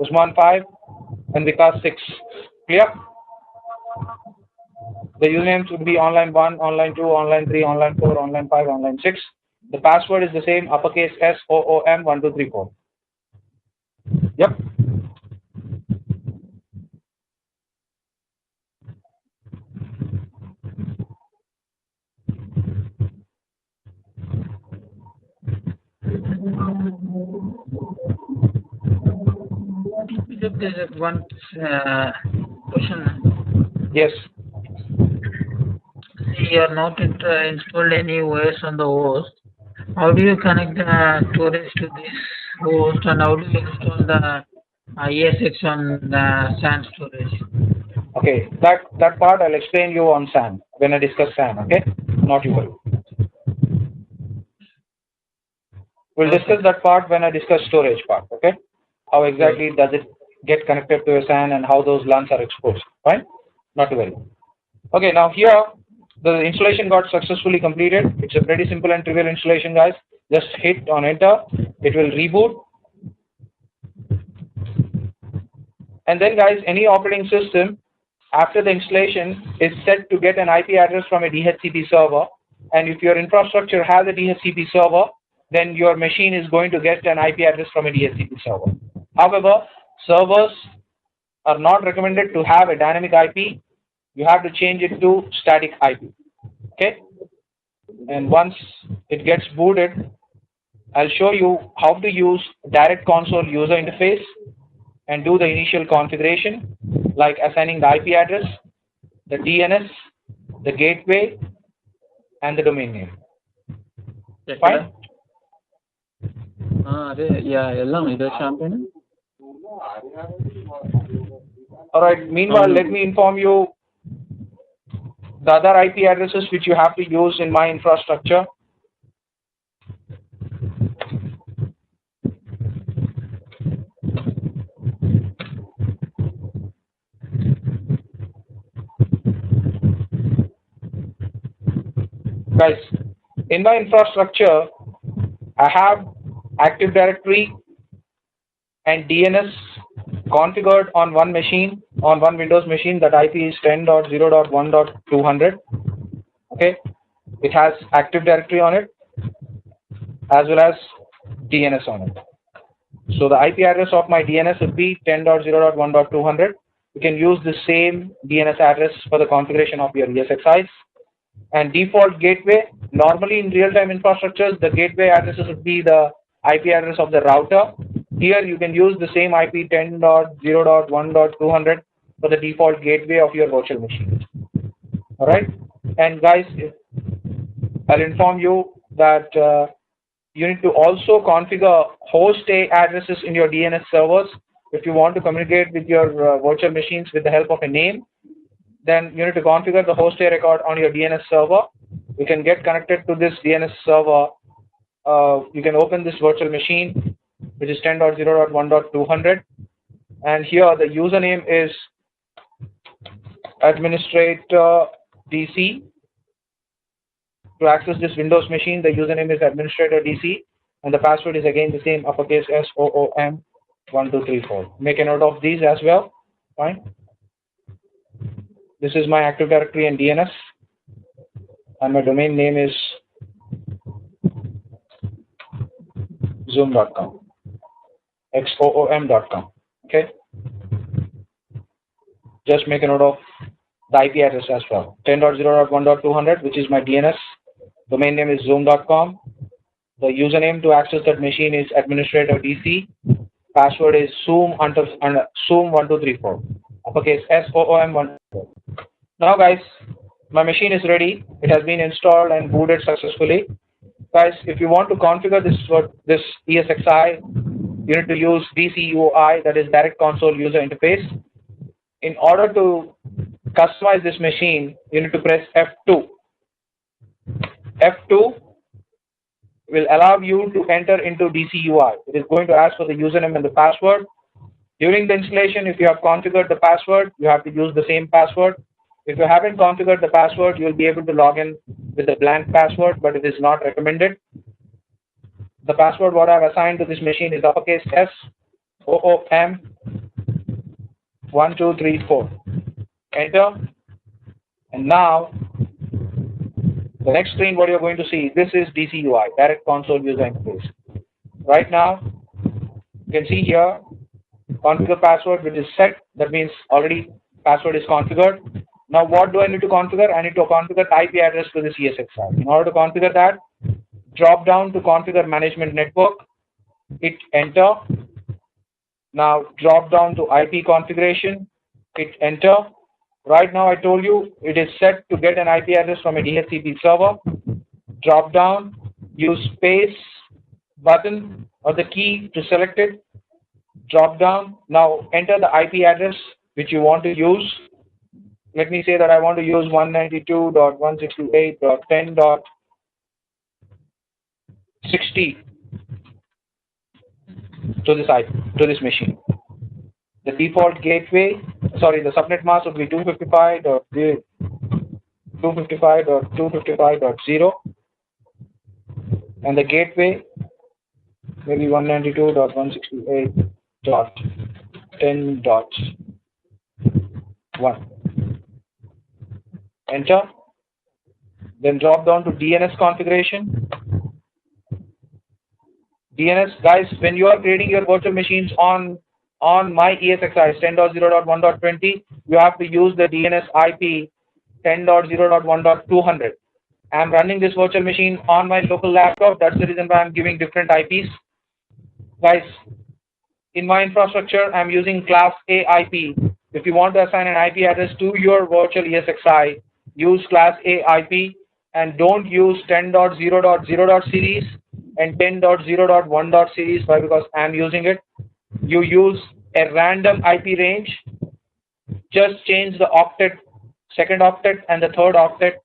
A: Usman 5. And Vikas 6. Clear? The usernames would be online 1, online 2, online 3, online 4, online 5, online 6. The password is the same, uppercase SOOM 1234. Yep.
B: There's one question.
A: Yes.
B: See, you are not installed any OS on the host. How do you connect the storage to this host, and how do you install the ESX on the SAN storage?
A: Okay. That part I'll explain you on SAN when I discuss SAN. Okay. Not you will. We'll discuss that part when I discuss storage part. Okay. How exactly does it get connected to a SAN and how those LANs are exposed. Fine. Not to worry. Okay. Now here the installation got successfully completed. It's a pretty simple and trivial installation, guys. Just hit on enter. It will reboot. And then, guys, any operating system after the installation is set to get an IP address from a DHCP server. And if your infrastructure has a DHCP server, then your machine is going to get an IP address from a DHCP server. However, servers are not recommended to have a dynamic IP. You have to change it to static IP. Okay. And once it gets booted, I'll show you how to use direct console user interface and do the initial configuration, like assigning the IP address, the DNS, the gateway, and the domain name. Fine? Alright, meanwhile, let me inform you the other IP addresses which you have to use in my infrastructure. Guys, in my infrastructure, I have Active Directory and DNS configured on one machine, on one Windows machine. That IP is 10.0.1.200. Okay, it has Active Directory on it as well as DNS on it. So the IP address of my DNS would be 10.0.1.200. You can use the same DNS address for the configuration of your ESXi. And default gateway, normally in real-time infrastructures, the gateway addresses would be the IP address of the router. Here you can use the same IP 10.0.1.200 for the default gateway of your virtual machine. Alright, and guys, I'll inform you that you need to also configure host A addresses in your DNS servers. If you want to communicate with your virtual machines with the help of a name, then you need to configure the host A record on your DNS server. You can get connected to this DNS server. You can open this virtual machine, which is 10.0.1.200, and here the username is administrator DC. To access this Windows machine, the username is administrator DC, and the password is again the same, uppercase SOOM1234. Make a note of these as well. Fine. This is my Active Directory and DNS, and my domain name is zoom.com, xoom.com. Okay. Just make a note of the IP address as well. 10.0.1.200, which is my DNS. Domain name is zoom.com. The username to access that machine is administrator DC. Password is SOOM1234. Uppercase SOOM1234. Now, guys, my machine is ready. It has been installed and booted successfully. Guys, if you want to configure this ESXi, you need to use DCUI, that is Direct Console User Interface. In order to customize this machine, you need to press F2. F2 will allow you to enter into DCUI. It is going to ask for the username and the password. During the installation, if you have configured the password, you have to use the same password. If you haven't configured the password, you will be able to log in with a blank password, but it is not recommended. The password what I have assigned to this machine is uppercase SOOM1234. Enter. And now, the next screen what you're going to see, this is DCUI, Direct Console User Interface. Right now, you can see here, configure password which is set. That means already password is configured. Now what do I need to configure? I need to configure the IP address to this ESXi. In order to configure that, drop down to configure management network, hit enter. Now drop down to IP configuration, hit enter. Right now I told you it is set to get an IP address from a DHCP server. Drop down, use space button or the key to select it. Drop down. Now enter the IP address which you want to use. Let me say that I want to use 192.168.10.60 to this machine. The default gateway, sorry, the subnet mask would be 255.255.255.0, and the gateway maybe 192.168.10.1. Enter. Then drop down to DNS configuration. DNS, guys, when you are creating your virtual machines on my ESXi 10.0.1.20, you have to use the DNS IP 10.0.1.200. I am running this virtual machine on my local laptop. That's the reason why I'm giving different IPs. Guys, in my infrastructure, I'm using class A IP. If you want to assign an IP address to your virtual ESXi, use class A IP and don't use 10.0.0. series and 10.0.1. series. Why? Because I'm using it. You use a random IP range. Just change the octet, second octet and the third octet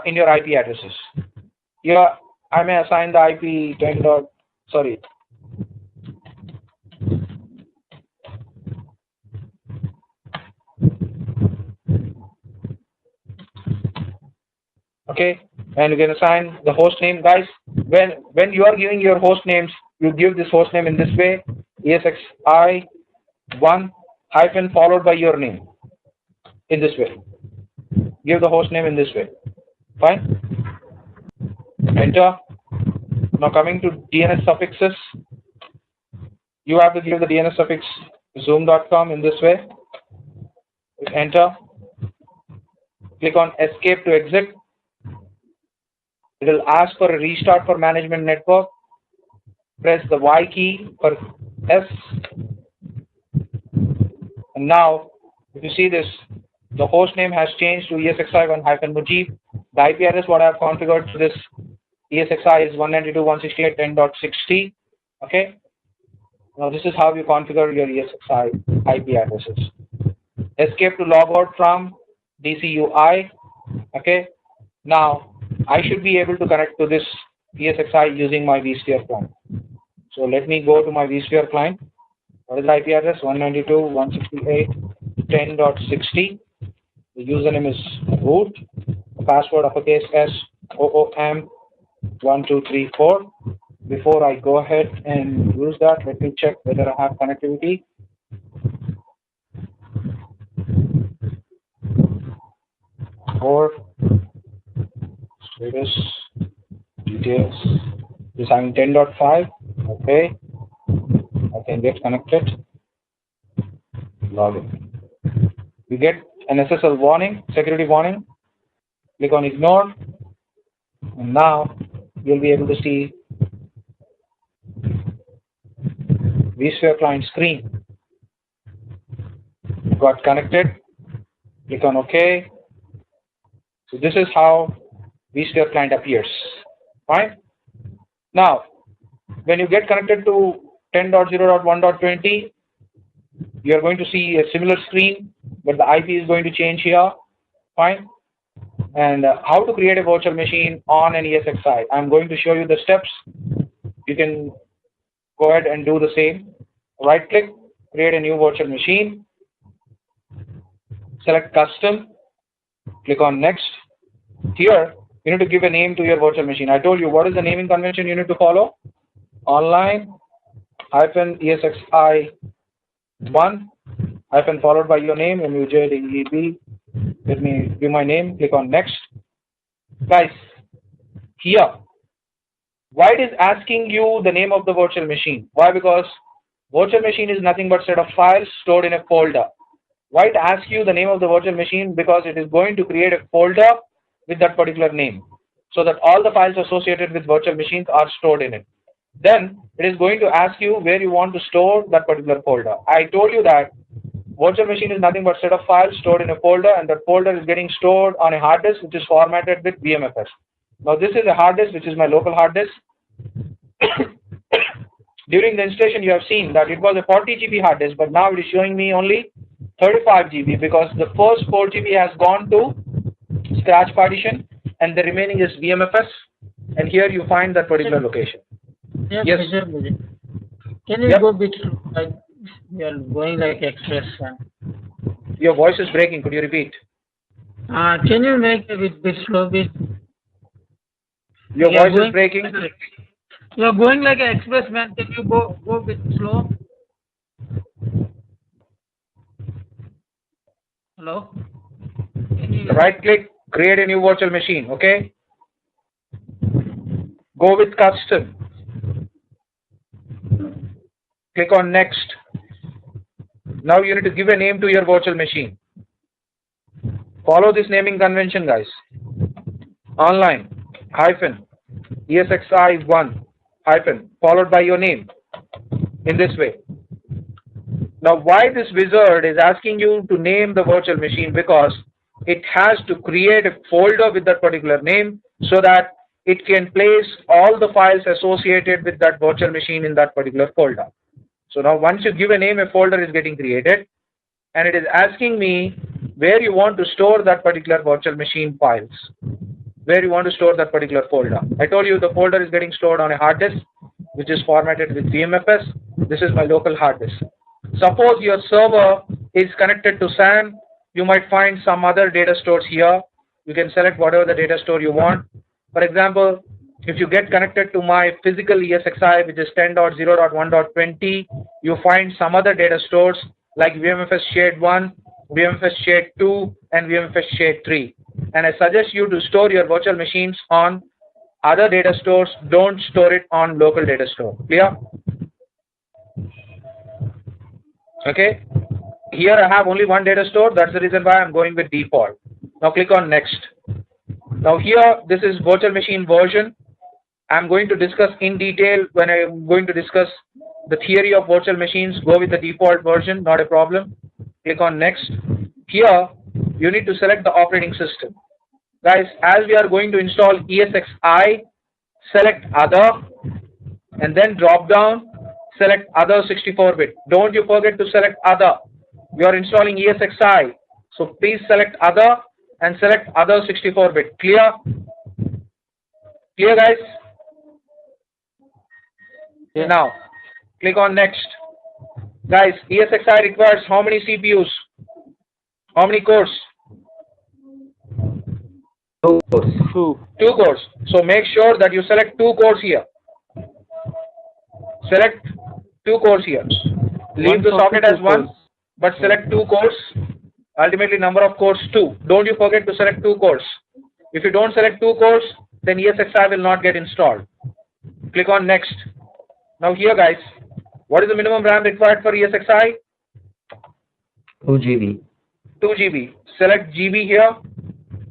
A: in your IP addresses. Here I may assign the IP 10. Sorry. Okay, and you can assign the host name, guys. When you are giving your host names, you give this host name in this way: ESXi1 hyphen followed by your name in this way. Give the host name in this way. Fine. Enter. Now coming to DNS suffixes, you have to give the DNS suffix zoom.com in this way. Enter. Click on escape to exit. It will ask for a restart for management network. Press the Y key for S. And now, if you see this, the host name has changed to ESXi1-Mujib. The IP address what I have configured to this ESXi is 192.168.10.60. Okay. Now this is how you configure your ESXi IP addresses. Escape to log out from DCUI. Okay. Now I should be able to connect to this ESXi using my vSphere client. So let me go to my vSphere client. What is the IP address? 192.168.10.60. The username is root. The password uppercase SOOM1234. Before I go ahead and use that, let me check whether I have connectivity. Or status details. This I'm 10.5. Okay. I can get connected. Login. You get an SSL warning, security warning. Click on ignore. And now you'll be able to see vSphere client screen. Got connected. Click on OK. So this is how vSphere client appears. Fine. Now, when you get connected to 10.0.1.20, you are going to see a similar screen, but the IP is going to change here. Fine. And how to create a virtual machine on an ESXi. I'm going to show you the steps. You can go ahead and do the same. Right click, create a new virtual machine. Select custom. Click on next. Here, you need to give a name to your virtual machine. I told you what is the naming convention you need to follow. Online-ESXi1 hyphen followed by your name, MUJDEB. Let me give my name. Click on next. Guys, here, why it is asking you the name of the virtual machine? Why? Because virtual machine is nothing but set of files stored in a folder. Why it asks you the name of the virtual machine? Because it is going to create a folder with that particular name, so that all the files associated with virtual machines are stored in it. Then it is going to ask you where you want to store that particular folder. I told you that virtual machine is nothing but set of files stored in a folder, and that folder is getting stored on a hard disk which is formatted with vm4. Now this is a hard disk which is my local hard disk. During the installation you have seen that it was a 40 GB hard disk, but now it is showing me only 35 GB because the first 4 GB has gone to scratch partition and the remaining is vmfs, and here you find that particular location. Yes.
B: Can you go a bit slow, like you are going like express?
A: Your voice is breaking. Could you repeat?
B: Can you make a bit slow?
A: Your voice is breaking.
B: You are going like an express, man. Can you go a bit slow? Hello?
A: Right click, create a new virtual machine. Okay. Go with custom. Click on next. Now you need to give a name to your virtual machine. Follow this naming convention, guys. Online hyphen ESXi1 hyphen followed by your name in this way. Now why this wizard is asking you to name the virtual machine? Because it has to create a folder with that particular name so that it can place all the files associated with that virtual machine in that particular folder. So now once you give a name, a folder is getting created, and it is asking me where you want to store that particular virtual machine files, where you want to store that particular folder. I told you the folder is getting stored on a hard disk which is formatted with vmfs. This is my local hard disk. Suppose your server is connected to SAN, you might find some other data stores here. You can select whatever the data store you want. For example, if you get connected to my physical ESXi, which is 10.0.1.20, you find some other data stores like VMFS Shade 1, VMFS Shade 2, and VMFS Shade 3. And I suggest you to store your virtual machines on other data stores. Don't store it on local data store. Clear? Okay. Here I have only one data store. That's the reason why I'm going with default. Now click on next. Now here, this is virtual machine version. I'm going to discuss in detail when I'm going to discuss the theory of virtual machines. Go with the default version, not a problem. Click on next. Here, you need to select the operating system. Guys, as we are going to install ESXi, select other and then drop down, select other 64-bit. Don't you forget to select other. You are installing ESXi, so please select other and select other 64-bit. Clear? Clear, guys?
C: Yeah.
A: Now, click on next. Guys, ESXi requires how many CPUs? How many cores?
E: 2 cores.
C: 2.
A: 2 cores. So make sure that you select 2 cores here. Select 2 cores here. Leave the socket as 1, but select 2 cores. Ultimately, number of cores 2. Don't you forget to select 2 cores. If you don't select 2 cores, then ESXi will not get installed. Click on next. Now here, guys, what is the minimum RAM required for ESXi?
E: 2 GB.
A: 2 GB. Select GB here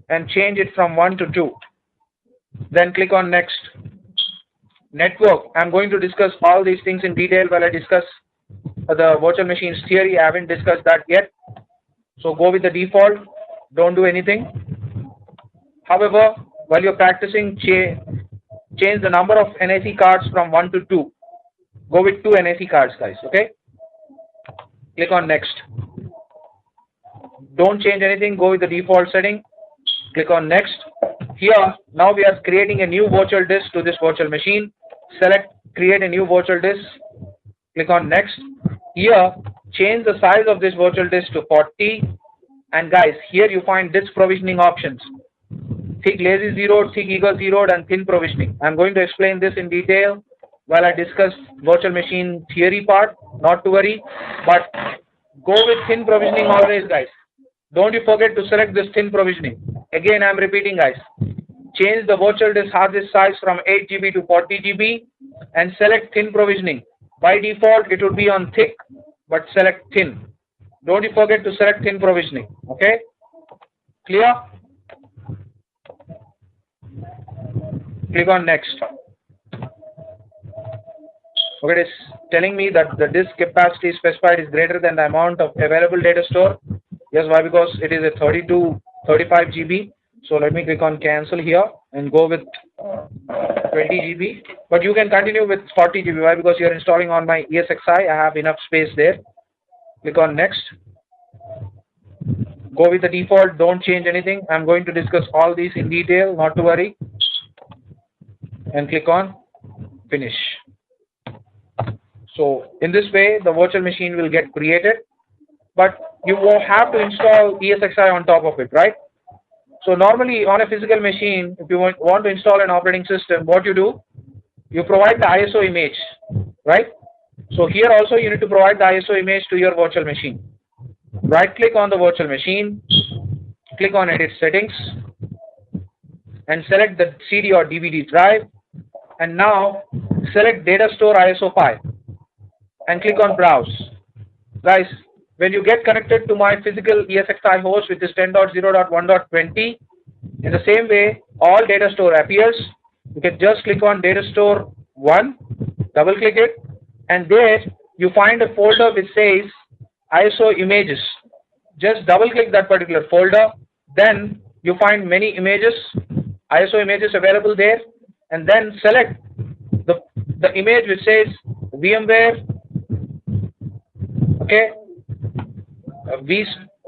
A: and change it from 1 to 2. Then click on next. Network. I'm going to discuss all these things in detail while I discuss the virtual machines theory. I haven't discussed that yet. So go with the default. Don't do anything. However, while you're practicing, change the number of NIC cards from 1 to 2. Go with 2 NIC cards, guys. Okay? Click on next. Don't change anything. Go with the default setting. Click on next. Here, now we are creating a new virtual disk to this virtual machine. Select create a new virtual disk. Click on next. Here, change the size of this virtual disk to 40. And guys, here you find disk provisioning options. Thick lazy zeroed, thick eager zeroed, and thin provisioning. I'm going to explain this in detail while I discuss virtual machine theory part. Not to worry, but go with thin provisioning always, guys. Don't you forget to select this thin provisioning. Again, I'm repeating, guys. Change the virtual disk hard disk size from 8 GB to 40 GB and select thin provisioning. By default, it would be on thick, but select thin. Don't you forget to select thin provisioning. Okay? Clear? Click on next. Okay, it is telling me that the disk capacity specified is greater than the amount of available data store. Yes, why? Because it is a 35 GB. So let me click on cancel here and go with 20 GB. But you can continue with 40 GB. Why? Because you are installing on my ESXi. I have enough space there. Click on next. Go with the default. Don't change anything. I'm going to discuss all these in detail. Not to worry. And click on finish. So in this way, the virtual machine will get created. But you will have to install ESXi on top of it, right? So normally on a physical machine, if you want to install an operating system, what you do? You provide the ISO image, right? So here also you need to provide the ISO image to your virtual machine. Right click on the virtual machine, click on edit settings and select the CD or DVD drive, and now select data store ISO file and click on browse. Guys, when you get connected to my physical ESXi host, which is 10.0.1.20, in the same way, all data store appears. You can just click on data store 1, double click it, and there you find a folder which says ISO images. Just double click that particular folder, then you find many images, ISO images available there, and then select the image which says VMware, okay,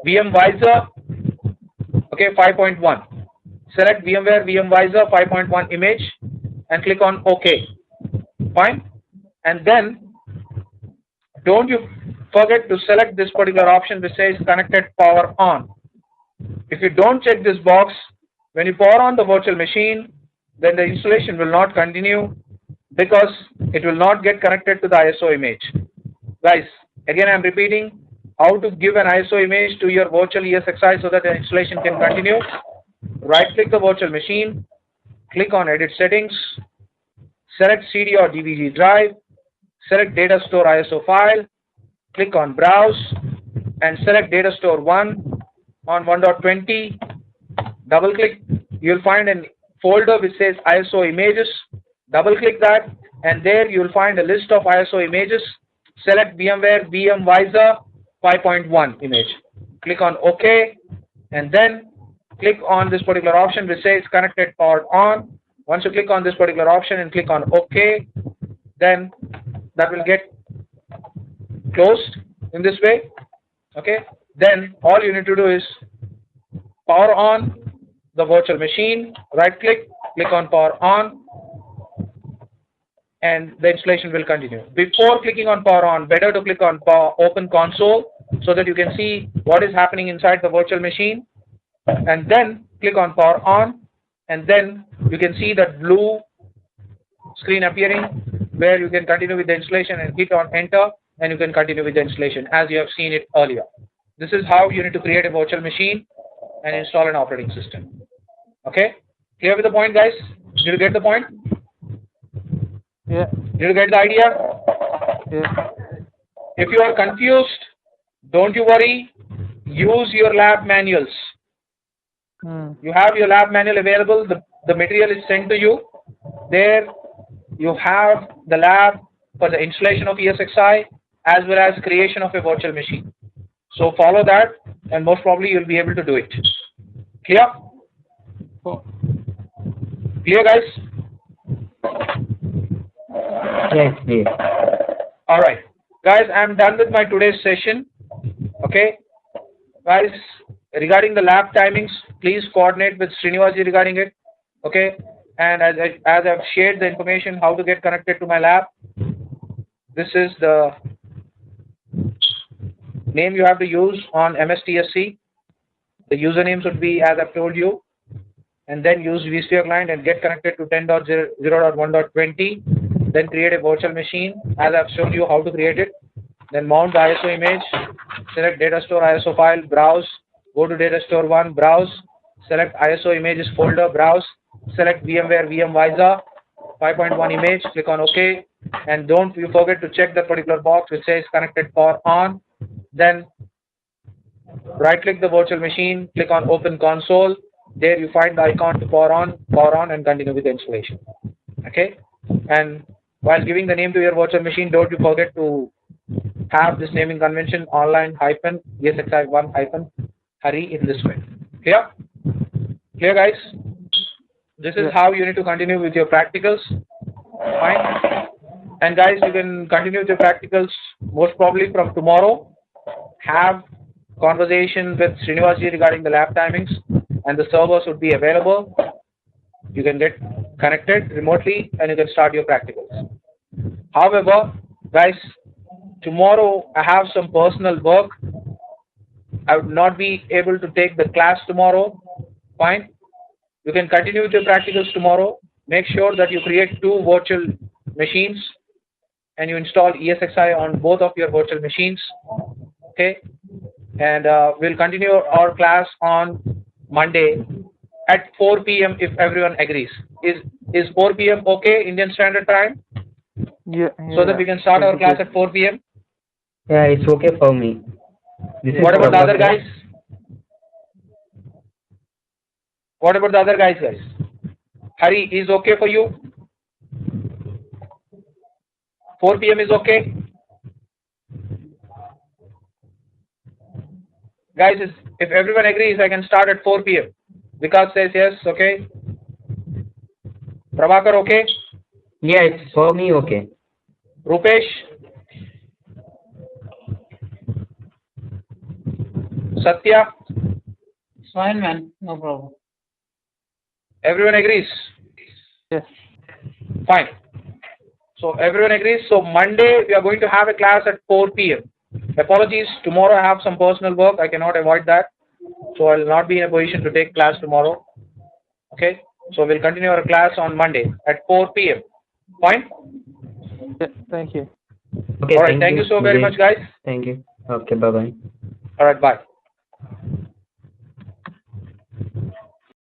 A: vmvisor, okay, 5.1. Select VMware vmvisor 5.1 image and click on OK. Fine. And then don't you forget to select this particular option which says connected power on. If you don't check this box, when you power on the virtual machine, then the installation will not continue because it will not get connected to the ISO image. Guys, again I'm repeating how to give an ISO image to your virtual ESXi so that the installation can continue. Right click the virtual machine, click on edit settings, select CD or DVD drive, select data store ISO file, click on browse and select data store 1 on 1.20. Double click, you'll find a folder which says ISO images. Double click that and there you'll find a list of ISO images. Select VMware vm4 5.1 image. Click on OK and then click on this particular option which says connected powered on. Once you click on this particular option and click on OK, then that will get closed in this way. Okay, then all you need to do is power on the virtual machine, right click, click on power on, and the installation will continue. Before clicking on power on, better to click on open console so that you can see what is happening inside the virtual machine, and then click on power on, and then you can see that blue screen appearing where you can continue with the installation and hit on enter and you can continue with the installation as you have seen it earlier. This is how you need to create a virtual machine and install an operating system. Okay, clear with the point, guys? Did you get the point?
C: Yeah.
A: Did you get the idea?
C: Yeah.
A: If you are confused, don't you worry, use your lab manuals. You have your lab manual available, the material is sent to you. There you have the lab for the installation of ESXi as well as creation of a virtual machine. So follow that and most probably you'll be able to do it. Clear? Clear, guys?
E: Yes, please.
A: Alright. Guys, I'm done with my today's session. Okay. Guys, regarding the lab timings, please coordinate with Srinivasji regarding it. Okay. And as I've shared the information how to get connected to my lab, this is the name you have to use on MSTSC. The username should be as I've told you, and then use vSphere client and get connected to 10.0.1.20. Then create a virtual machine as I've shown you how to create it. Then mount the ISO image, select data store ISO file, browse, go to data store 1, browse, select ISO images folder, browse, select VMware vm4 5.1 image, click on OK, and don't you forget to check that particular box which says connected power on. Then right click the virtual machine, click on open console. There you find the icon to power on and continue with the installation. Okay, and while giving the name to your virtual machine, don't you forget to have this naming convention online hyphen ESXi1 hyphen Hari in this way. Clear? Clear, guys? This is how you need to continue with your practicals. Fine. And guys, you can continue with your practicals most probably from tomorrow. Have conversation with Srinivasji regarding the lab timings, and the servers would be available. You can get connected remotely and you can start your practicals. However, guys, tomorrow I have some personal work. I would not be able to take the class tomorrow. Fine. You can continue with your practicals tomorrow. Make sure that you create 2 virtual machines and you install ESXi on both of your virtual machines. Okay. And we'll continue our class on Monday at 4 p.m. if everyone agrees. Is 4 p.m. okay, Indian Standard Time?
C: Yeah.
A: So that we can start our class at 4 p.m.
E: Yeah, it's okay for me.
A: What about the other guys? What about the other guys? Hari, is okay for you? 4 p.m. is okay? Guys, if everyone agrees, I can start at 4 p.m. Vikas says yes, okay. Prabhakar, okay?
E: Yeah, it's for me okay.
A: Rupesh? Satya?
B: It's fine, man. No problem.
A: Everyone agrees?
C: Yes.
A: Fine. So everyone agrees. So Monday we are going to have a class at 4 p.m. Apologies, tomorrow I have some personal work. I cannot avoid that. So I will not be in a position to take class tomorrow. Okay. So we'll continue our class on Monday at 4 p.m. Fine?
C: Yeah, thank you.
E: Okay,
A: All right. Thank you so very much, guys.
E: Thank you. Okay, bye-bye.
A: All right. Bye.